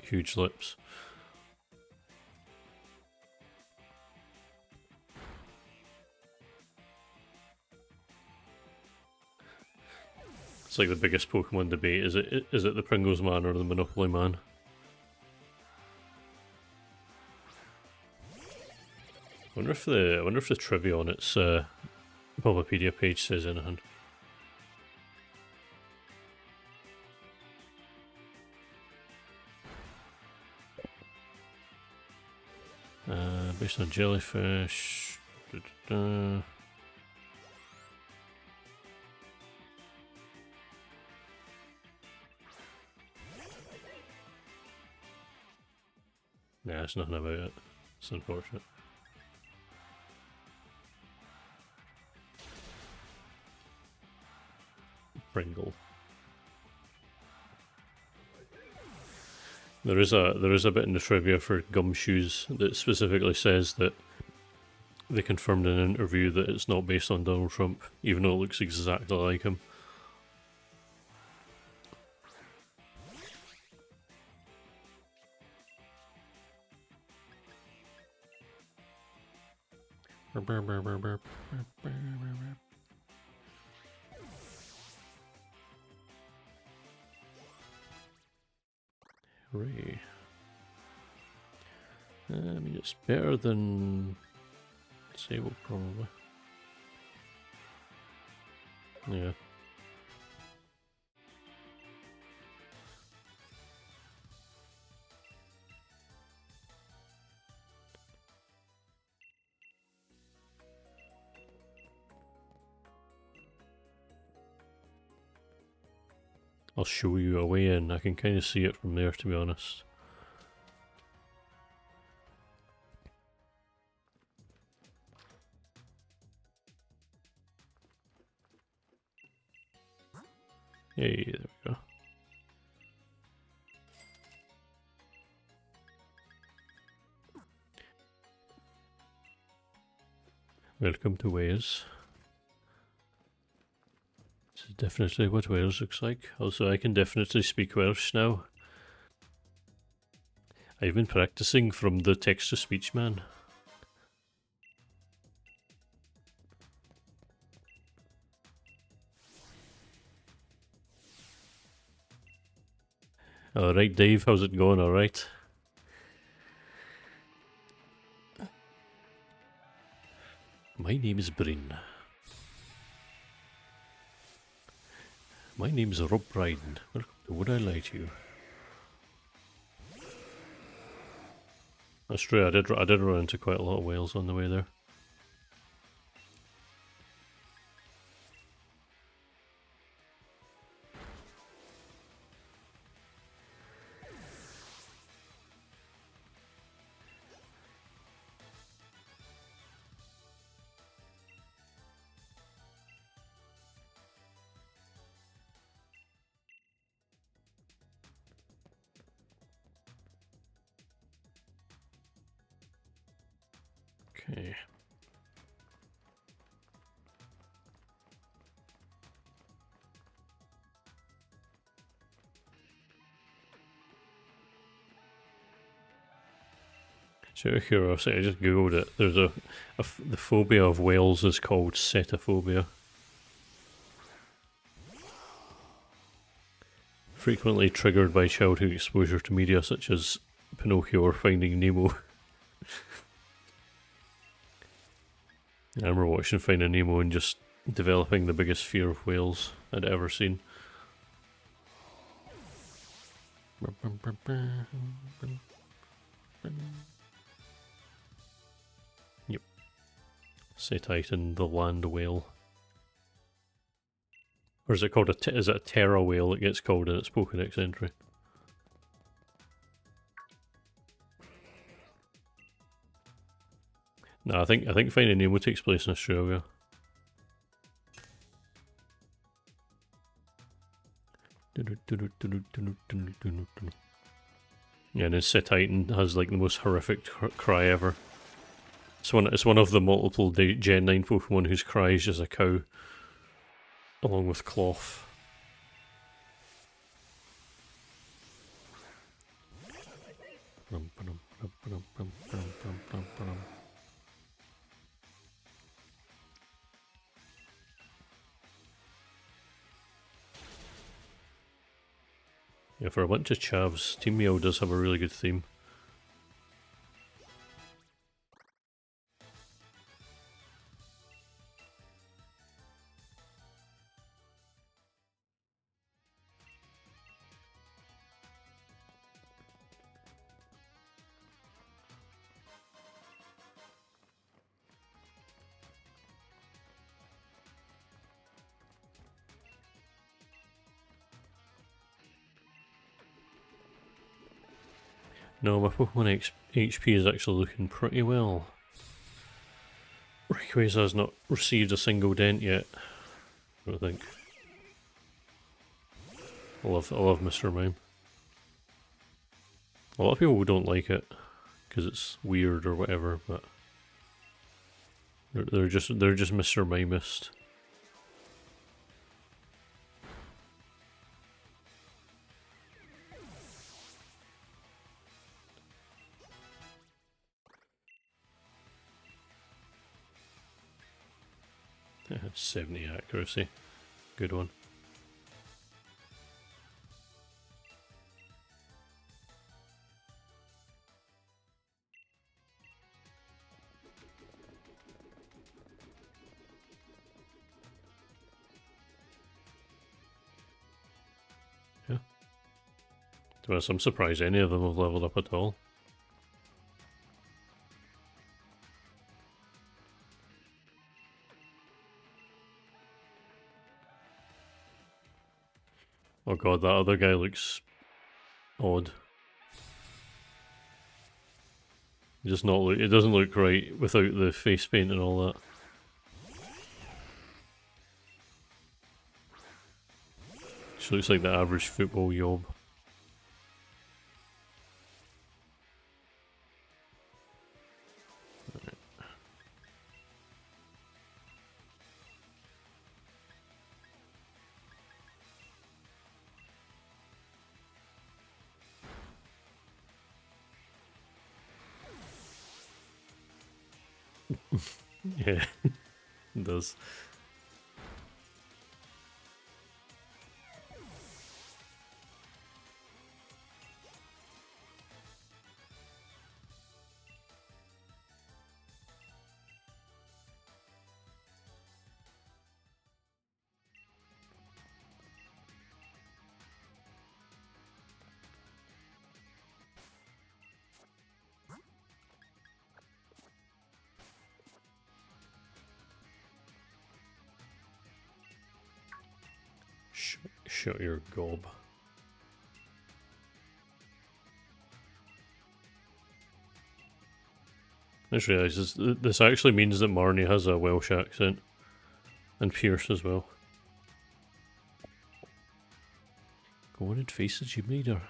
Huge Lips. It's like the biggest Pokemon debate. Is it the Pringles man or the Monopoly man? I wonder if the trivia on its Bulbapedia page says anything. Based on jellyfish. Nah, it's nothing about it. It's unfortunate. Pringle. There is a bit in the trivia for Gumshoes that specifically says that they confirmed in an interview that it's not based on Donald Trump, even though it looks exactly like him. Hooray. I mean, it's better than Sable, probably. Yeah. I'll show you a way in. I can kind of see it from there, to be honest. Hey, there we go. Welcome to Wales. This is definitely what Wales looks like. Also, I can definitely speak Welsh now. I've been practicing from the text-to-speech man. Alright, Dave, how's it going? Alright? My name is Bryn. My name's Rob Bryden. Welcome to Would I Lie to You? That's true, I did run into quite a lot of whales on the way there. Okay. So out of curiosity, I just googled it. There's the phobia of whales is called cetophobia. Frequently triggered by childhood exposure to media such as Pinocchio or Finding Nemo. I remember watching Finding Nemo and just developing the biggest fear of whales I'd ever seen. Yep. Cetitan, the land whale. Or is it called is it a Terra whale it gets called in its Pokedex entry? No, I think Finding Nemo takes place in Australia. Yeah, and his Cetitan has like the most horrific cry ever. It's one of the multiple Gen 9 Pokemon whose cry is just a cow, along with Cloth. Yeah, for a bunch of chavs, Team Meow does have a really good theme. No, my Pokemon HP is actually looking pretty well. Rayquaza has not received a single dent yet, I don't think. I love Mr. Mime. A lot of people don't like it because it's weird or whatever, but they're just Mr. Mimist. Yeah, 70 accuracy, good one. Yeah. To be honest, I'm surprised any of them have leveled up at all. Oh god, that other guy looks odd. Just not look. It doesn't look right without the face paint and all that. She looks like the average football yob. Yeah, it does. Shut your gob. I just realised this actually means that Marnie has a Welsh accent. And Pierce as well. Go on and face the gym leader.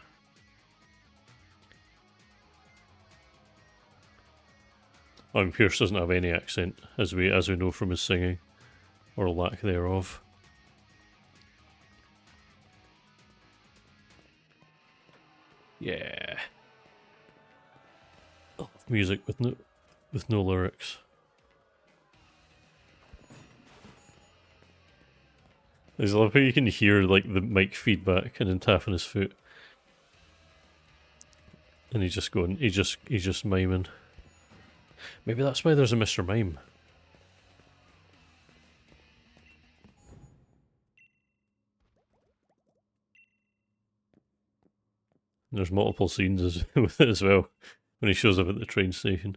I mean, Pierce doesn't have any accent, as we know from his singing, or lack thereof. Yeah. Music with no lyrics. I just love how you can hear like the mic feedback and then tapping his foot. And he's just going, he's just miming. Maybe that's why there's a Mr. Mime. And there's multiple scenes with it as well, when he shows up at the train station.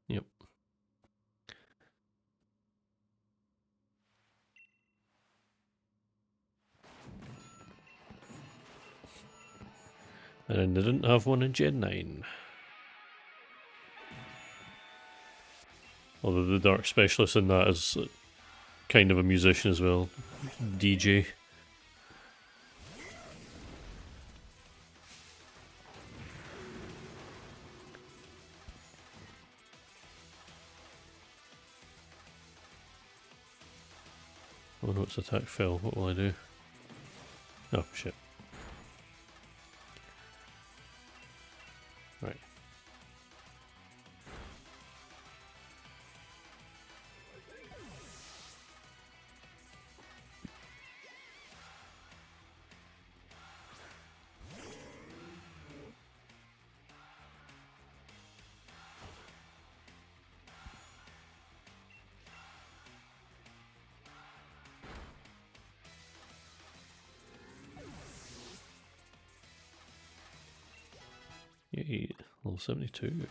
Yep. And they didn't have one in Gen 9. Although the Dark Specialist in that is kind of a musician as well. DJ. Oh no, its attack fell. What will I do? Oh, shit. Right. Yay, level 72.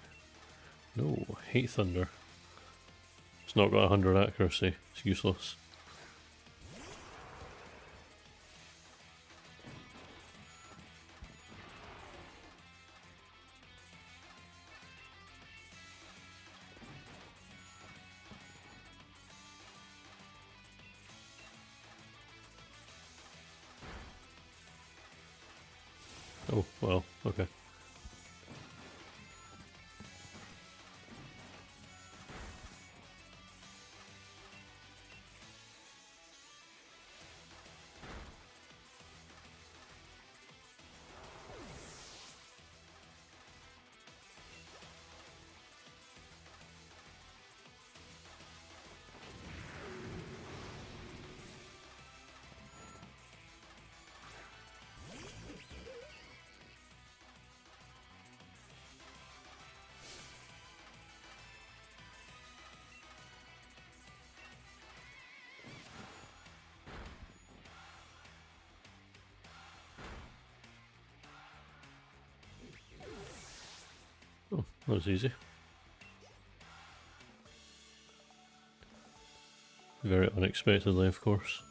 No, hate Thunder. It's not got 100 accuracy. It's useless. Oh, well, okay. Oh, that was easy. Very unexpectedly, of course.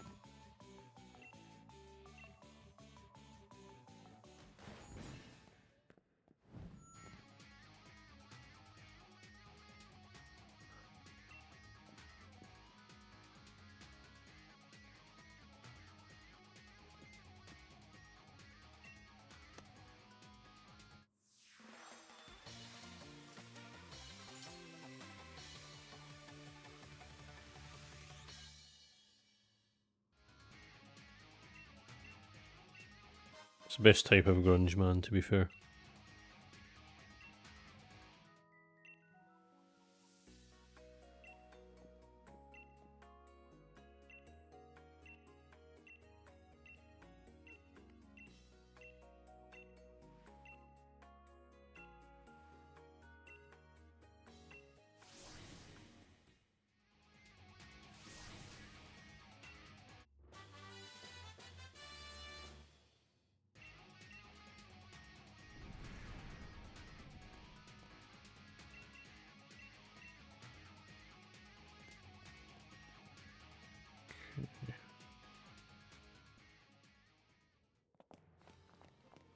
It's the best type of grunge man, to be fair.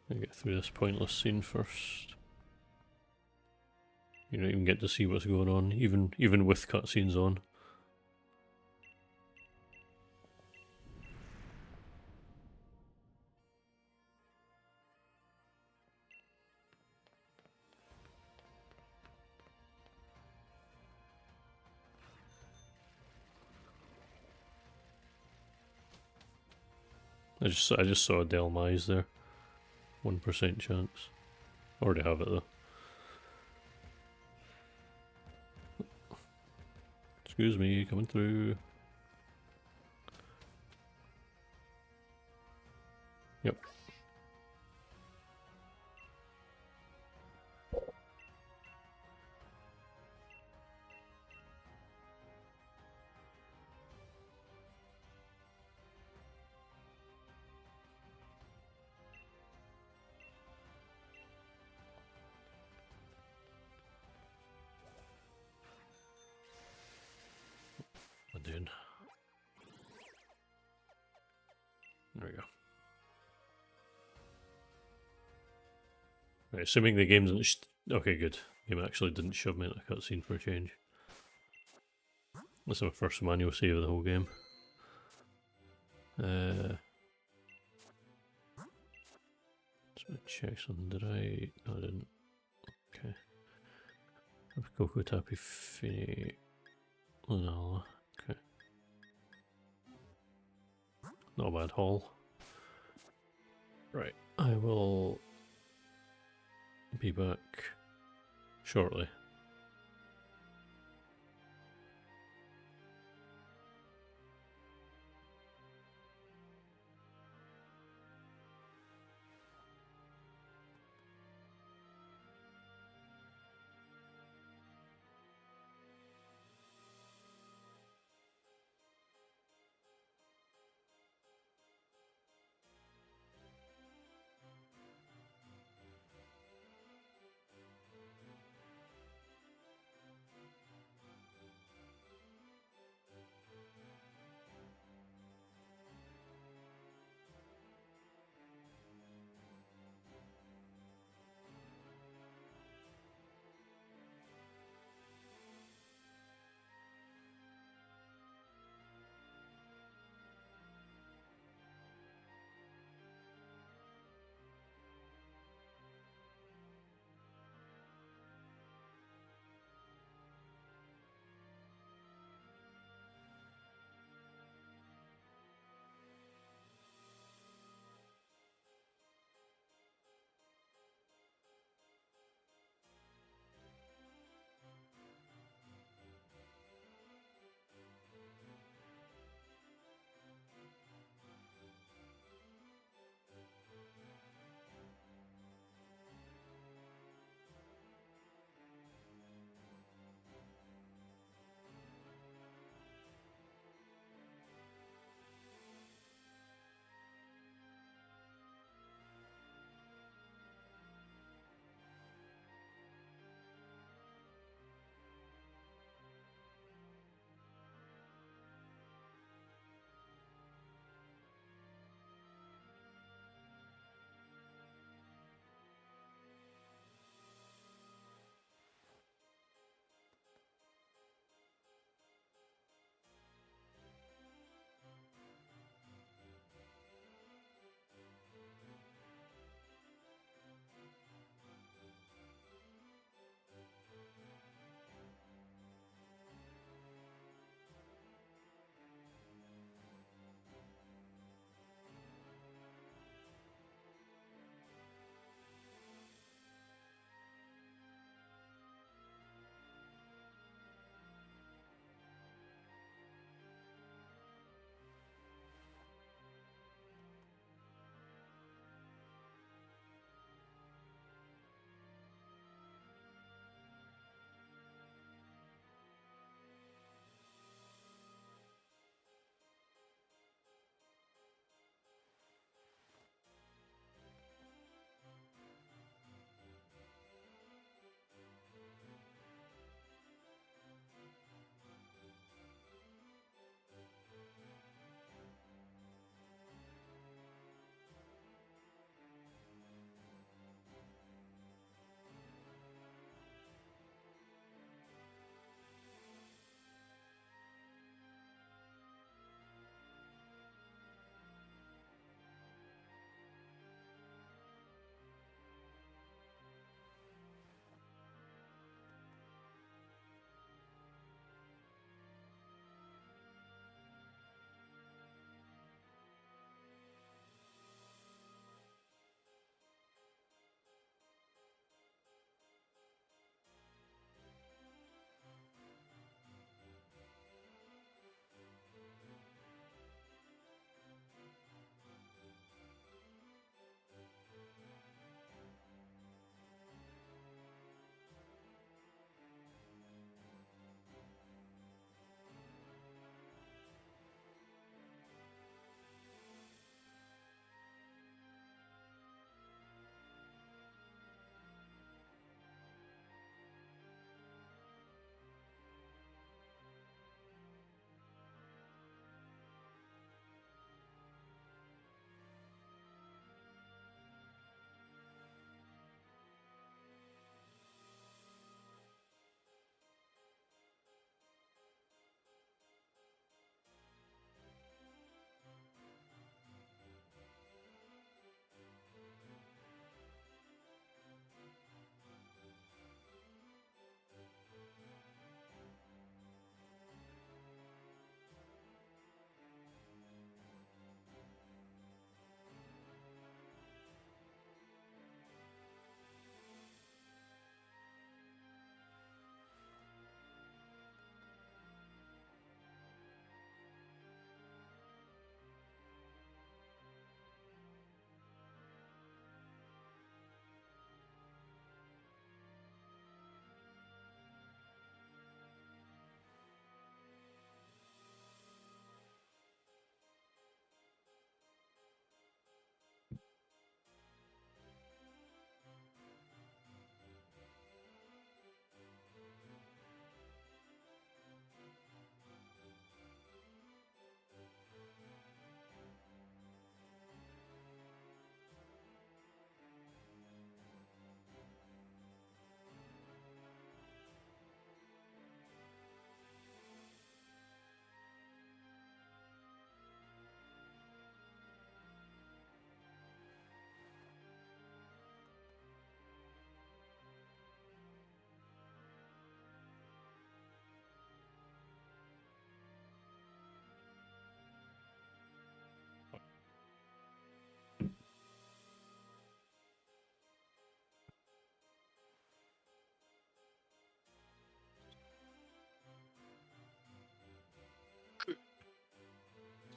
I'll get through this pointless scene first. You don't even get to see what's going on, even with cutscenes on. I just saw a Delmise there. 1% chance. Already have it though. Excuse me, coming through. Yep. What am I doing? There we go. Right, assuming the game didn't. Okay, good. Game actually didn't shove me in a cutscene for a change. This is my first manual save of the whole game. Just gonna check something. Did I? No, I didn't. Okay. Coco Tappy Fini. Lunala. Okay. Not a bad haul. Right. I will be back shortly.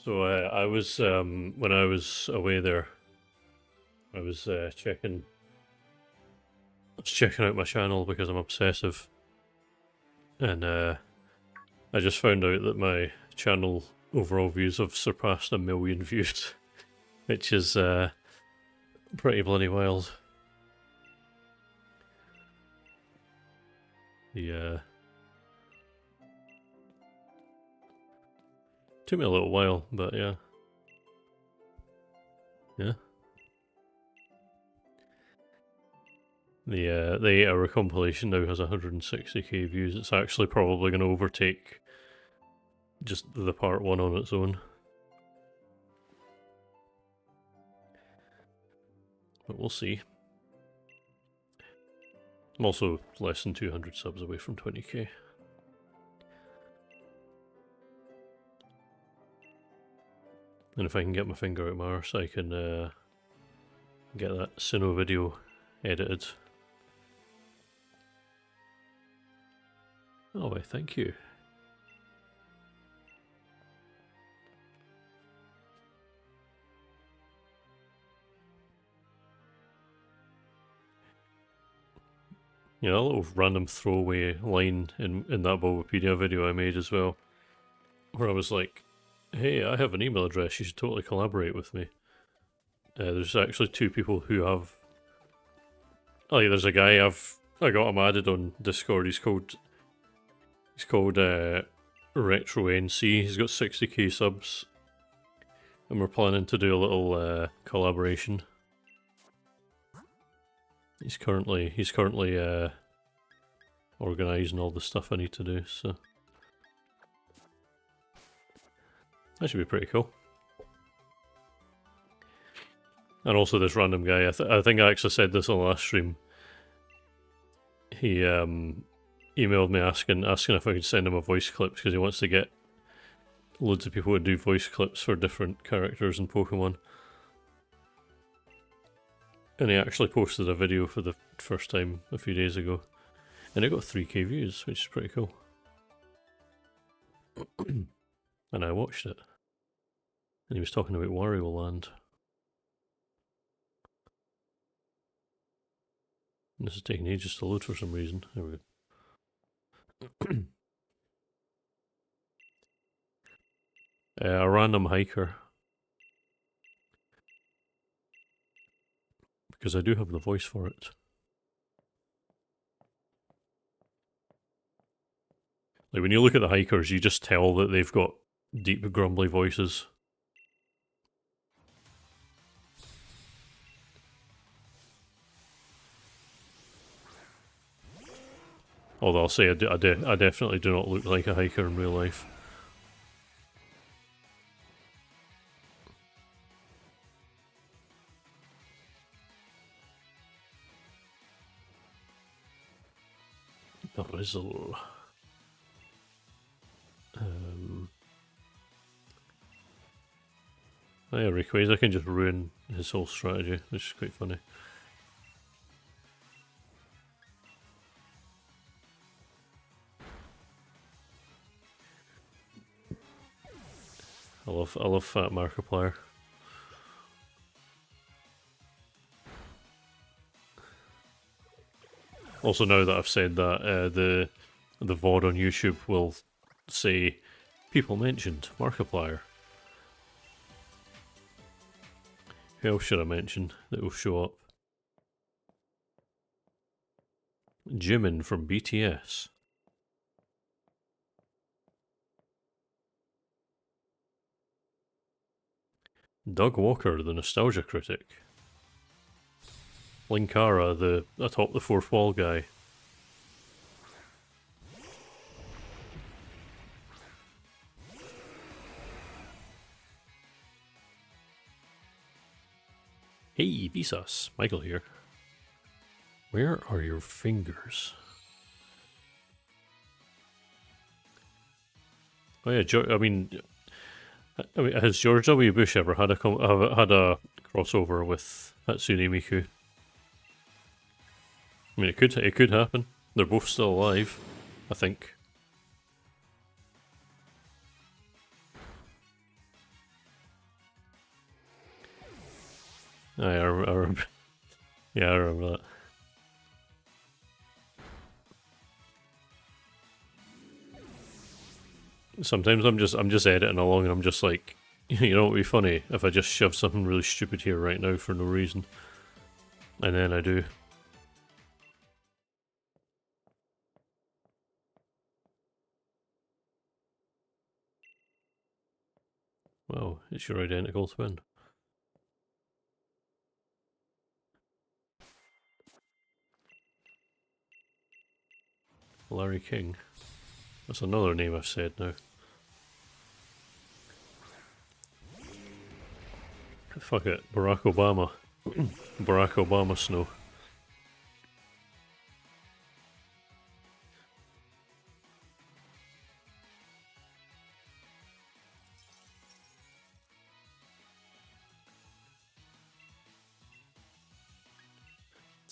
So I was when I was away there, I was checking out my channel because I'm obsessive, and I just found out that my channel overall views have surpassed 1 million views, which is pretty bloody wild. The took me a little while, but yeah. The 8-hour compilation now has 160k views. It's actually probably going to overtake just the part 1 on its own. But we'll see. I'm also less than 200 subs away from 20k. And if I can get my finger out my arse, I can get that Sinnoh video edited. Oh, why, thank you. Yeah, a little random throwaway line in that Bulbapedia video I made as well, where I was like, hey, I have an email address, you should totally collaborate with me. There's actually 2 people who have... Oh yeah, there's a guy I got him added on Discord, he's called Retro NC, he's got 60k subs. And we're planning to do a little collaboration. He's currently organising all the stuff I need to do, so that should be pretty cool. And also this random guy, I think I actually said this on the last stream. He emailed me asking if I could send him a voice clip because he wants to get loads of people to do voice clips for different characters in Pokemon. And he actually posted a video for the first time a few days ago. And it got 3k views, which is pretty cool. And I watched it. And he was talking about Wario Land. And this is taking ages to load for some reason. There we go. A random hiker. Because I do have the voice for it. Like when you look at the hikers, you just tell that they've got deep, grumbly voices. Although I'll say I definitely do not look like a hiker in real life. The Rizzle. Oh yeah, Rayquaza can just ruin his whole strategy, which is quite funny. I love Fat Markiplier. Also, now that I've said that, the VOD on YouTube will say, people mentioned Markiplier. Who else should I mention that will show up? Jimin from BTS. Doug Walker, the Nostalgia Critic. Linkara, the atop the fourth wall guy. Hey, Visas, Michael here. Where are your fingers? Oh yeah, I mean, has George W. Bush ever had a crossover with Hatsune Miku? I mean, it could happen. They're both still alive, I think. I remember. Yeah, I remember that. Sometimes I'm just editing along and I'm just like, you know what would be funny if I just shove something really stupid here right now for no reason. And then I do. Wow, it's your identical twin. Larry King. That's another name I've said now. Fuck it, Barack Obama. Barack Obama Snow.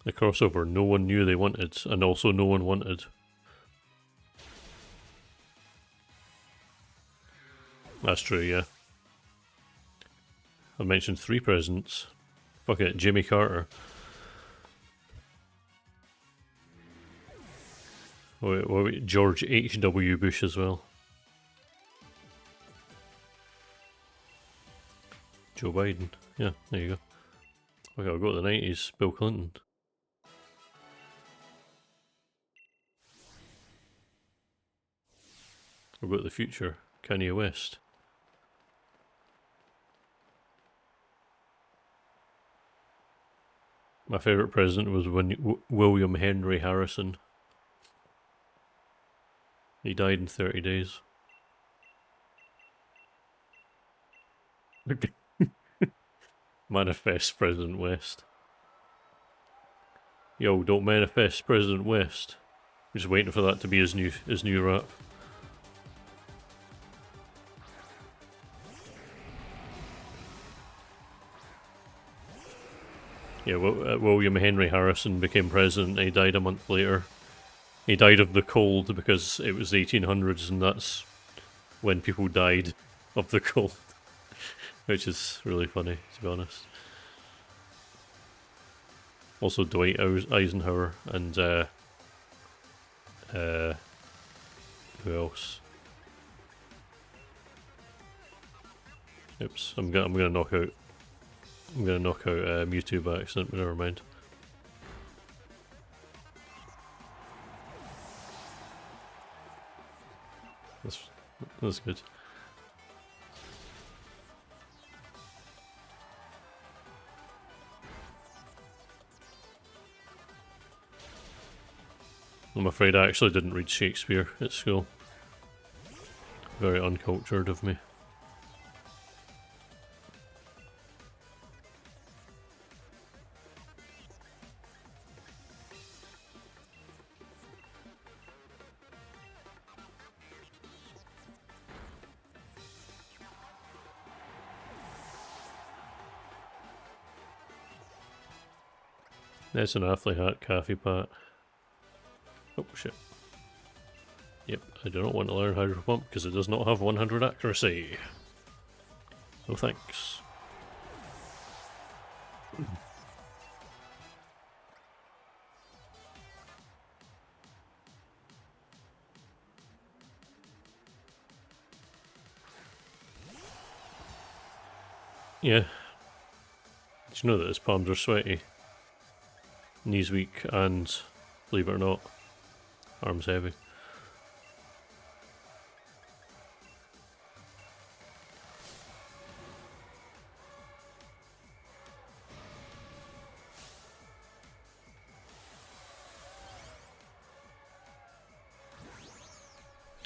A crossover no one knew they wanted, and also no one wanted. That's true, yeah. I mentioned 3 presidents. Fuck it, Jimmy Carter. Wait, George H.W. Bush as well. Joe Biden. Yeah, there you go. Okay, I'll go to the 90s. Bill Clinton. I'll go to the future. Kanye West. My favourite president was William Henry Harrison. He died in 30 days. Manifest President West. Yo, don't manifest President West. We're just waiting for that to be his new rap. Yeah, William Henry Harrison became president. He died a month later. He died of the cold because it was the 1800s, and that's when people died of the cold, which is really funny, to be honest. Also, Dwight Eisenhower and who else? Oops, I'm gonna knock out Mewtwo by accident, but never mind. That's good. I'm afraid I actually didn't read Shakespeare at school. Very uncultured of me. That's an athlete hat, Cafe Pat. Oh shit. Yep, I do not want to learn Hydro Pump because it does not have 100 accuracy. No thanks. Yeah. Did you know that his palms are sweaty? Knees weak and, believe it or not, arms heavy.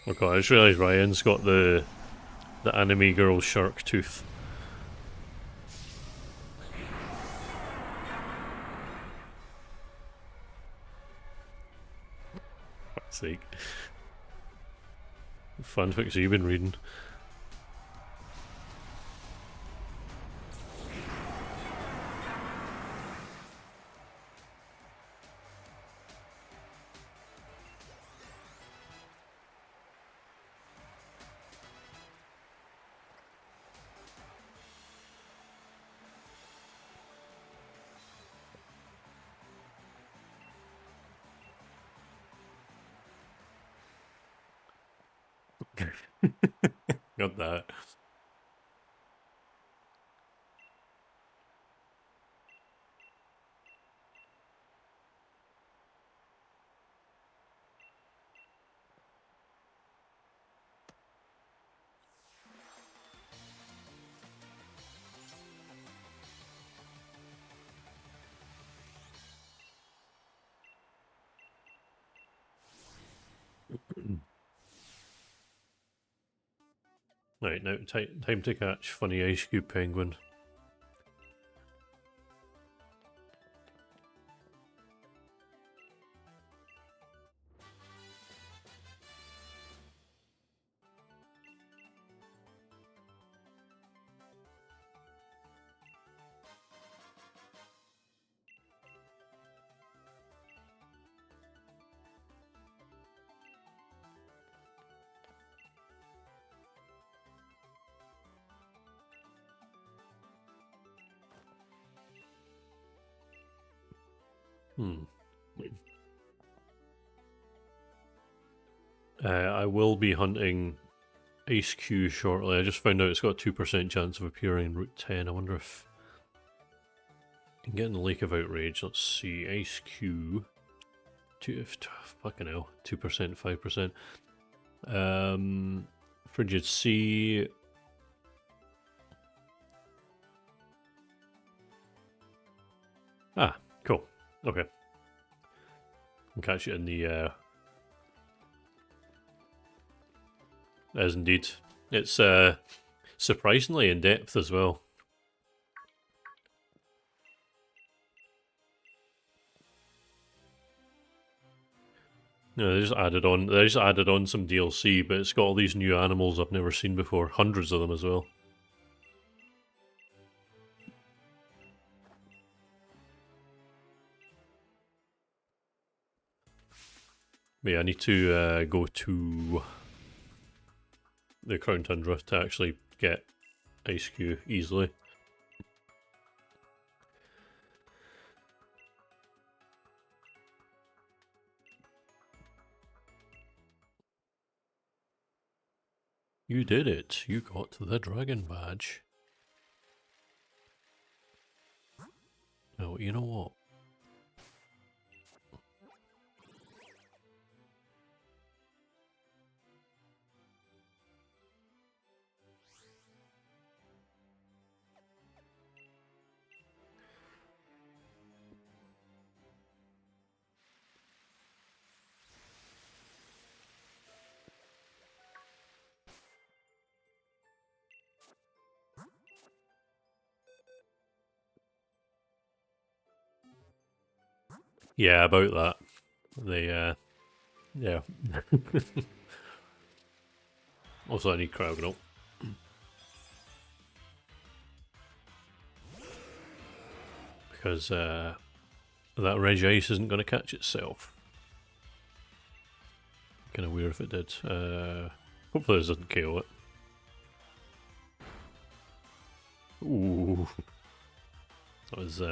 Oh god, I just realised Ryan's got the anime girl shark tooth. Fuck's sake. Fanfics you've been reading. Got that. Right, now time to catch funny ice cube penguin. I will be hunting Ice Q shortly. I just found out it's got a 2% chance of appearing in Route 10. I wonder if I can get in the Lake of Outrage. Let's see. Ice Q. Fucking hell. 2%, 5%. Frigid Sea. Ah, cool. Okay. I'll catch it in the as indeed. It's surprisingly in depth as well. No, they just added on some DLC, but it's got all these new animals I've never seen before. Hundreds of them as well. But yeah, I need to go to the Crown Tundra to actually get Ice Q easily. You did it. You got the dragon badge. Oh, you know what? Yeah, about that. They, yeah. Also, I need Crowgnoll. Because, that Regice isn't going to catch itself. Kind of weird if it did. Hopefully this doesn't KO it. Ooh. That was,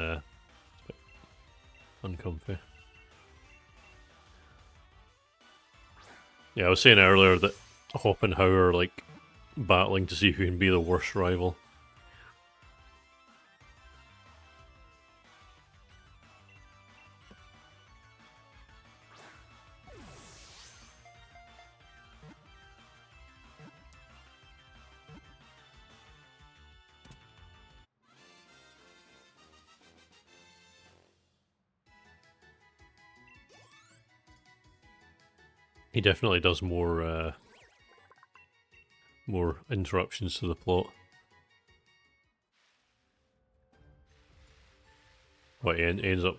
uncomfy. Yeah, I was saying earlier that Hop and How are like battling to see who can be the worst rival. He definitely does more interruptions to the plot. What he ends up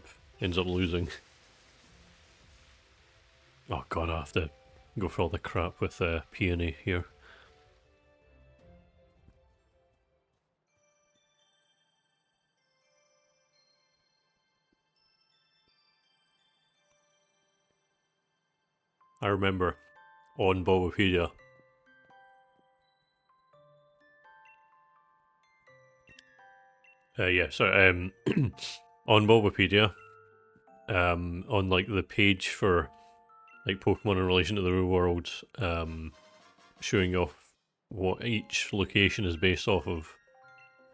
losing. Oh god, I have to go for all the crap with Peony here. I remember on Bulbapedia. Yeah, sorry, on Bulbapedia, on like the page for like Pokemon in relation to the real world, showing off what each location is based off of.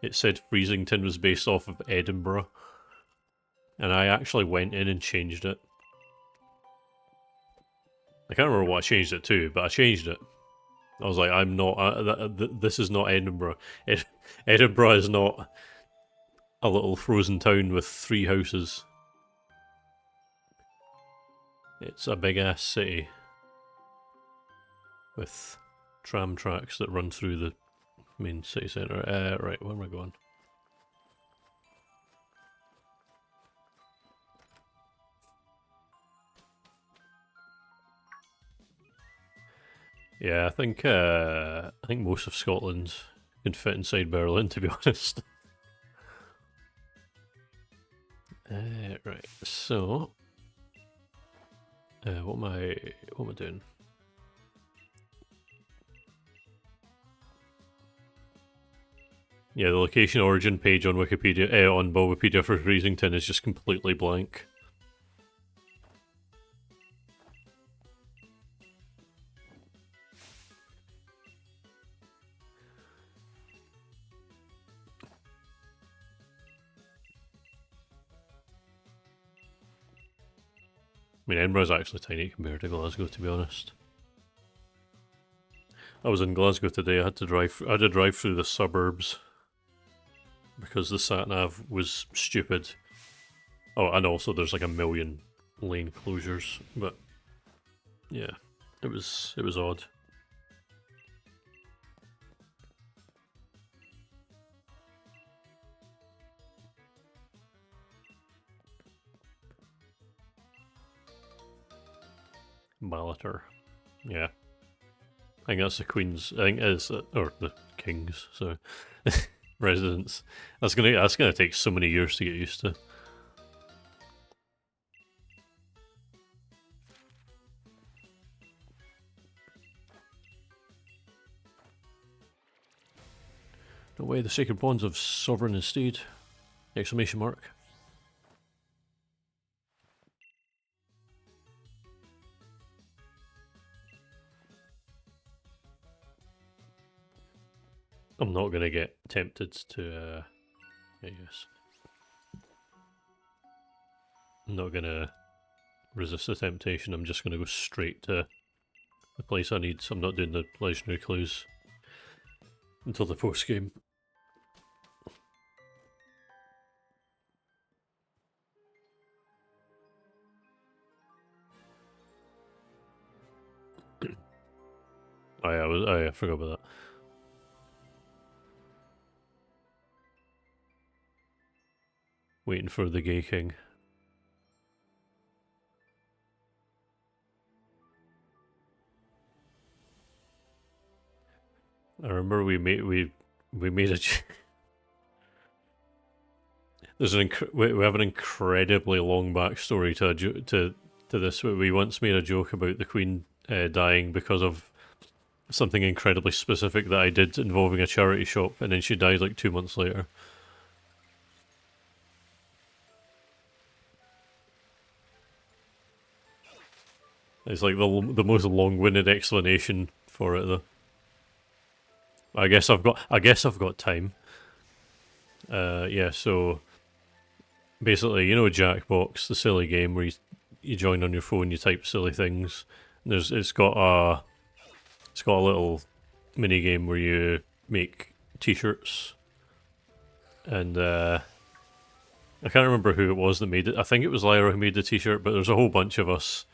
It said Freezington was based off of Edinburgh. And I actually went in and changed it. I can't remember what I changed it to, but I changed it. I was like, I'm not, this is not Edinburgh. Edinburgh is not a little frozen town with 3 houses. It's a big ass city with tram tracks that run through the main city centre. Right, where am I going? Yeah, I think most of Scotland can fit inside Berlin, to be honest. Right, so what am I doing? Yeah, the location origin page on Wikipedia, on Bulbapedia for Freezington is just completely blank. I mean, Edinburgh's actually tiny compared to Glasgow, to be honest. I was in Glasgow today. I had to drive through the suburbs because the sat nav was stupid. Oh, and also there's like a million lane closures, but yeah, it was odd. Malater, yeah. I think that's the Queen's. I think it's or the King's. So residence. That's gonna take so many years to get used to. No way, the sacred bonds of sovereign estate! Exclamation mark. I'm not gonna get tempted to, I guess. I'm not gonna resist the temptation, I'm just gonna go straight to the place I need, so I'm not doing the legendary clues until the post game. I forgot about that. Waiting for the Gay King. I remember we made a. There's we have an incredibly long backstory to this. We once made a joke about the Queen dying because of something incredibly specific that I did involving a charity shop, and then she died like 2 months later. It's like the most long-winded explanation for it, though. I guess I've got time. Yeah. So basically, you know, Jackbox, the silly game where you join on your phone, you type silly things. It's got a little mini game where you make T-shirts, and I can't remember who it was that made it. I think it was Lyra who made the T-shirt, but there's a whole bunch of us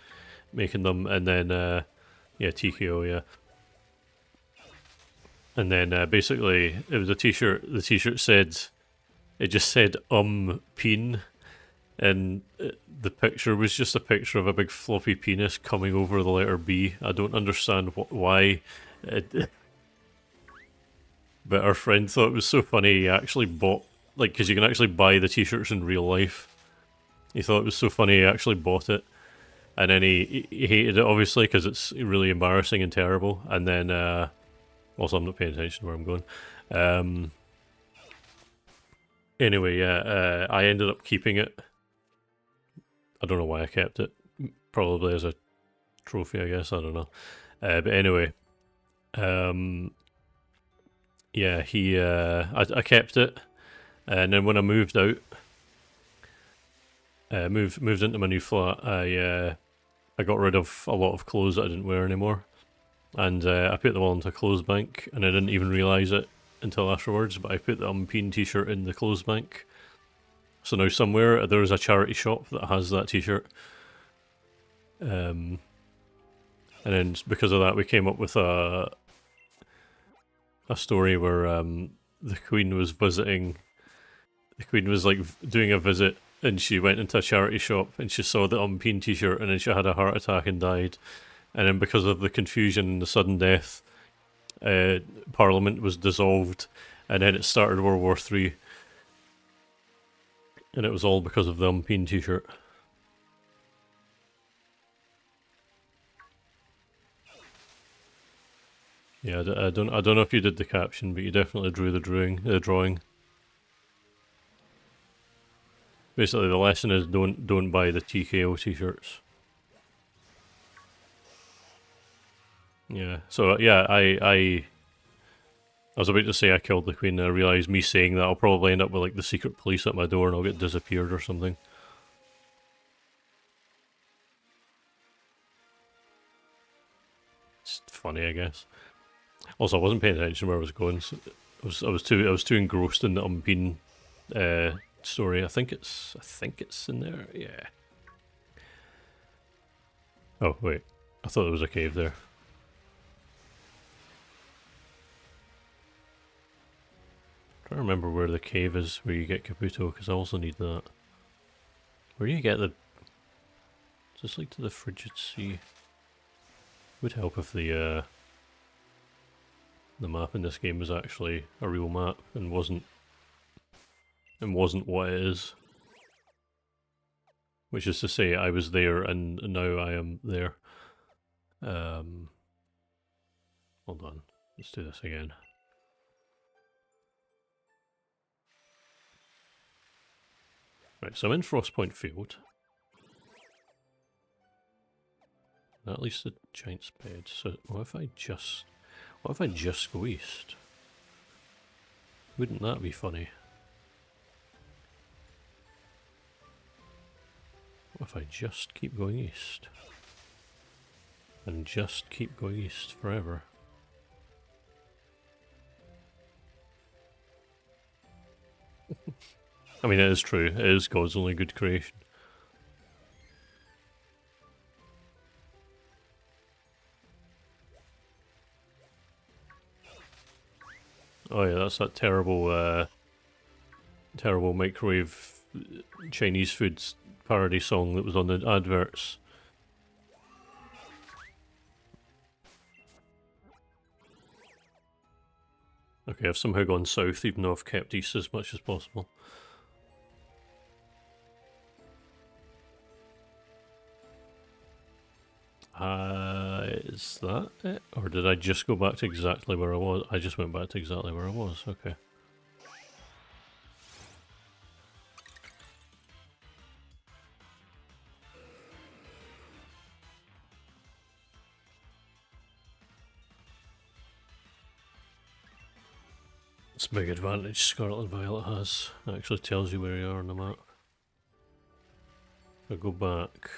making them, and then yeah, TKO, yeah. And then basically it was a T-shirt. The T-shirt just said peen, and the picture was just a picture of a big floppy penis coming over the letter B. I don't understand why. But our friend thought it was so funny. He actually bought, like, because you can actually buy the T-shirts in real life. He thought it was so funny. He actually bought it, and then he hated it obviously because it's really embarrassing and terrible. And then also I'm not paying attention to where I'm going. Anyway, yeah, I ended up keeping it. I don't know why I kept it. Probably as a trophy, I guess. I don't know. But anyway, Yeah, he I kept it, and then when I moved out, moved into my new flat, I got rid of a lot of clothes that I didn't wear anymore, and I put them all into a clothes bank, and I didn't even realise it until afterwards. But I put the Umpeen t-shirt in the clothes bank, so now somewhere there is a charity shop that has that t-shirt. And then because of that, we came up with a story where the Queen was visiting. The Queen was like doing a visit, and she went into a charity shop and she saw the Umpeen t-shirt, and then she had a heart attack and died. And then because of the confusion and the sudden death, Parliament was dissolved, and then it started World War III. And it was all because of the Umpeen t-shirt. Yeah, I don't know if you did the caption, but you definitely drew the drawing. Basically, the lesson is don't buy the TKO t-shirts. Yeah. So yeah, I was about to say I killed the Queen, and I realised me saying that I'll probably end up with like the secret police at my door, and I'll get disappeared or something. It's funny, I guess. Also, I wasn't paying attention where I was going. So I was too engrossed in the Umpeen story. I think it's in there. Yeah. Oh wait, I thought there was a cave there. I'm trying to remember where the cave is where you get Kabuto, because I also need that. Where do you get the? Just like to the frigid sea. Would help if the map in this game was actually a real map and wasn't what it is. Which is to say, I was there and now I am there. Hold on, let's do this again. Right, so I'm in Frostpoint Field. At least the giant's bed. So what if I just go east? Wouldn't that be funny? What if I just keep going east? And just keep going east forever? I mean, it is true. It is God's only good creation. Oh yeah, that's that terrible, terrible microwave Chinese foods parody song that was on the adverts. Okay, I've somehow gone south, even though I've kept east as much as possible. Is that it? Or did I just go back to exactly where I was? I just went back to exactly where I was, okay. It's a big advantage Scarlet Violet has. It actually tells you where you are on the map. I go back.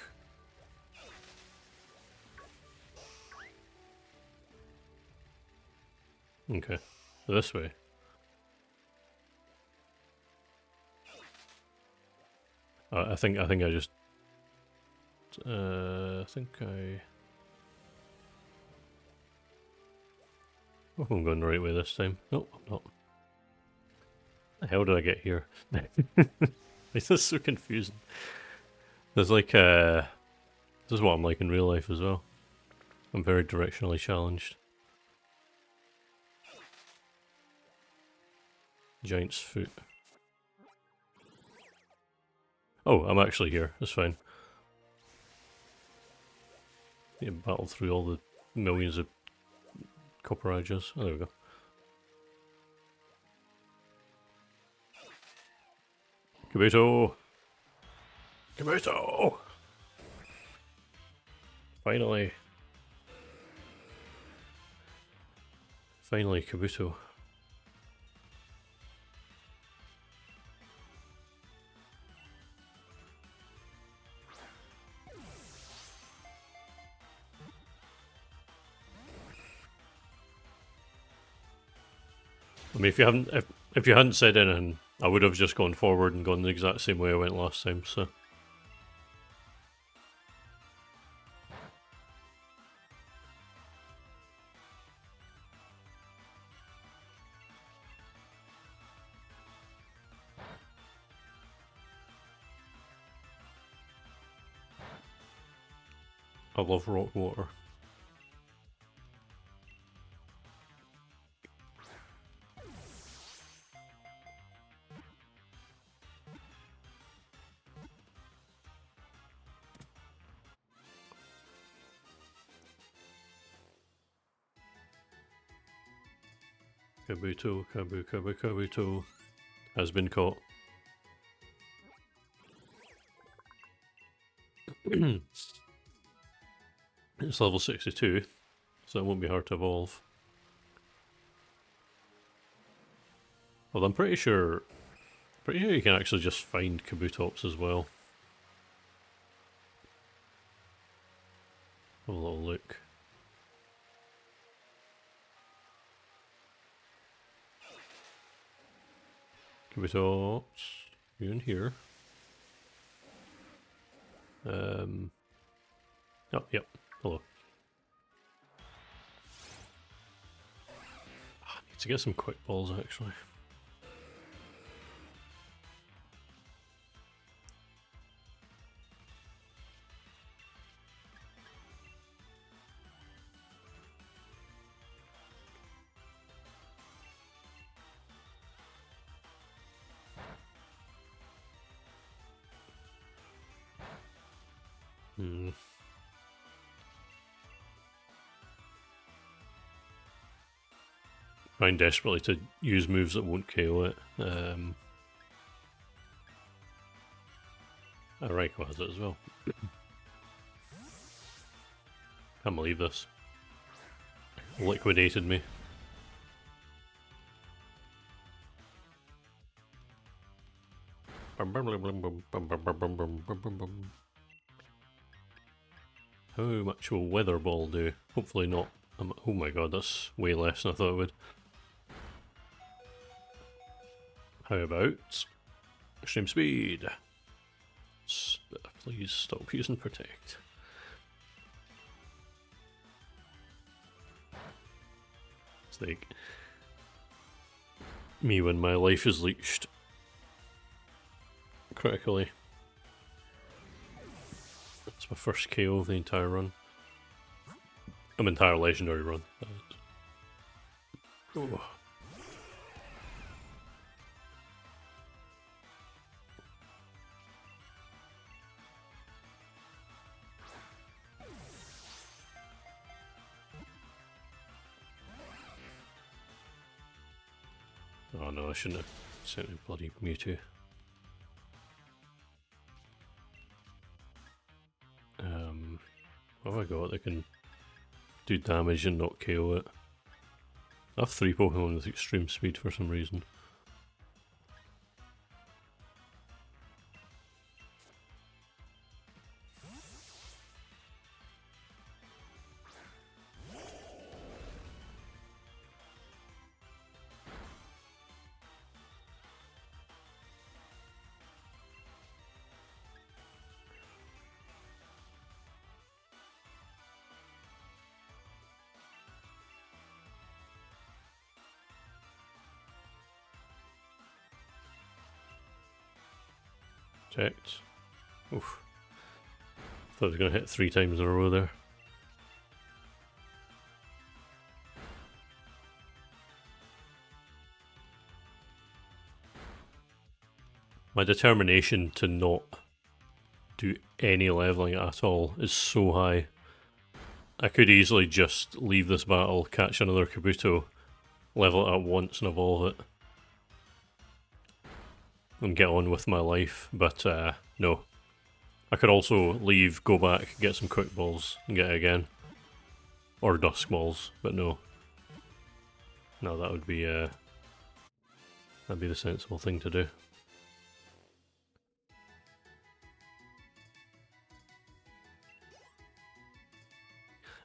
Okay, this way. I think I just. I think I. Hope I'm going the right way this time. Nope, I'm not. The hell did I get here? This is so confusing. There's like this is what I'm like in real life as well. I'm very directionally challenged. Giant's foot. Oh, I'm actually here. That's fine. Yeah, battle through all the millions of copper edges. Oh, there we go. Kabuto! Kabuto! Finally. Finally, Kabuto. I mean, if you hadn't said anything, I would have just gone forward and gone the exact same way I went last time. So. I love rock water. Kabuto, Kabuto has been caught. It's level 62, so it won't be hard to evolve. Well, I'm pretty sure you can actually just find Kabutops as well. Have a little look. Kabutops, you in here? Oh, yep. Hello. I need to get some quick balls actually. Trying desperately to use moves that won't KO it. Raiko has it as well. Can't believe this. Liquidated me. How much will Weather Ball do? Hopefully not. Oh my god, that's way less than I thought it would. How about Extreme Speed? Please stop using Protect. It's like me when my life is leached critically. That's my first KO of the entire run. Entire legendary run. Oh. Oh no, I shouldn't have sent a bloody Mewtwo. What have I got that can do damage and not KO it? I have 3 Pokemon with extreme speed for some reason. Checked. Oof. Thought I was going to hit 3 times in a row there. My determination to not do any leveling at all is so high. I could easily just leave this battle, catch another Kabuto, level it at once and evolve it. And get on with my life, but no. I could also leave, go back, get some quick balls, and get it again. Or dusk balls, but no. No, that'd be the sensible thing to do.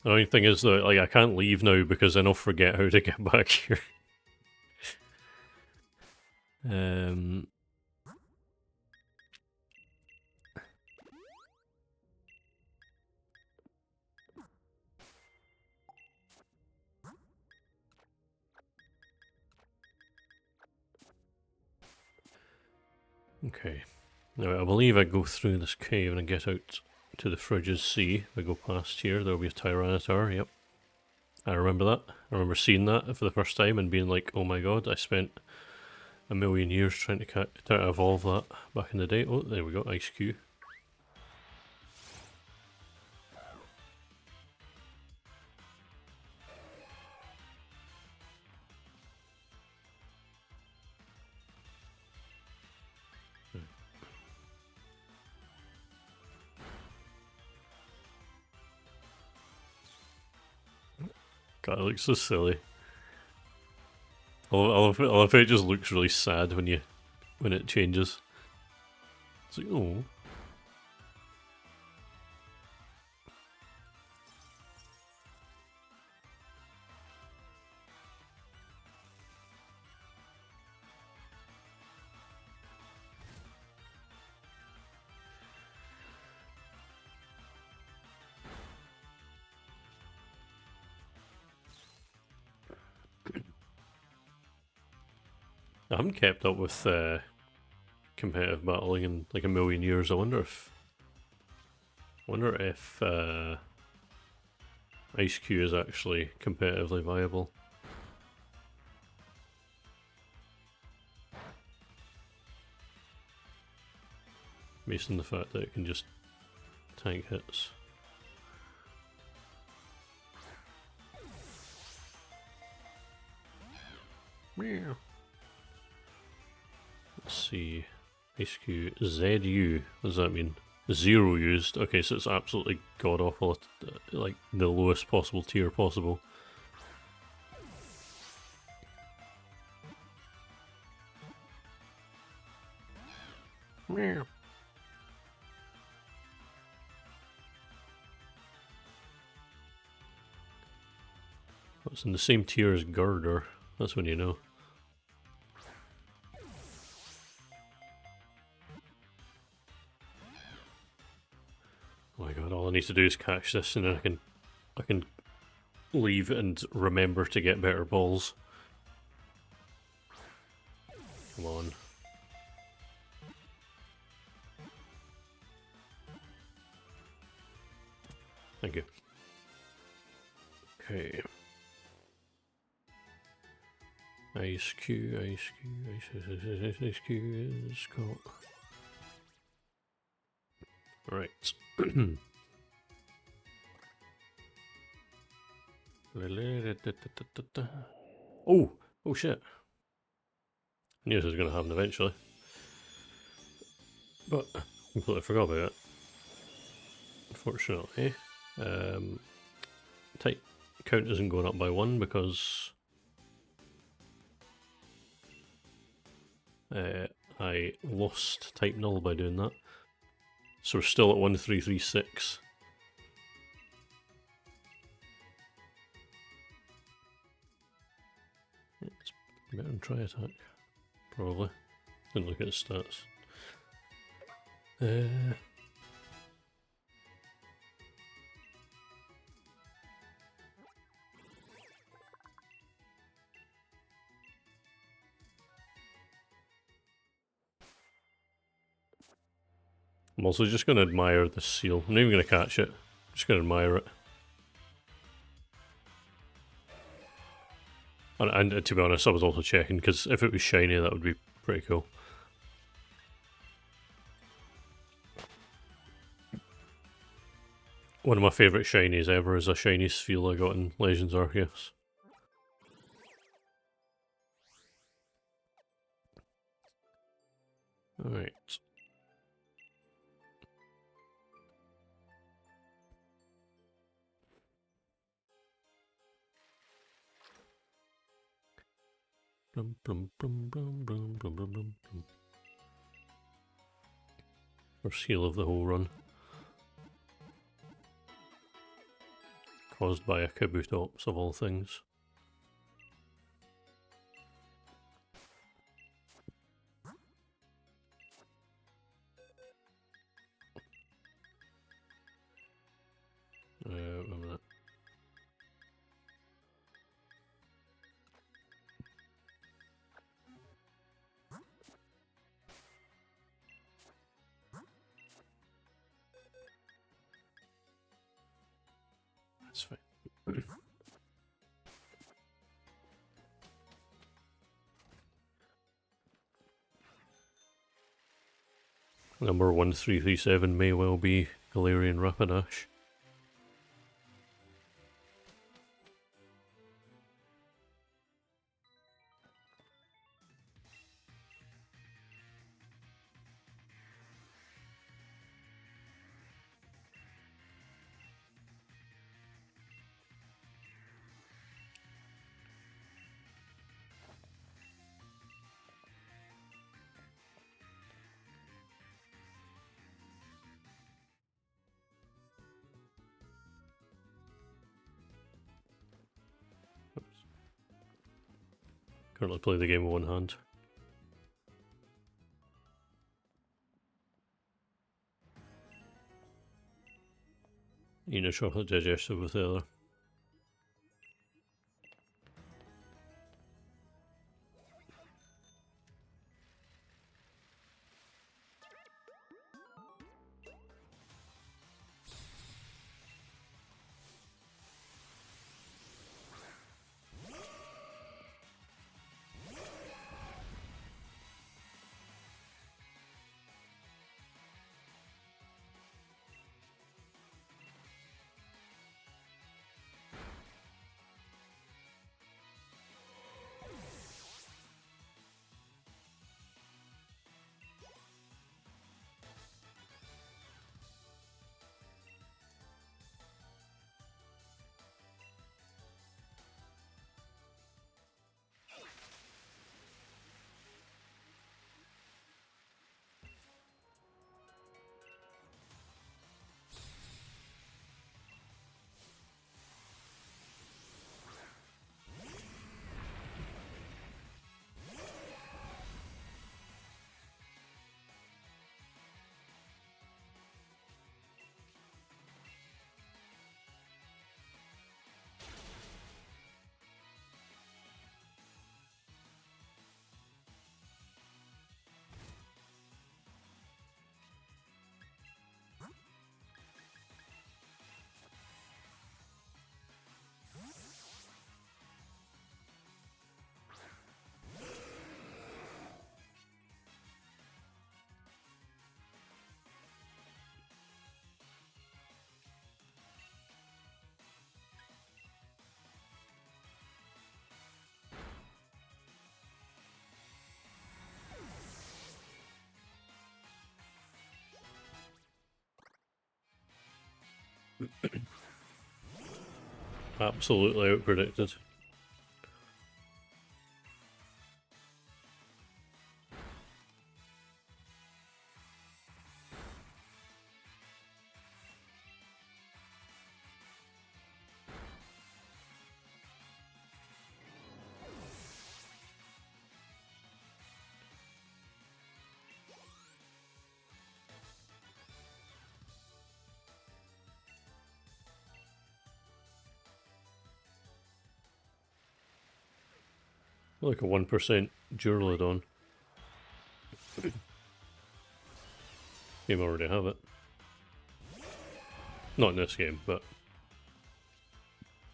The only thing is though, like I can't leave now because then I'll forget how to get back here. um. Okay. Now I believe I go through this cave and I get out to the Frigid Sea. If I go past here, there'll be a Tyranitar. Yep. I remember that. I remember seeing that for the first time and being like, oh my god, I spent a million years trying to evolve that back in the day. Oh, there we go, Ice Cube. God, it looks so silly. I love how it just looks really sad when it changes. It's like, oh. I haven't kept up with competitive battling in like a million years. I wonder if Ice Cube is actually competitively viable. Based on the fact that it can just tank hits. Meow. Let's see. Ice Cube ZU. What does that mean? Zero used. Okay, so it's absolutely god awful. Like the lowest possible tier possible. Meow. It's in the same tier as Girder. That's when you know. Oh my god, all I need to do is catch this and then I can leave and remember to get better balls. Come on. Thank you. Okay. Ice Cube, Ice Cube, Ice Cube is caught. Right. Oh shit. I knew this was going to happen eventually. But I completely forgot about it. Unfortunately. Type count isn't going up by 1 because I lost type null by doing that. So we're still at 1336. It's better than try attack. Probably. Didn't look at his stats. I'm also just going to admire the seal. I'm not even going to catch it. I'm just going to admire it. And to be honest, I was also checking, because if it was shiny, that would be pretty cool. One of my favourite shinies ever is a shiny seal I got in Legends Arceus. Alright. Blum, blum, blum, blum, blum, blum, blum, blum, blum. First heal of the whole run. Caused by a Kabutops of all things. Wait a minute. That's fine. Number 1337 may well be Galarian Rapidash. Currently play the game with one hand. Eating a chocolate digestive with the other. Absolutely outpredicted. Like a 1% Duraludon. You already have it. Not in this game, but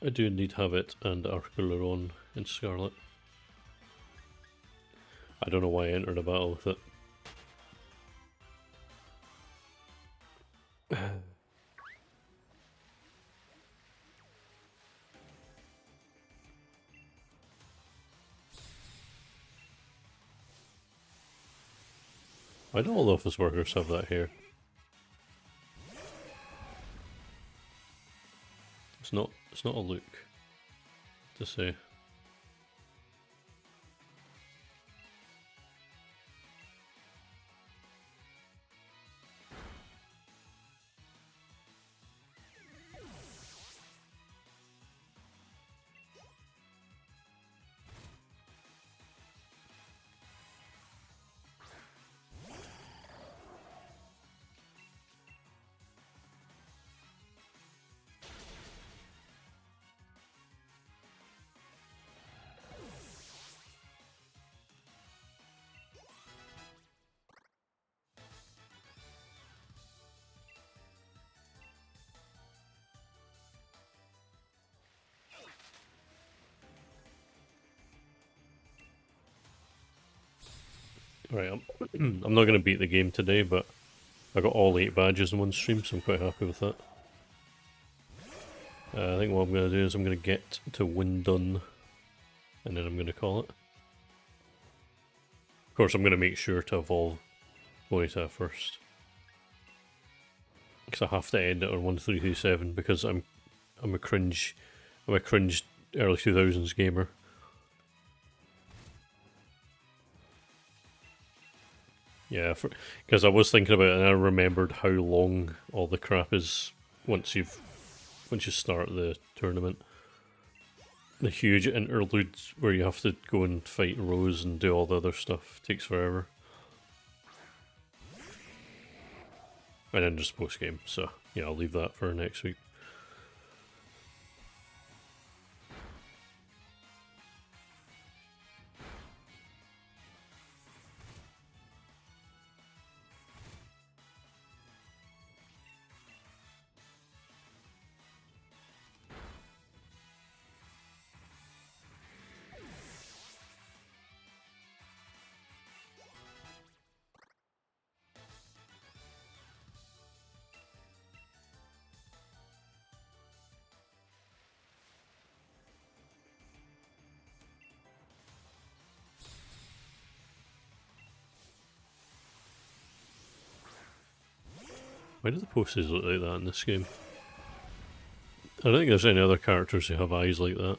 I do indeed have it and Arculuron in Scarlet. I don't know why I entered a battle with it. I know all office workers have that here. It's not a look to say. Right, I'm not going to beat the game today, but I got all 8 badges in one stream, so I'm quite happy with that. I think what I'm going to do is I'm going to get to Windun, and then I'm going to call it. Of course, I'm going to make sure to evolve Bonita first, because I have to end it on 1337 because I'm a cringe early 2000s gamer. Yeah, because I was thinking about it and I remembered how long all the crap is once you start the tournament. The huge interludes where you have to go and fight Rose and do all the other stuff takes forever. And then just post game, so yeah, I'll leave that for next week. Why do the posters look like that in this game? I don't think there's any other characters who have eyes like that.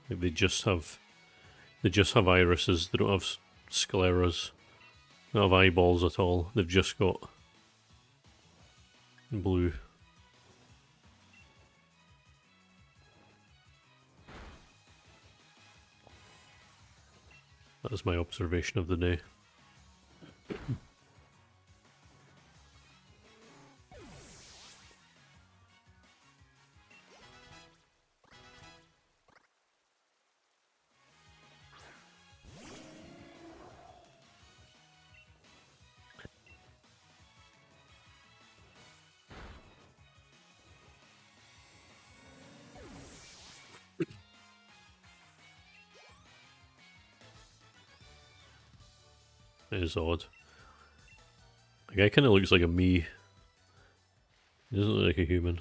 Like they just have irises. They don't have scleras. They don't have eyeballs at all. They've just got blue. That is my observation of the day. It is odd. The guy kind of looks like a me. He doesn't look like a human.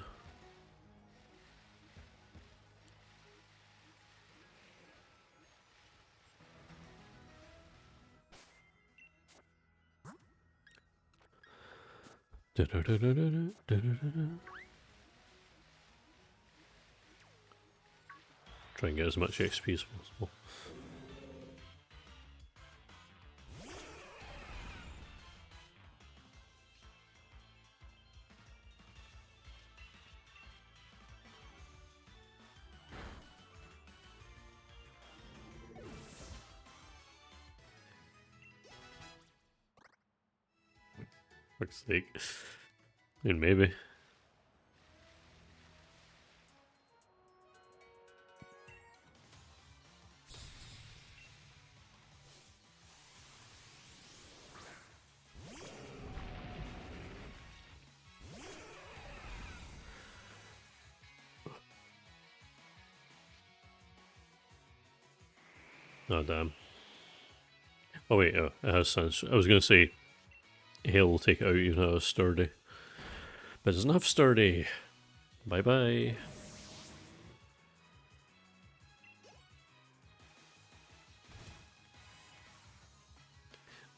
Try and get as much XP as possible. Fuck's sake. I mean, maybe. Oh, damn. Oh, wait, it has sense. I was going to say, Hail will take it out even though it's sturdy. But it doesn't have sturdy. Bye bye.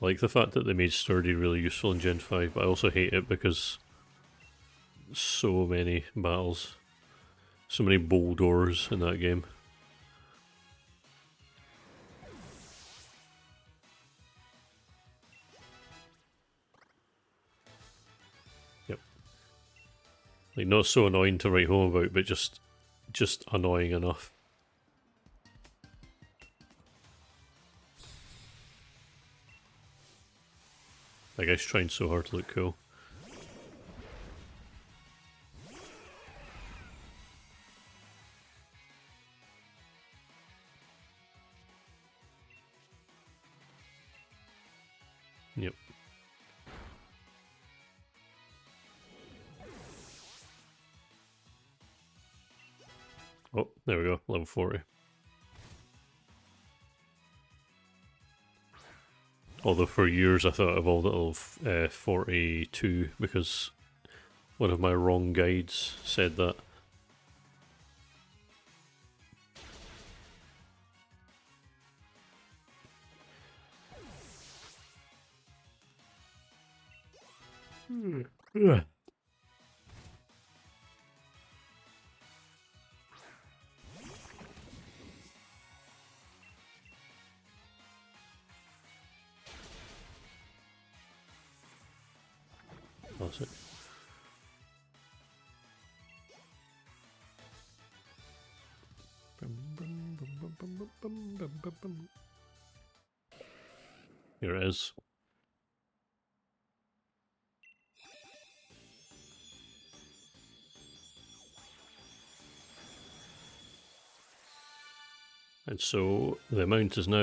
I like the fact that they made sturdy really useful in Gen 5, but I also hate it because so many battles. So many bowl doors in that game. Yep. Like, not so annoying to write home about, but just annoying enough. That guy's trying so hard to look cool. Yep. Oh, there we go, level 40. Although for years I thought I evolved it till 42 because one of my wrong guides said that. Ugh. That's it. Here it is. And so the amount is now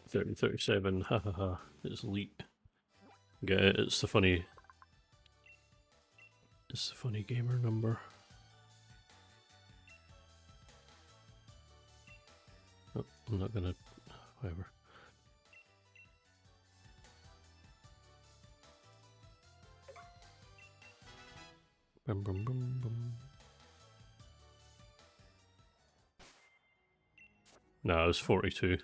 3037. Ha ha ha. It's elite. Get it? It's the funny. It's the funny gamer number. Oh, I'm not gonna. Whatever. Bum, bum, bum, bum. No, it was 42.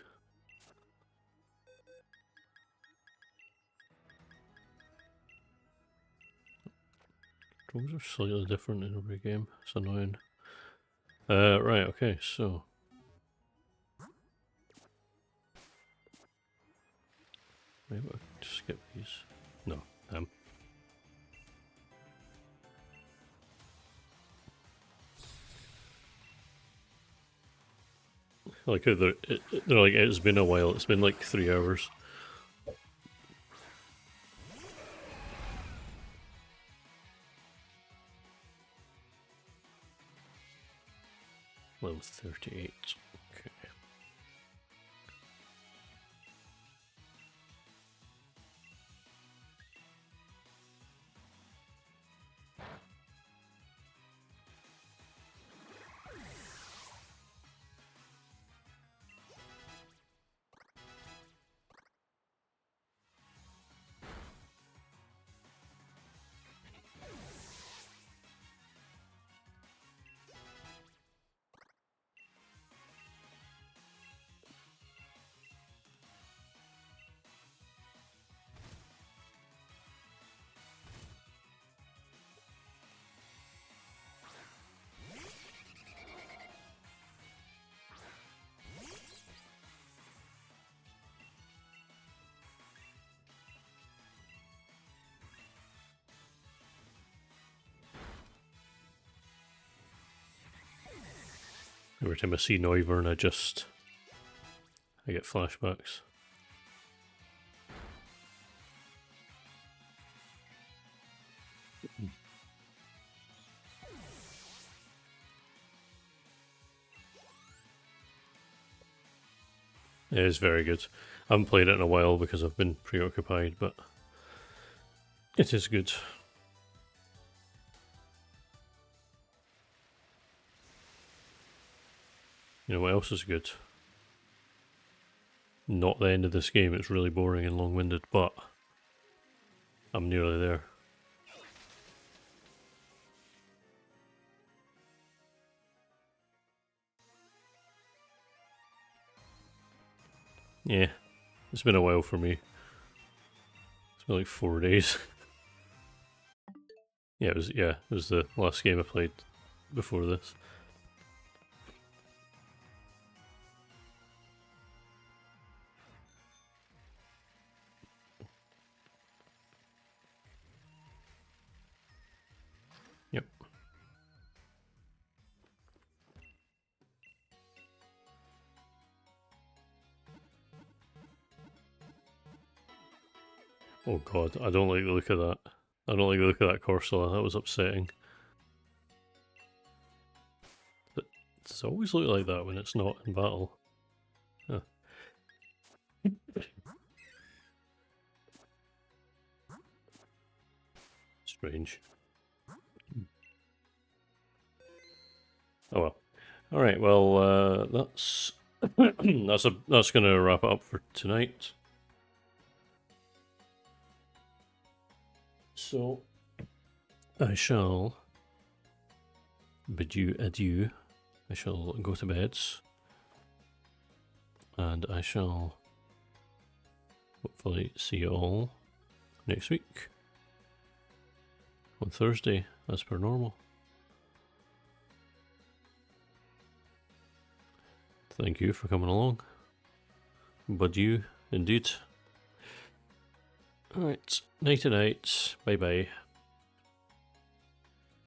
Controls are slightly different in every game. It's annoying. Right, okay, so. Maybe I'll just skip these. No, like they're like, it's been a while. It's been like 3 hours. Level 38. Okay. Every time I see Noivern, I get flashbacks. It is very good. I haven't played it in a while because I've been preoccupied, but it is good. You know what else is good? Not the end of this game, it's really boring and long-winded, but I'm nearly there. Yeah, it's been a while for me. It's been like 4 days. It was the last game I played before this. Yep. Oh god, I don't like the look of that. I don't like the look of that Corsola, that was upsetting. Does it always look like that when it's not in battle? Huh. Strange. Oh well. Alright, well, that's that's gonna wrap it up for tonight. So I shall bid you adieu. I shall go to bed, and I shall hopefully see you all next week on Thursday, as per normal. Thank you for coming along. Bud you, indeed. Alright, night to night. Bye bye.